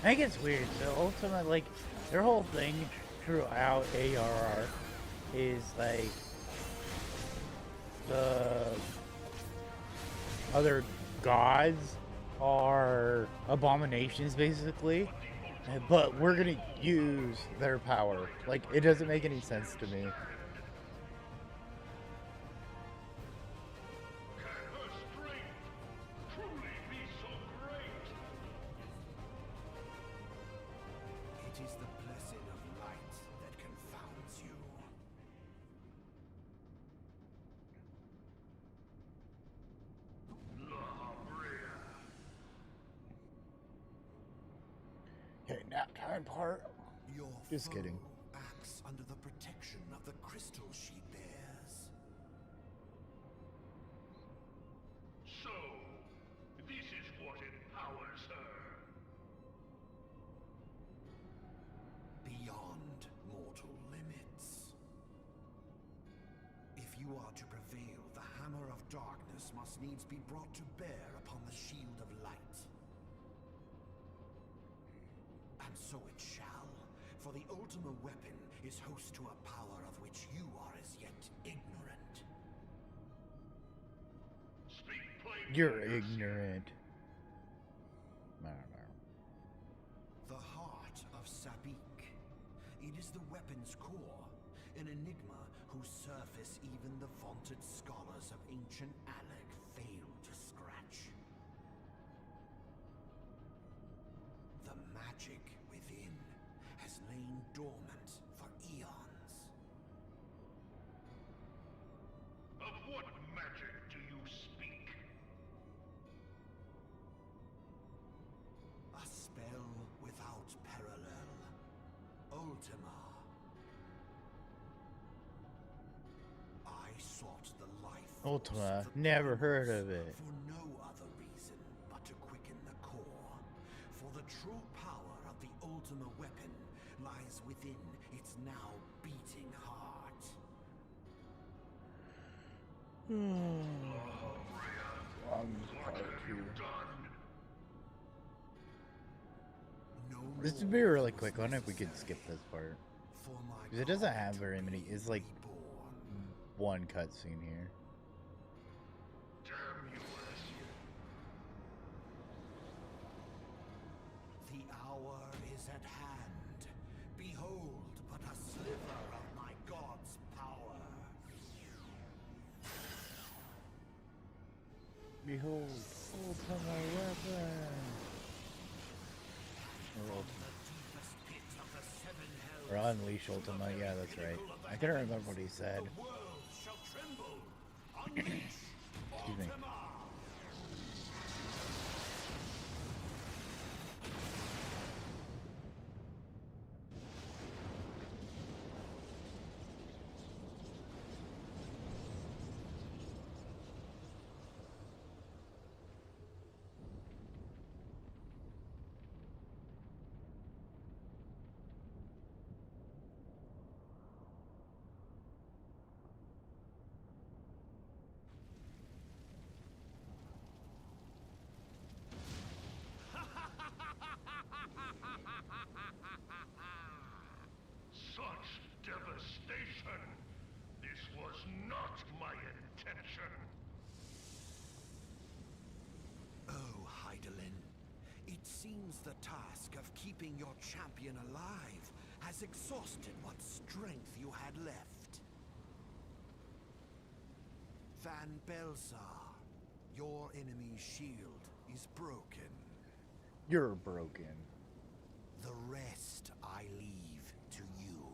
I think it's weird. So ultimately, like, their whole thing throughout ARR is like the other gods are abominations, basically. But we're gonna use their power. Like, it doesn't make any sense to me. It is the blessing of light that confounds you. Okay, nap time part. Your Just foe kidding. acts under the protection of the crystal she bears. So, this is what empowers her. Beyond mortal limits. If you are to prevail, the hammer of darkness must needs be brought to bear upon the shield of light. And so it shall, for the ultimate weapon is host to a power of which you are as yet ignorant. Speak plainly. You're ignorant. I don't know. The heart of Sabik. It is the weapon's core, an enigma whose surface even the vaunted scholars of ancient Alec fail to scratch. The magic within has lain dormant for eons. Of what magic do you speak? A spell without parallel. Ultima. I sought the life force Ultima, of the never heard primals of it. for no other reason but to quicken the core. For the true power of the Ultima weapon lies within its now beating heart. No This would more be a really was quick one if we could necessary, skip this part. for my Because it doesn't God have to very many. be It's like reborn. one cutscene here. Damn you, Alessia. The hour is at hand. Behold but a sliver of my god's power. Behold, Ultima weapon. From the deepest pit of the seven hells, Or Unleash Ultima, yeah, that's right. I couldn't remember what he said. the world shall tremble. Unleash Excuse me. Ultima! Such devastation! This was not my intention! Oh, Heidelin, it seems the task of keeping your champion alive has exhausted what strength you had left. Van Belsar, your enemy's shield is broken. You're broken. The rest I leave to you.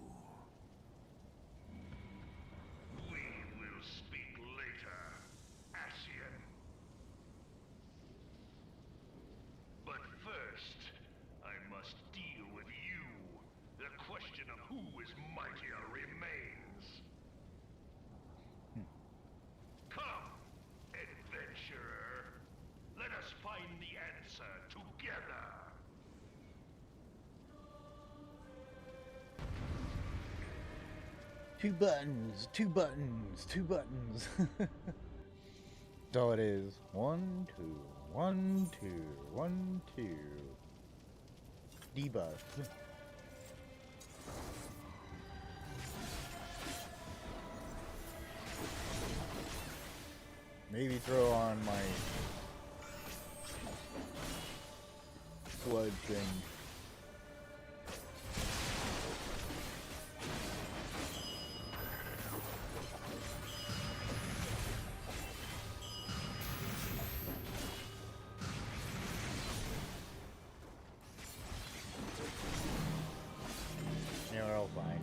We will speak later, Ascian. But first, I must deal with you. The question of who is mightier remains. Come, adventurer. Let us find the answer together. Two buttons, two buttons, two buttons. That's all it is. 1, 2, 1, 2, 1, 2. Debuff. Maybe throw on my blood thing. Yeah, we're all fine.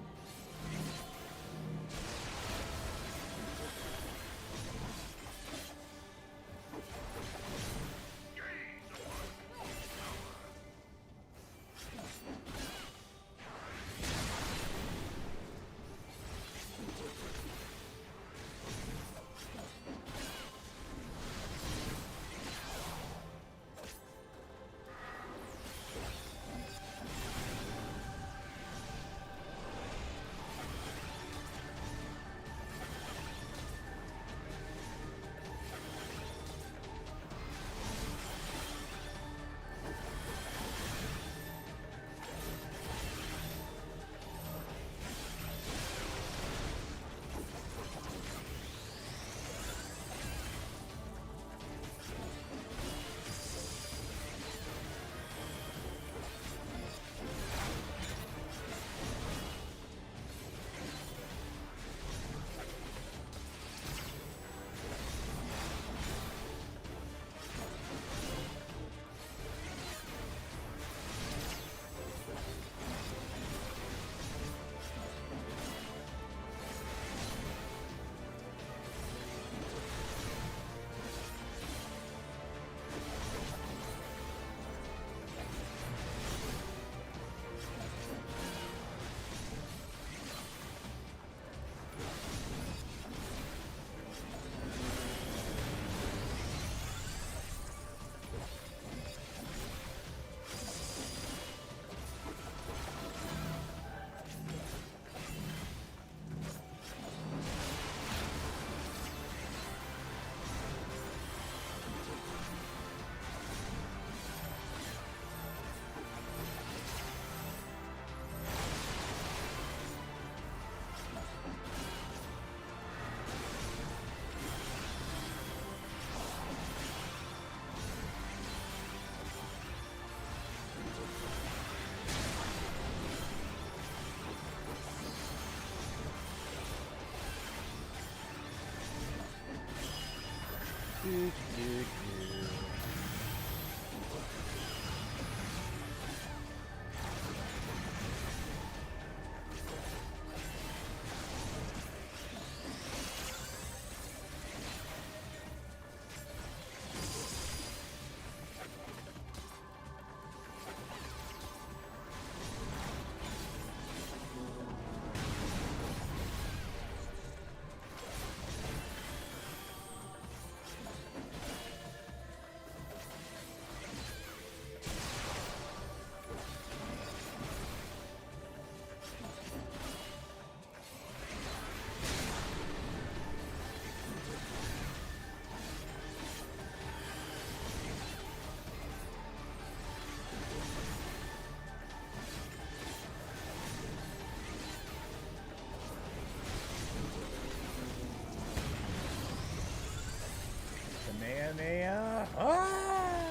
Kamehameha! Ah!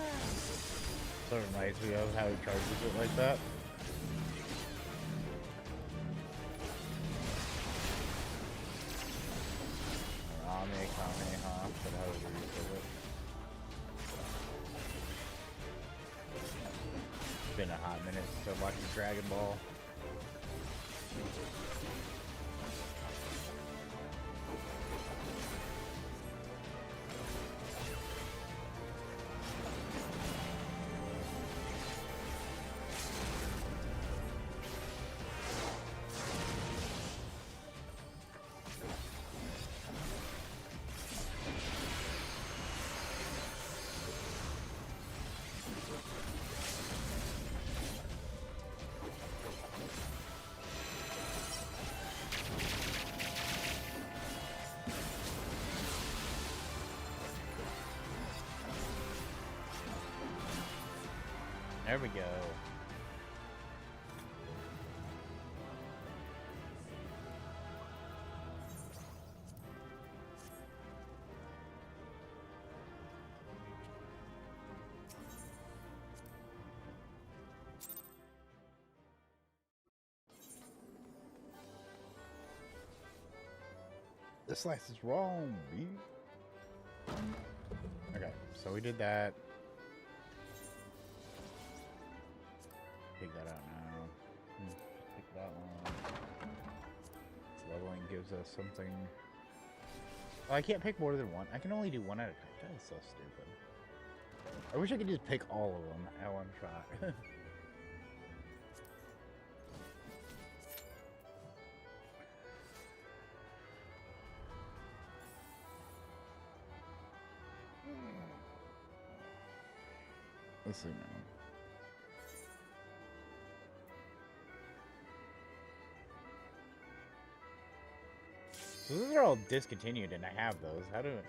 So it reminds me of how he charges it like that. Kamehameha, but however you say it. been a hot minute since I watched Dragon Ball. There we go. This slice is wrong, B. Okay, so we did that. Take that out now. Pick that one. Leveling gives us something. Oh, I can't pick more than one. I can only do one at a time. That is so stupid. I wish I could just pick all of them at one shot. Let's see now. So those are all discontinued, and I have those. How do it?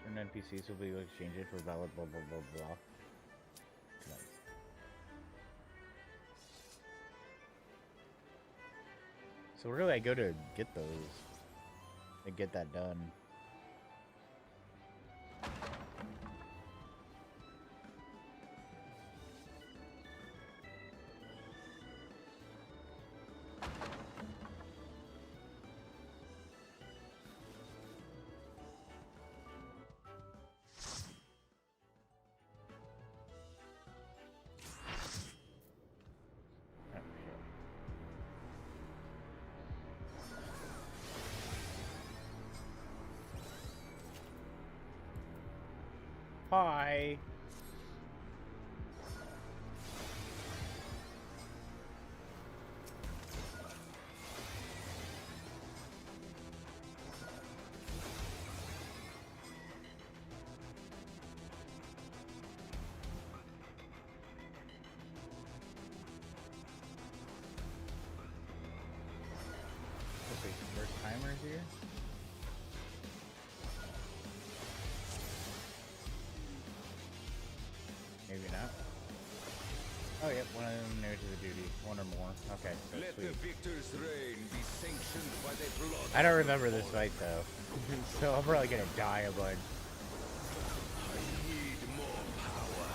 Certain NPCs will be able to exchange it for valid blah blah blah blah. Nice. So really, I go to get those and get that done. Hi. Okay, first timers here. Maybe not. Oh, yeah, one of them new to the duty. One or more. Okay, so Let sweet. the victor's reign be sanctioned by the blood. I don't remember this fight, though. So I'm probably gonna die a bunch. I need more power.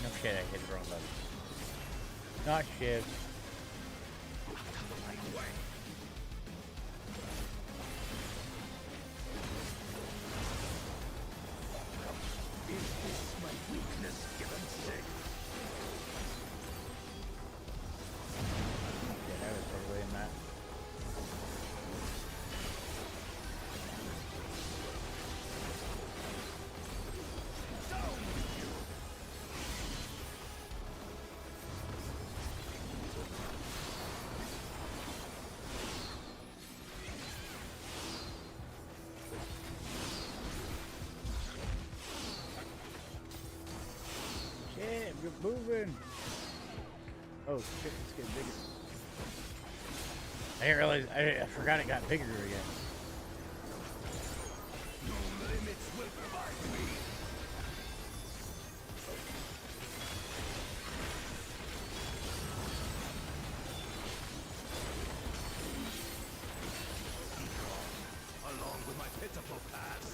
No shit, I hit the wrong button. Not shit. Is this my weakness given sick? Yeah, I was totally in that. Shit, we're moving. Oh shit, it's getting bigger. I didn't realize, I forgot it got bigger again. No limits will find me. Along with my pitiful past.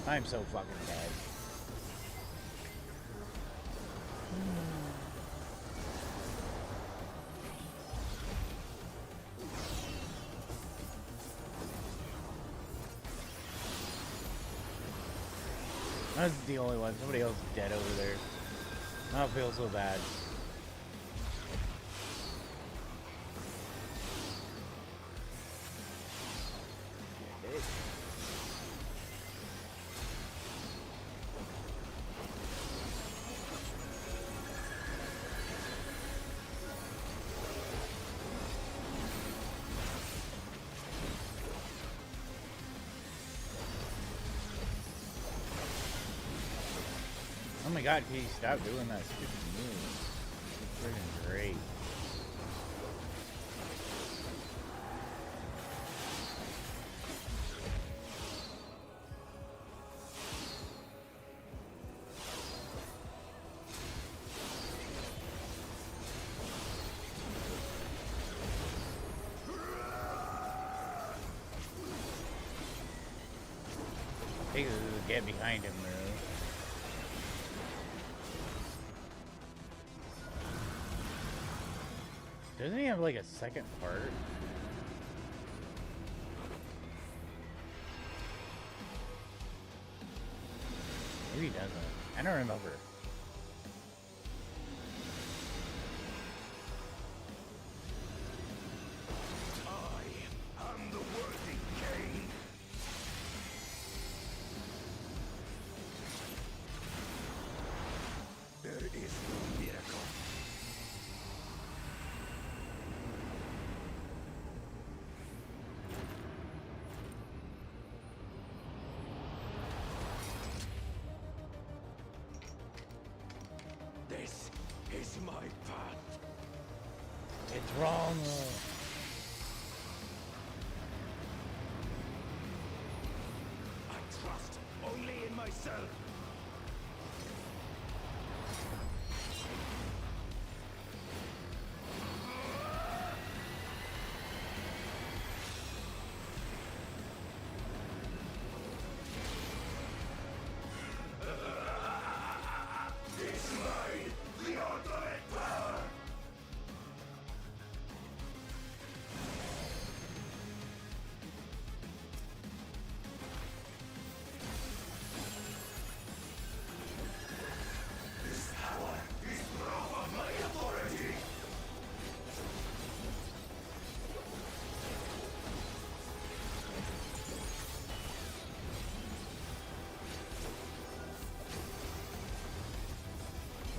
I'm so fucking dead. That's the only one. Somebody else is dead over there. I don't feel so bad. Oh my god, can you stop doing that stupid move? It's freaking great. I think this is get behind him though. Doesn't he have like a second part? Maybe he doesn't. I don't remember. I am the worthy king. There is no miracle. This is my path. It's wrong. I trust only in myself. It's mine, the ultimate power. This power is proof of my authority.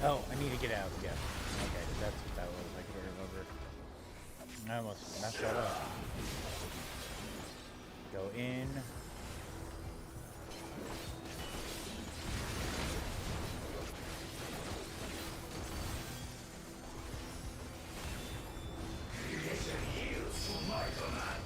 Oh, I need to get out. Yeah. Okay, that's what that was. I couldn't remember. I almost messed that up. Go in. Creation yields to my command.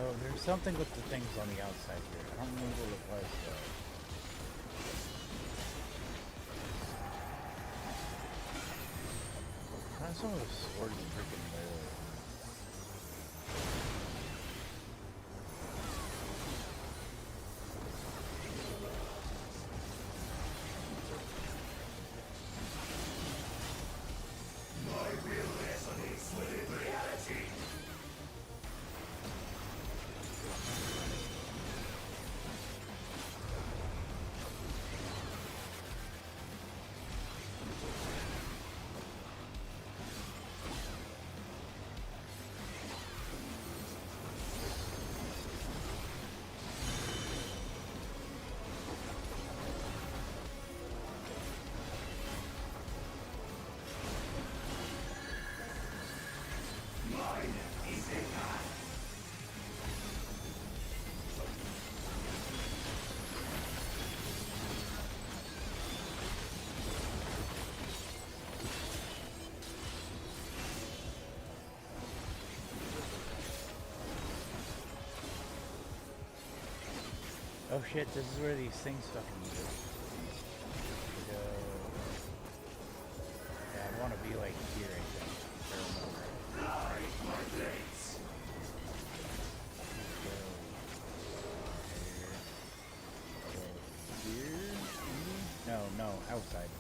Oh, there's something with the things on the outside here. I don't remember what it was though. Not some of the swords freaking low. My will resonates with reality. Oh shit, this is where these things fucking go. Yeah, I'd want to be like here, I think. Here? No, no, outside.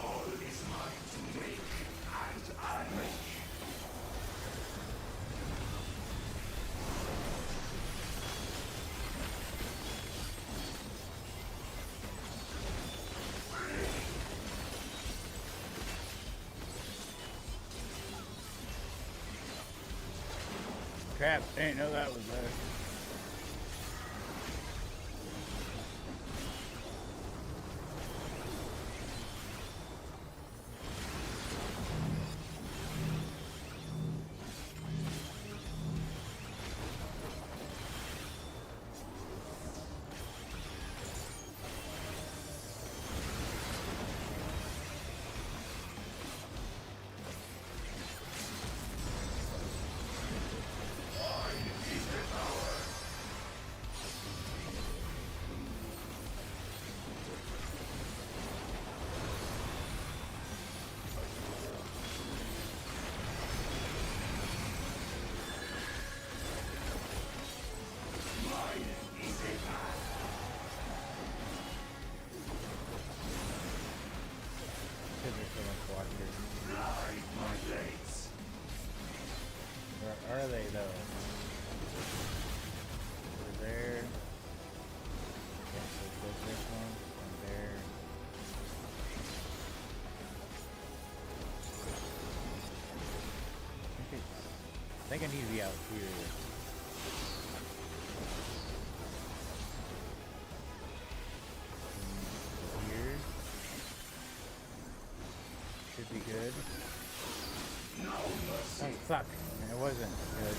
All is mine to make, and I make. Crap, I didn't know that was there. Where are they though? Over there. Okay, so go this one and there. I think I need to be out here. Here. Should be good. Oh fuck. It wasn't good.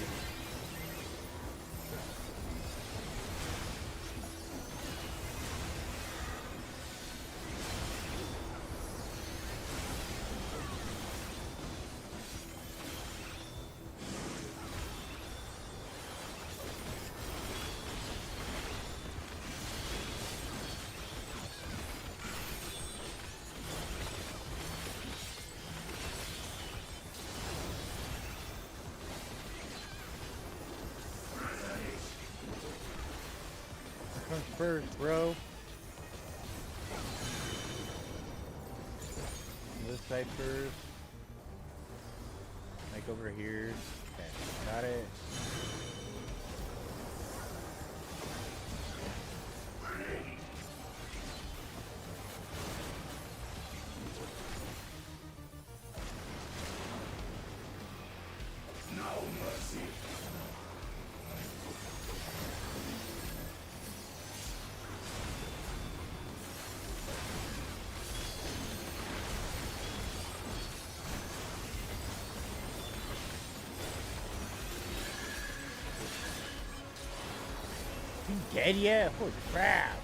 First, bro. This side first. Like over here. Okay, got it. No mercy. You dead yet? Holy crap.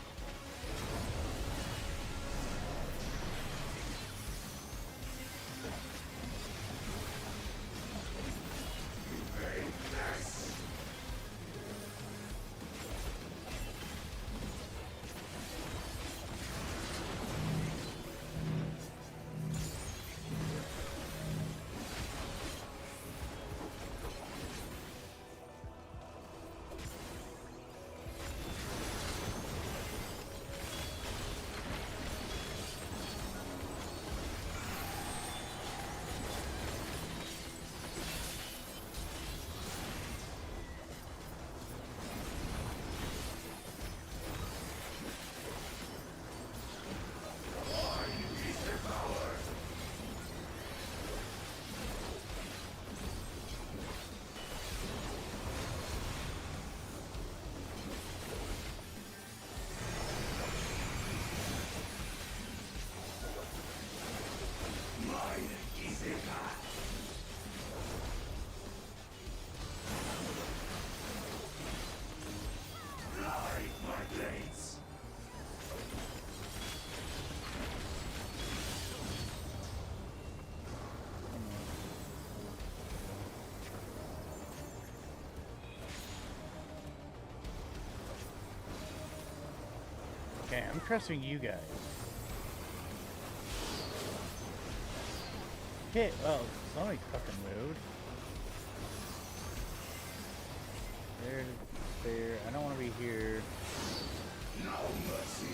I'm trusting you guys. Okay, well, somebody fucking moved. There. I don't want to be here. No mercy.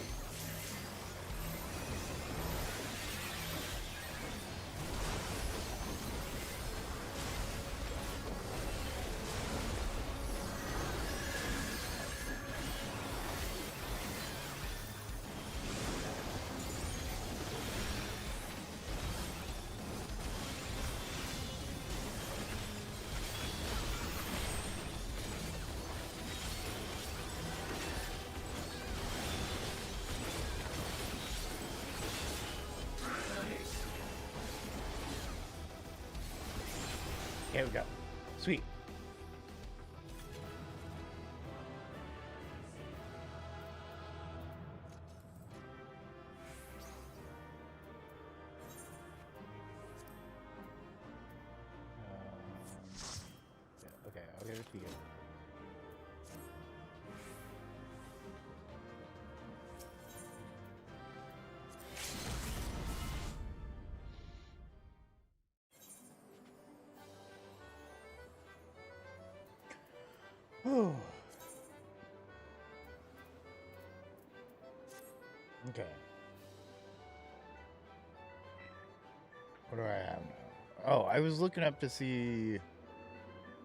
Okay, we go. Sweet. Yeah, okay, I'll give it to you. Okay. What do I have now? Oh, I was looking up to see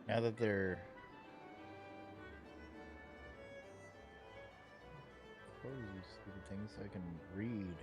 now that they're close these stupid things so I can read.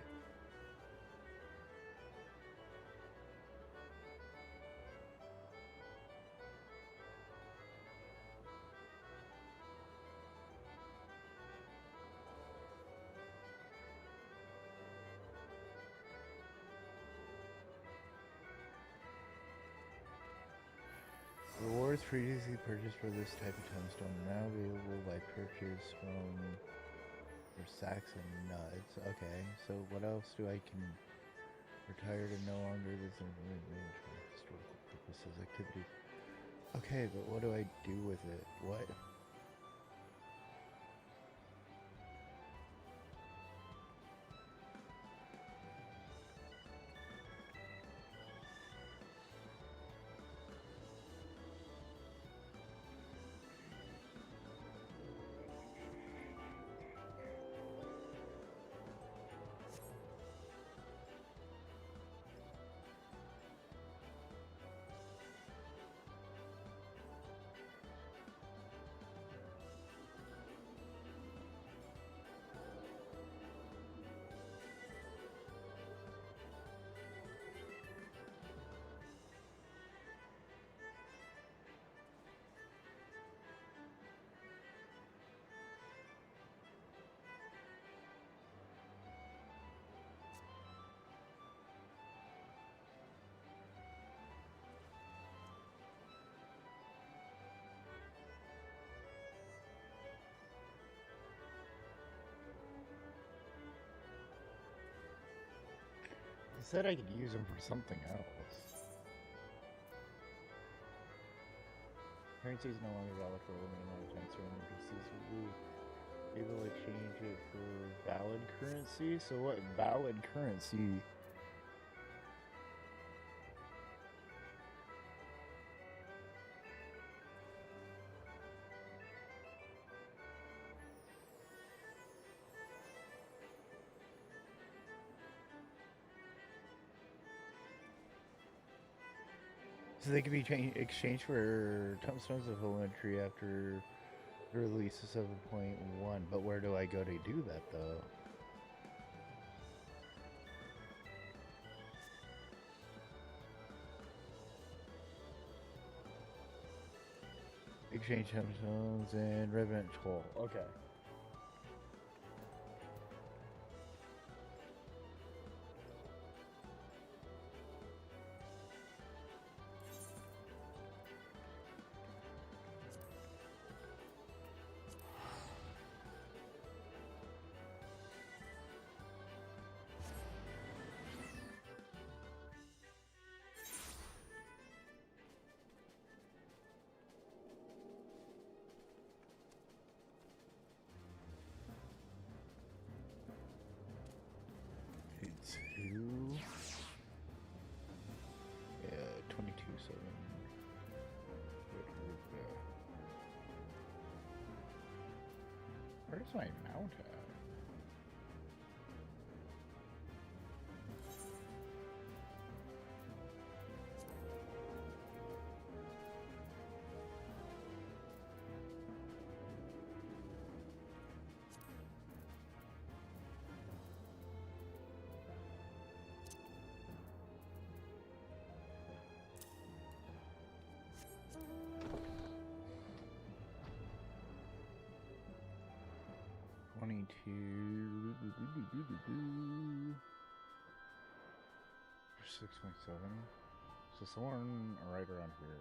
Rewards previously purchased for this type of tombstone are now available by purchase from your sacks and nuts. Okay, so what else do I can retire to no longer this information for historical purposes activities? Okay, but what do I do with it? What? It said I could use them for something else. Currency is no longer valid for a limited amount of time, so NPCs will be able to exchange it for valid currency. So what valid currency? So they can be exchanged for tombstones of elementary after the release of 7.1. But where do I go to do that, though? Exchange tombstones and revenant toll. Okay. Where's my mount at? For 6.7. So somewhere right around here.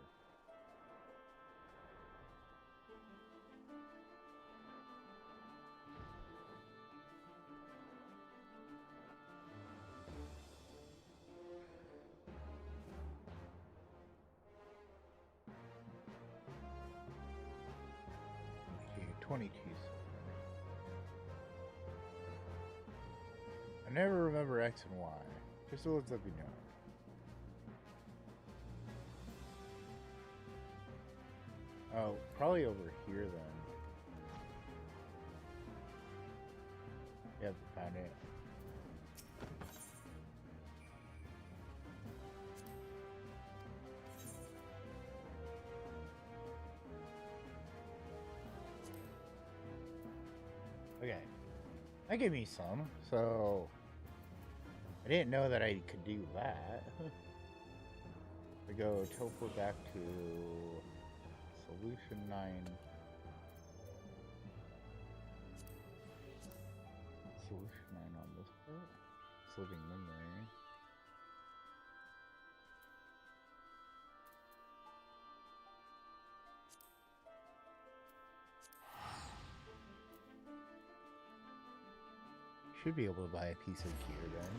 Okay, 22. I never remember X and Y. Just so let's let me know. Oh, probably over here then. Yep, found it. Okay. That gave me some, so I didn't know that I could do that. We go teleport back to solution 9. Solution 9 on this part. Living memory. Should be able to buy a piece of gear then.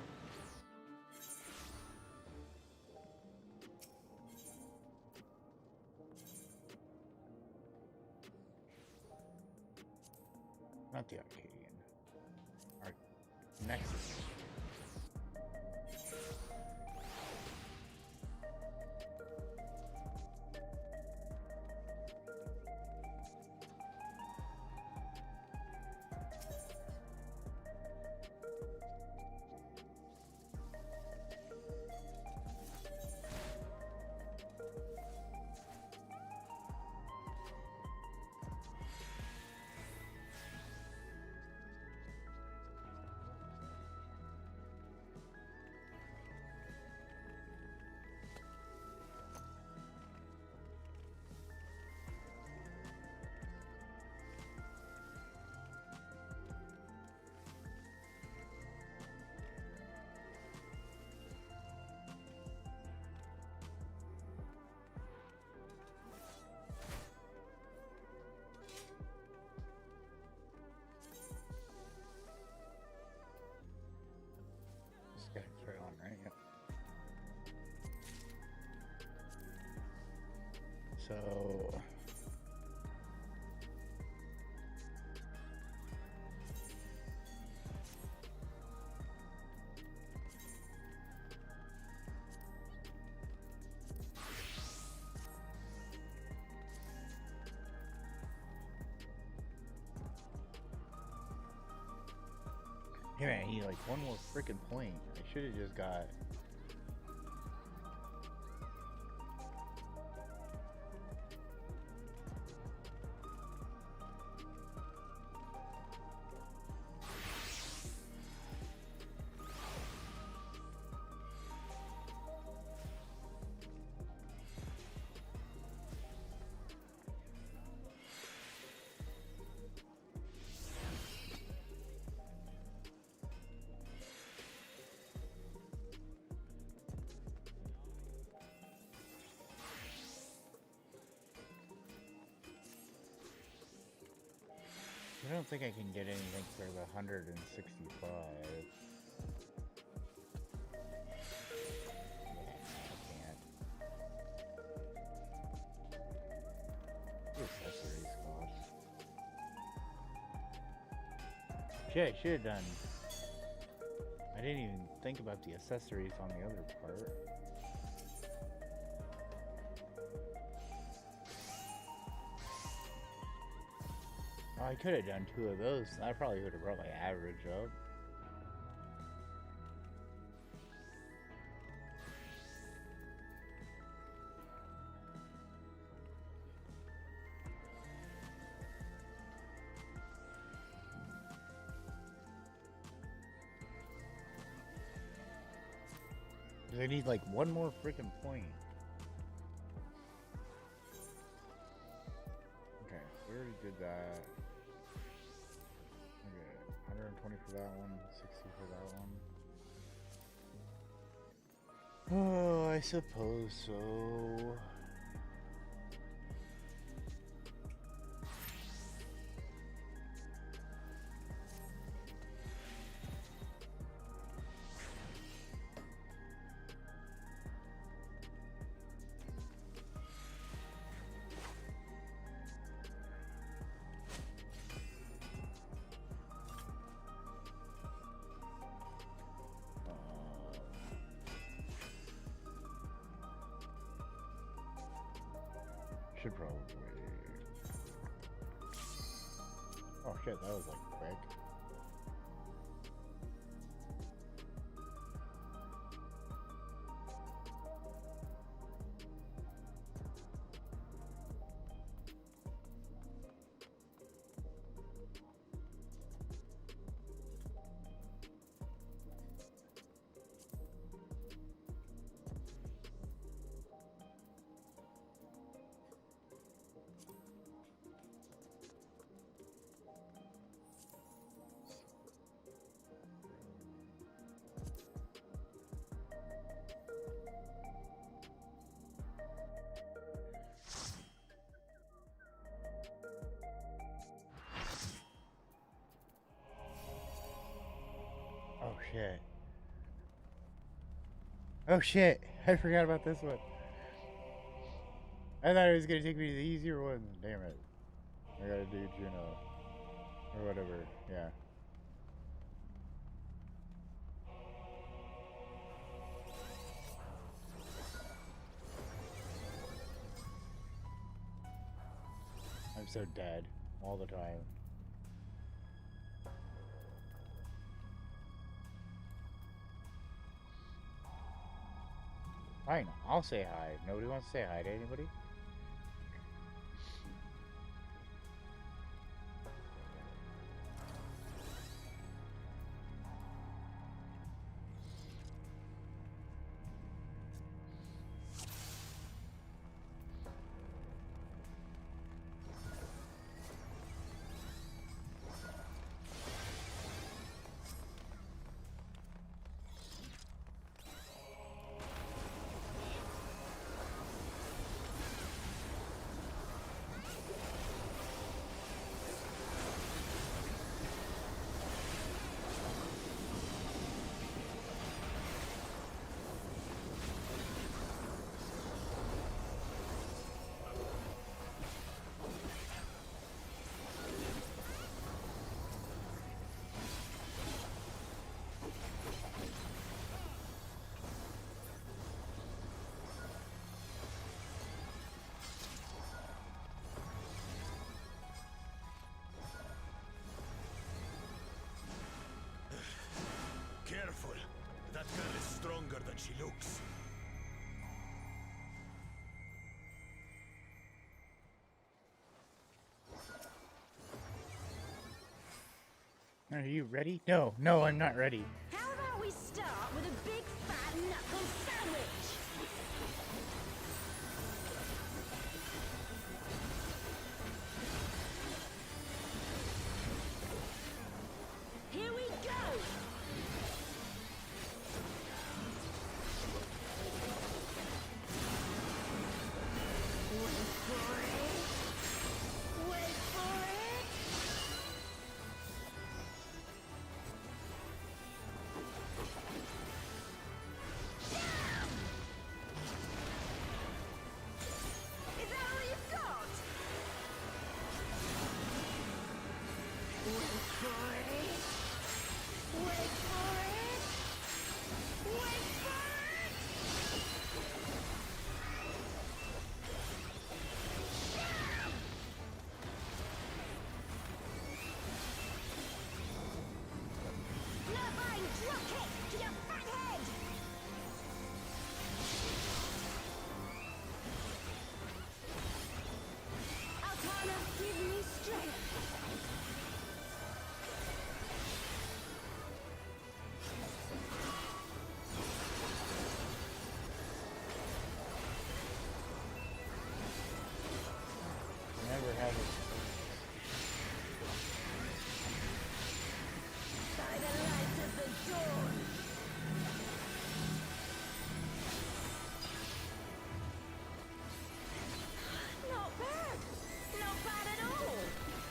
Not the Arcadian. Nexus. Got it right on, right? Yep. So hey man, I need like one more freaking point. I should have just got. I don't think I can get anything for the 165. Accessories cost. Shit, I should have done. I didn't even think about the accessories on the other part. I could have done 2 of those. I probably would have brought my average up. I need like 1 more freaking point. Okay, we already did that. Okay, 120 for that one, 60 for that one. Oh, I suppose so. Should probably. Oh shit, that was like quick. Oh shit. Oh shit. I forgot about this one. I thought it was gonna take me to the easier one. Damn it. I gotta do Juno. Or whatever. Yeah. I'm so dead all the time. Fine, I'll say hi. Nobody wants to say hi to anybody? Careful. That girl is stronger than she looks. Are you ready? No, no, I'm not ready. How about we start with a big fat knuckle sandwich? Here we go! Wait for it! Wait for it!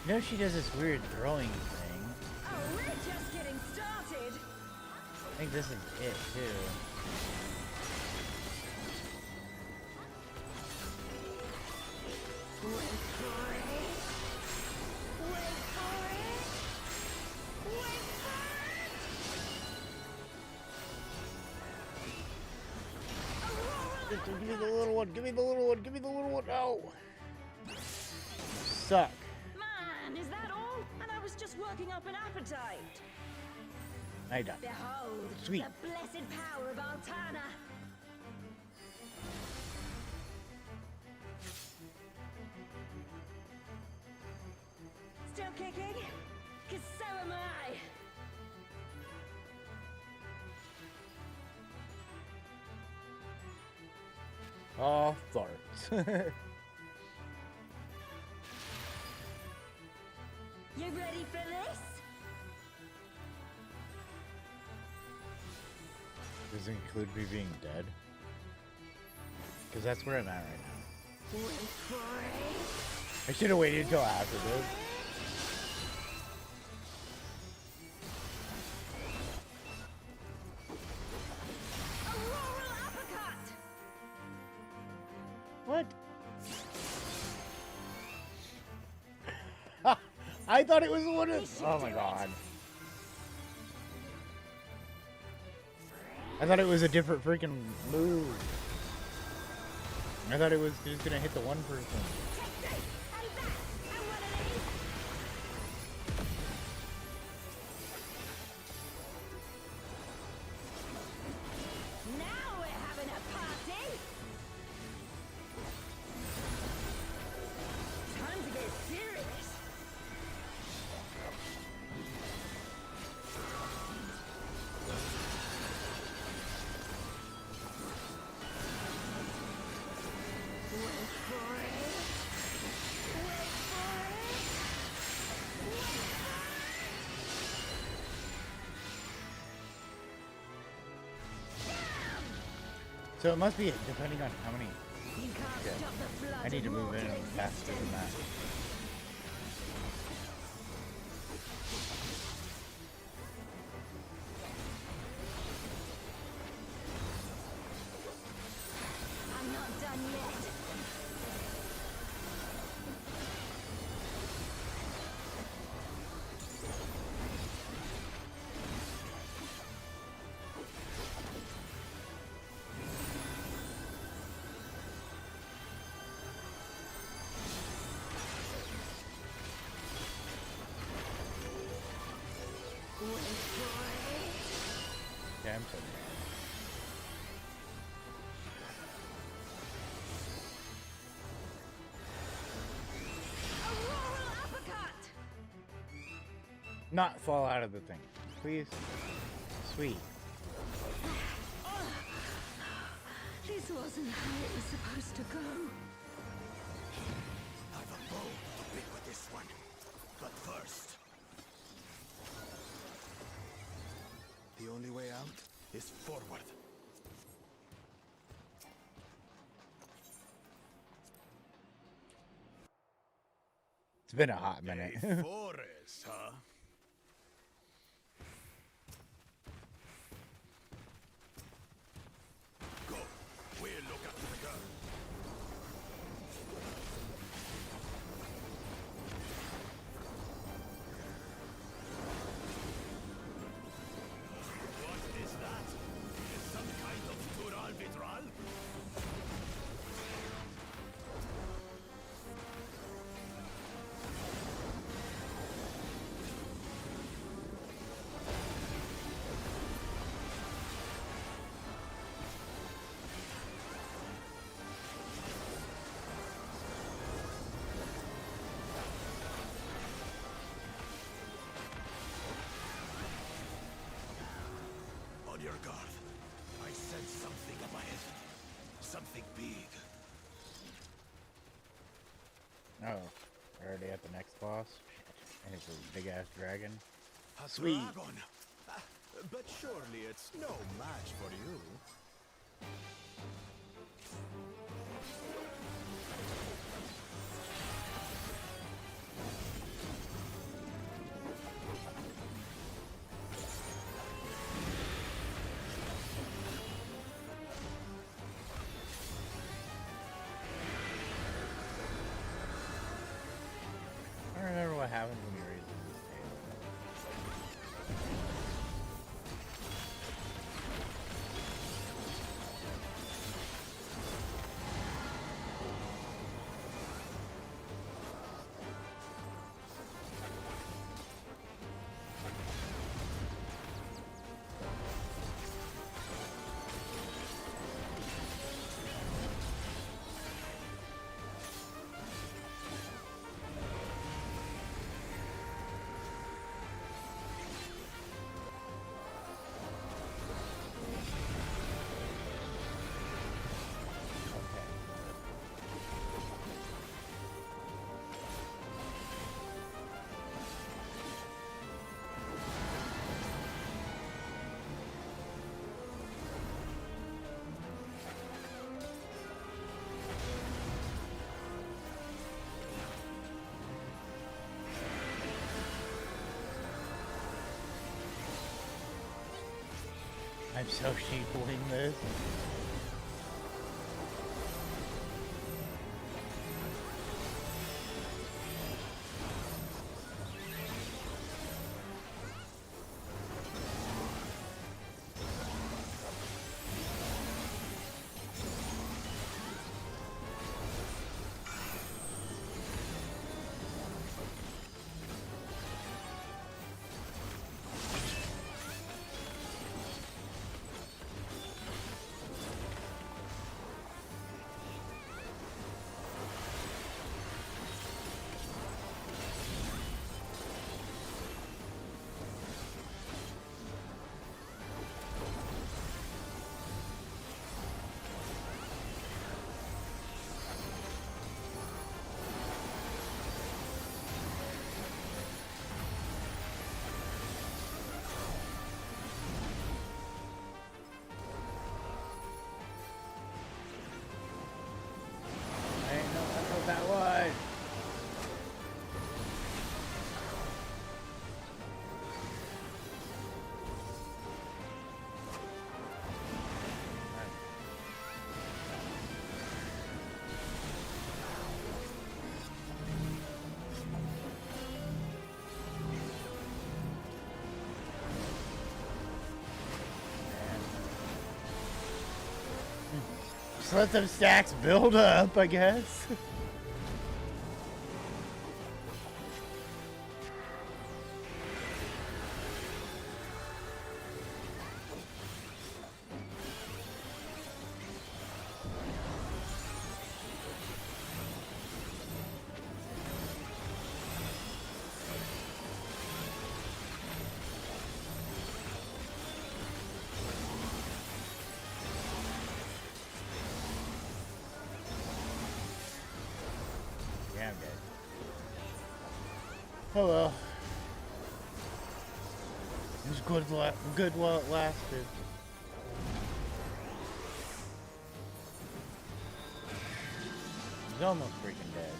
You know she does this weird throwing thing. Oh, we're just getting started. I think this is it too. Wait for it. Wait for it. Wait for it. Give me the little one. Give me the little one. Give me the little one. No. Suck. Man, is that all? And I was just working up an appetite. I done. Behold, Sweet. the blessed power of Altana. Still kicking? 'Cause so am I. Oh, farts. You ready for this? Does it include me being dead? Because that's where I'm at right now. Wait for it. I should have waited until after this. Auroral uppercut. What? I thought it was one of. Oh my god. I thought it was a different freaking move. I thought it was just gonna hit the one person. Take this and that and one of these. Now we're having a party. Time to get serious. Wait for it. Wait for it. Wait So it must be depending on how many. for it. You can't Okay. stop the flood. I need to of move in mortal faster than that. existence. I'm not done yet. Wait for it. Yeah, I'm sorry. Auroral uppercut. Not fall out of the thing, please. Sweet. This wasn't how it was supposed to go. I've a bow to pick with this one. But first, the only way out is forward. It's been a hot minute. Forest, huh? Go. We'll look after the girl. What is that? Is some kind of Tural Vitral? On your guard. I sense something up ahead. Something big. Oh, we're already at the next boss. And it's a big ass dragon. A Sweet. dragon. But surely it's no match for you. I'm so sheepling this. That was. Just let them stacks build up, I guess. Yeah, I'm dead. Oh well. It was good while it lasted. He's almost freaking dead.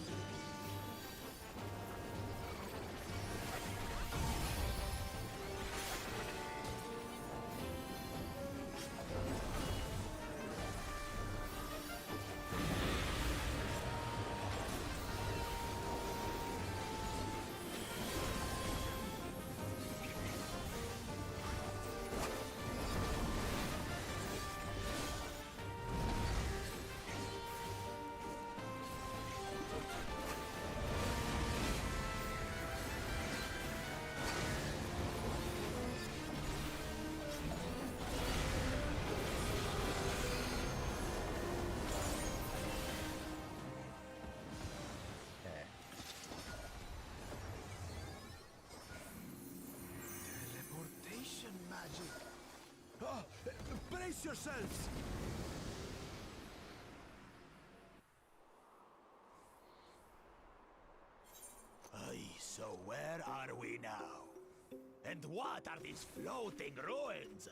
Brace yourselves! Aye, so where are we now? And what are these floating ruins?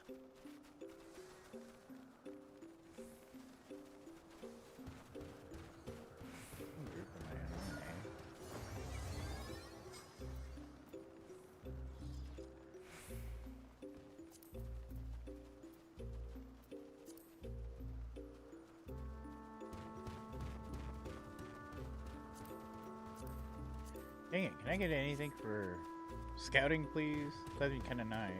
Dang it, can I get anything for scouting, please? That'd be kind of nice.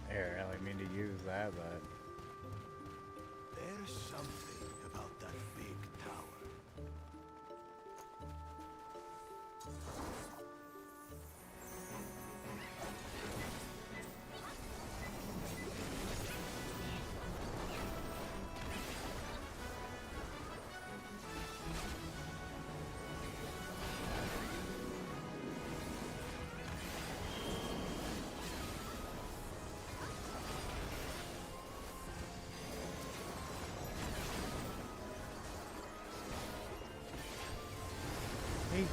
Here, I didn't mean to use that, but There's something about that big tower. hate it.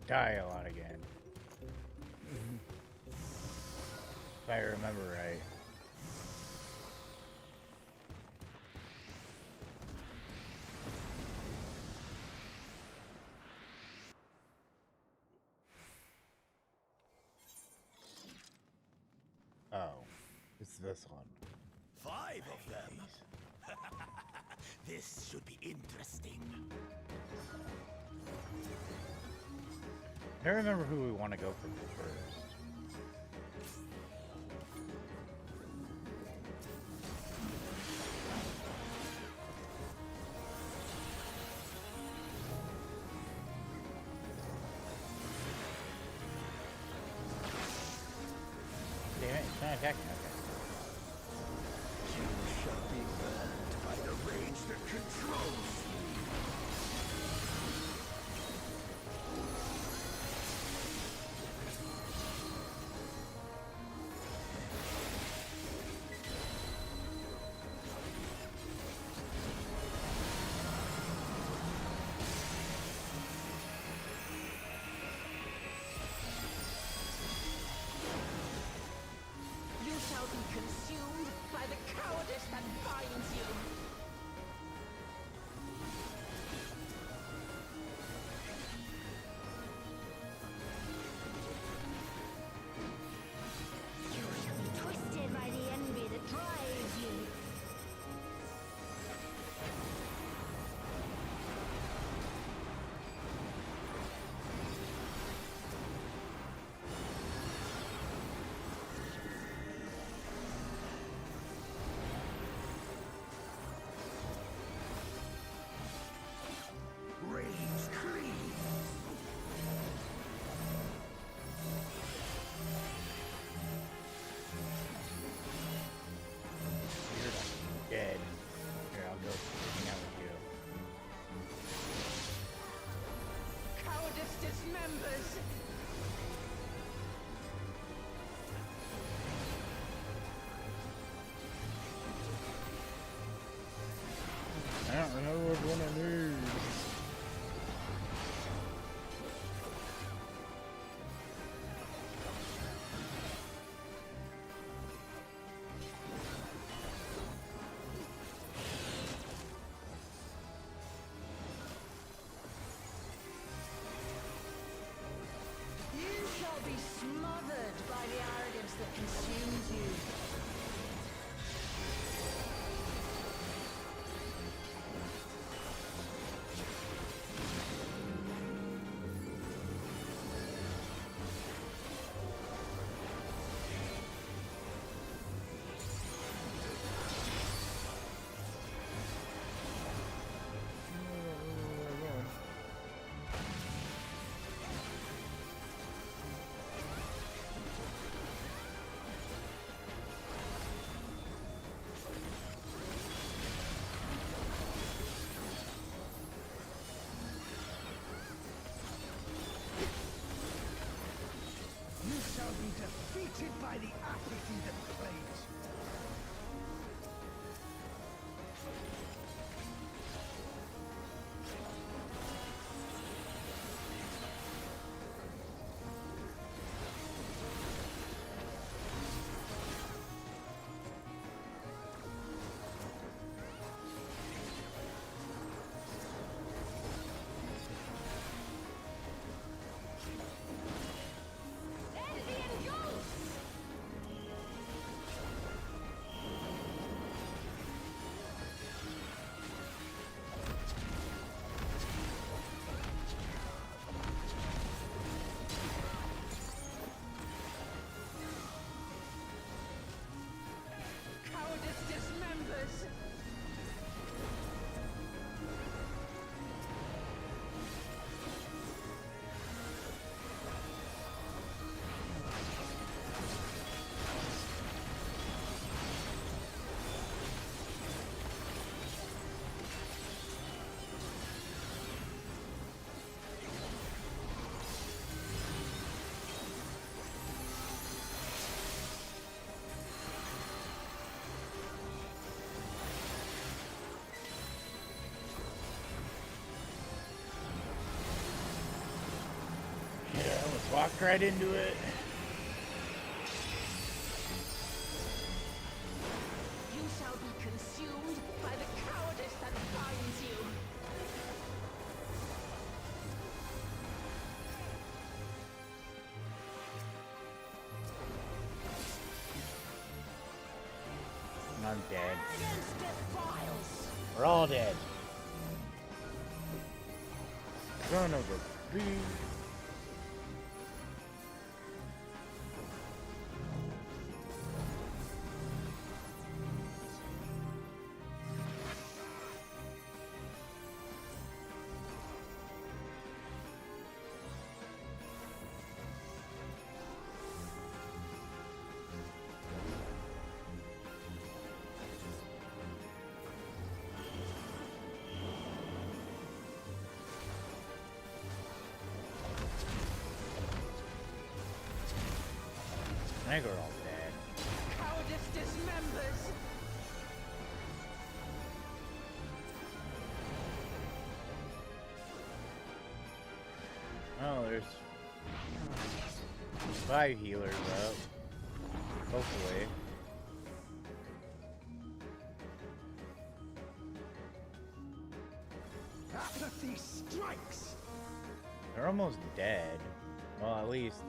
Die a lot again. If I remember right. Oh, it's this one. 5 of them. This should be interesting. I don't remember who we want to go for first. Damn it, it's not attacking. Okay. You shall be burned by the rage that controls you. You shall be consumed by the cowardice that binds you. Walked right into it. You shall be consumed by the cowardice that binds you. I'm dead. Arrogance defiles. We're all dead. Son of a bee. I think we're all dead. Cowardice dismembers. Oh, there's 5 healers up. Hopefully. Apathy strikes. They're almost dead. Well, at least.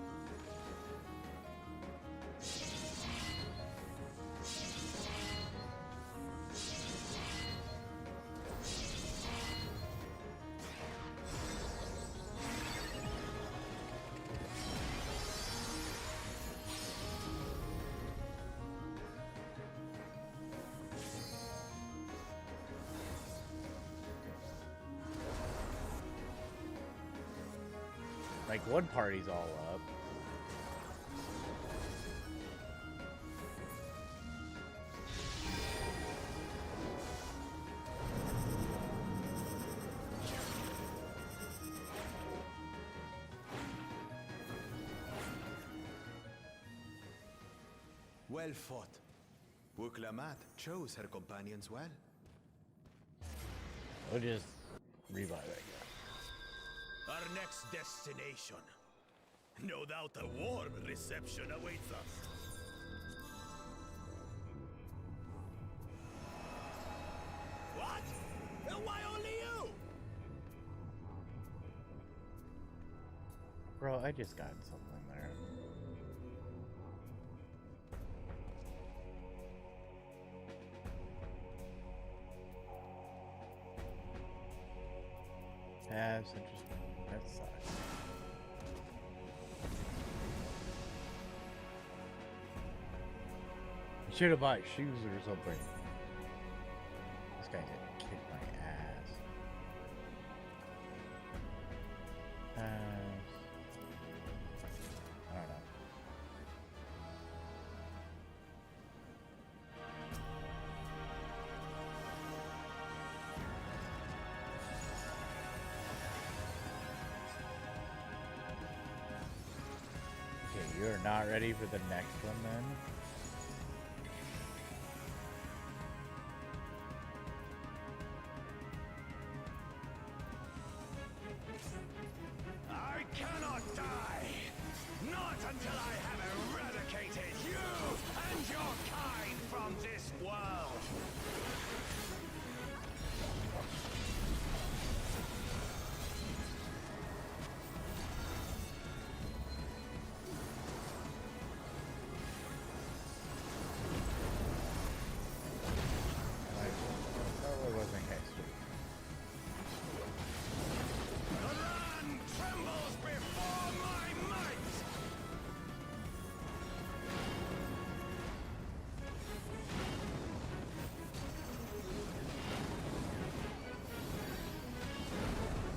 Like, one party's all up. Well fought. Wuklamat chose her companions well. We'll just revive it. Our next destination. No doubt a warm reception awaits us. What? Why only you? Bro, I just got something there. Pass, interesting. That sucks. I should have bought shoes or something. This guy could kick my ass. Pass. I don't know. Okay, you're not ready for the next one then? I cannot die! Not until I have eradicated you and your kind from this world! That wasn't history. The land trembles before my might!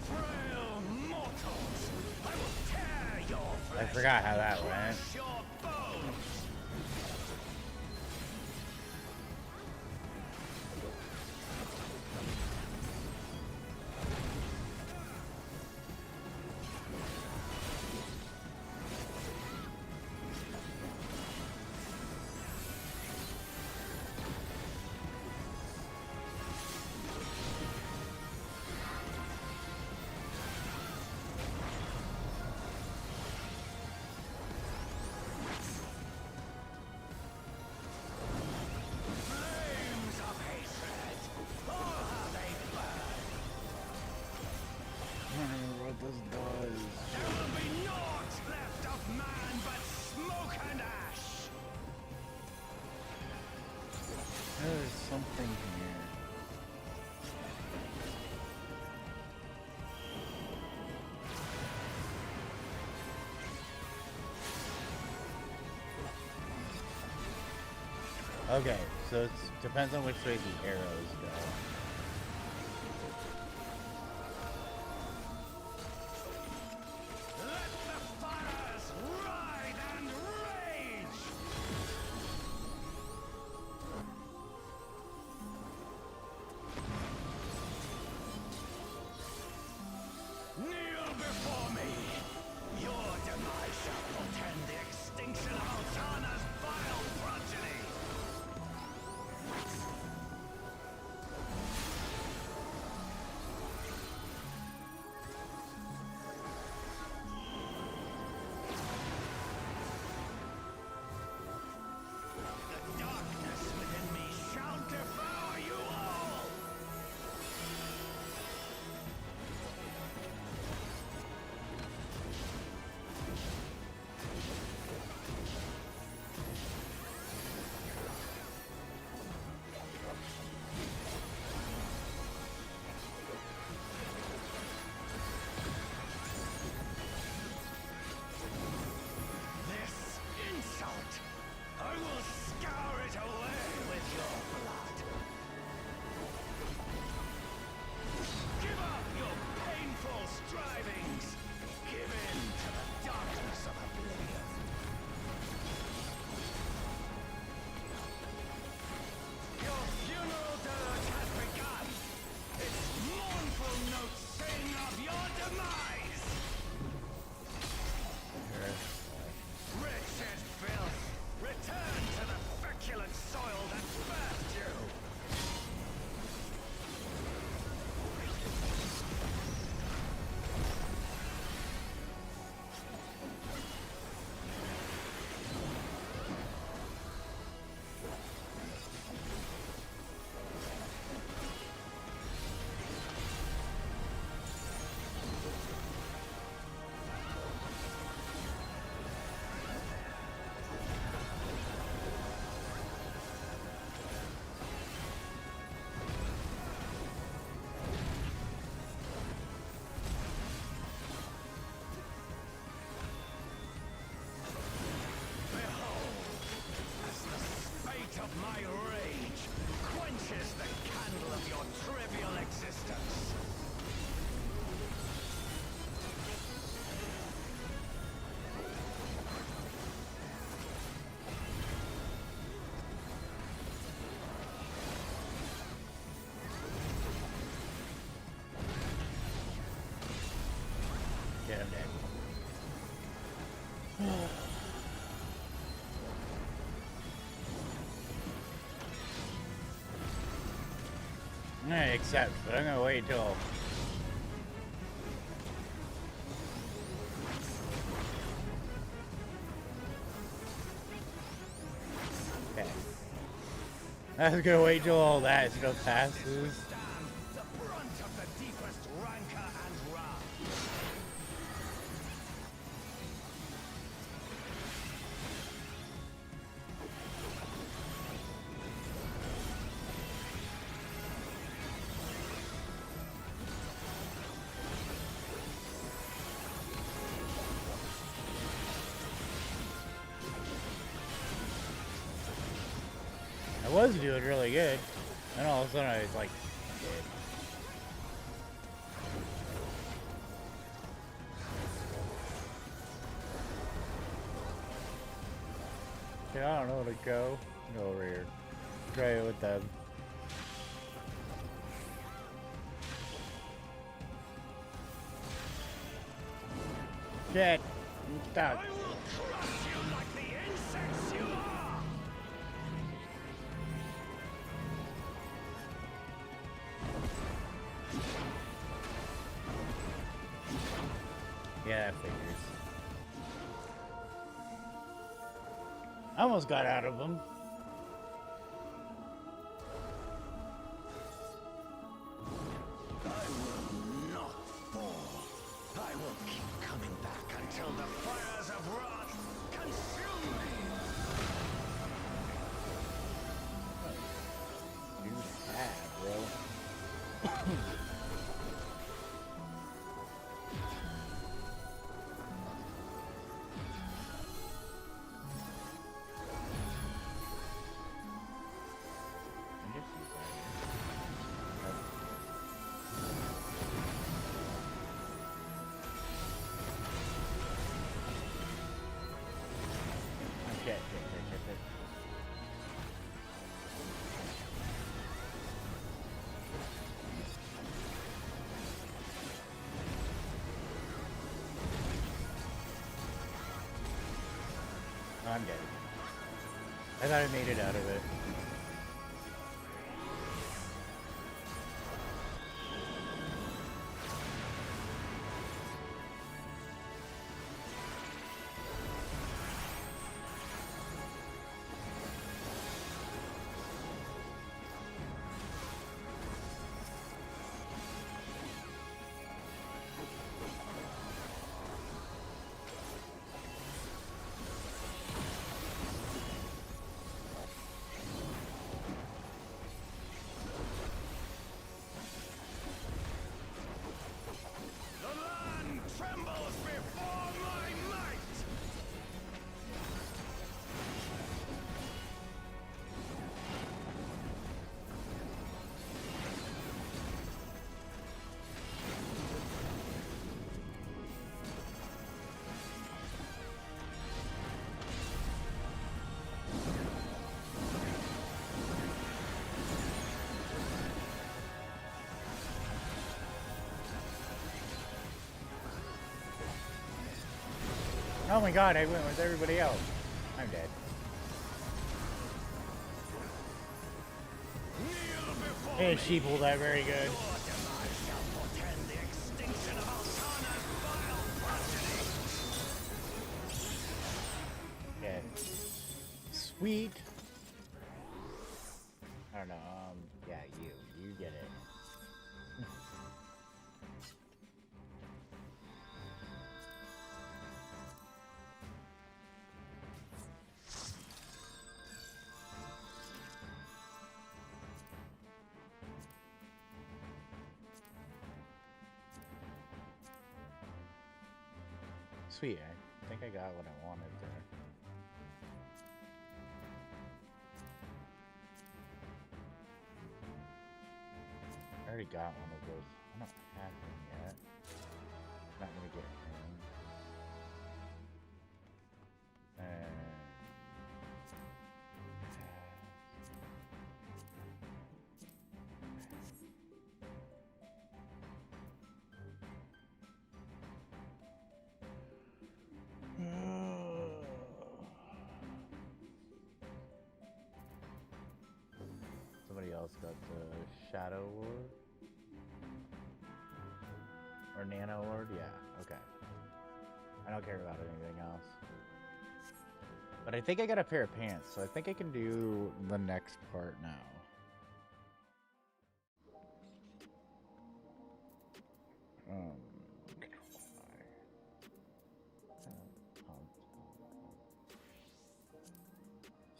Frail mortals! I will tear your I flesh forgot how that and went. crush your bones! Okay, so it depends on which way the arrows go. Let the fires ride and rage! Kneel before me! Your demise shall portend the extinction of Altana's vile progeny! The darkness within me shall devour you all! This insult, I will scour it away with your blood. Give up your painful strivings. Give in to the darkness of oblivion. Your funeral dirge has begun. Its mournful notes sing of your demise. Wretched filth, return to the feculent soil that birthed you! Behold, as the spate of my rage quenches the candle of your trivial existence. Get him dead. Except, but I'm gonna wait till. Okay. I was gonna wait till all that stuff passes. The brunt of the deepest rancor and wrath. I was doing really good, and all of a sudden I was like, okay, I don't know where to go. Go over here. Try it with them. Shit! I'm stuck. I will crush you like the insects you are! Yeah, that figures. I almost got out of them. I will not fall. I will keep coming back until the fires of wrath consume me. You have, bro. I thought I made it out of it. Oh my god, I went with everybody else. I'm dead. And she pulled that very good. Yeah. Sweet. I don't know, yeah, you get it. Sweet, I think I got what I wanted there. I already got one of those. I don't have him yet. I'm not gonna get him. Somebody else got the Shadow Lord? Or Nano Lord? Yeah, okay. I don't care about anything else. But I think I got a pair of pants, so I think I can do the next part now.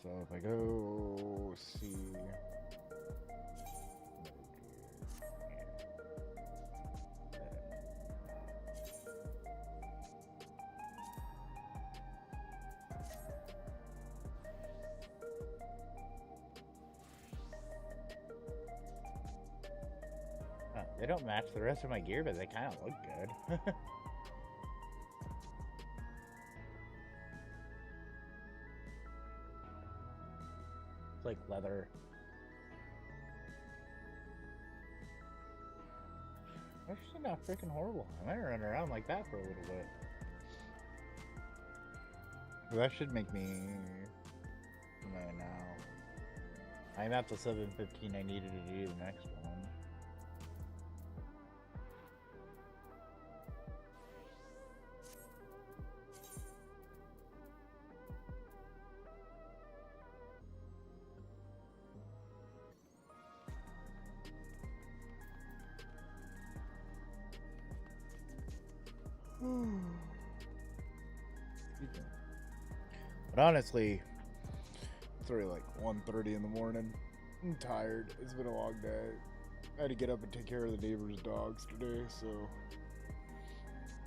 So if I go see... They don't match the rest of my gear, but they kind of look good. It's like leather. That's actually not freaking horrible. I might run around like that for a little bit. Well, that should make me... No, now. I'm at the 715 I needed to do the next one. But honestly, it's already like 1:30 in the morning. I'm tired. It's been a long day. I had to get up and take care of the neighbor's dogs today, so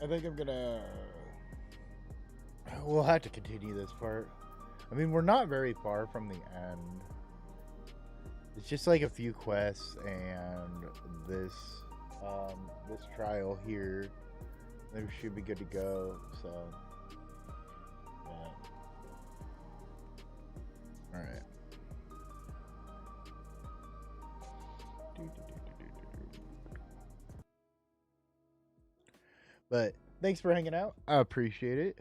I think I'm gonna... We'll have to continue this part. I mean, we're not very far from the end. It's just like a few quests and this this trial here. They should be good to go, so yeah. Alright. But thanks for hanging out. I appreciate it.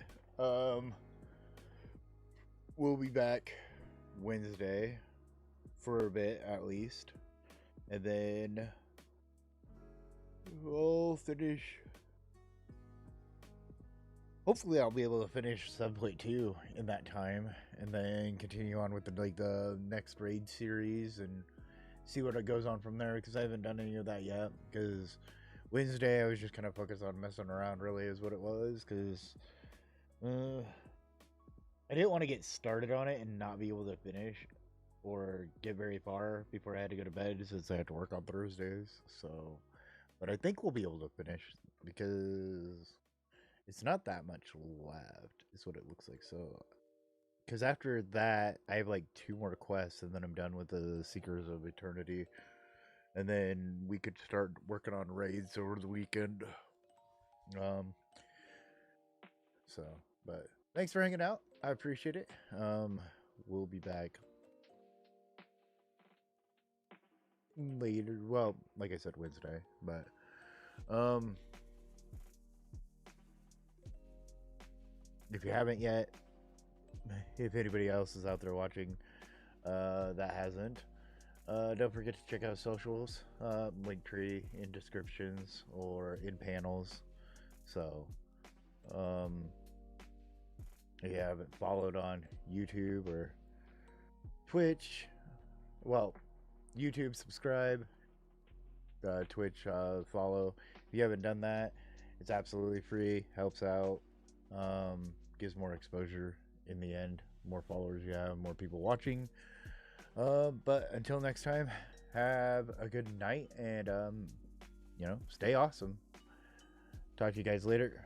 We'll be back Wednesday for a bit at least, and then we'll finish. Hopefully, I'll be able to finish 7.2 in that time, and then continue on with the next raid series and see what it goes on from there. Because I haven't done any of that yet. Because Wednesday I was just kind of focused on messing around, really, is what it was. Because I didn't want to get started on it and not be able to finish or get very far before I had to go to bed, since I had to work on Thursdays. So, but I think we'll be able to finish because it's not that much left, is what it looks like. So, because after that, I have like 2 more quests, and then I'm done with the Seekers of Eternity. And then we could start working on raids over the weekend. So, but thanks for hanging out. I appreciate it. We'll be back later. Well, like I said, Wednesday. But, if you haven't yet, if anybody else is out there watching that hasn't, don't forget to check out socials, Linktree in descriptions or in panels. So, if you haven't followed on YouTube or Twitch, well, YouTube, subscribe, Twitch, follow. If you haven't done that, it's absolutely free, helps out, gives more exposure in the end. More followers you have, more people watching. But until next time, have a good night, and stay awesome. Talk to you guys later.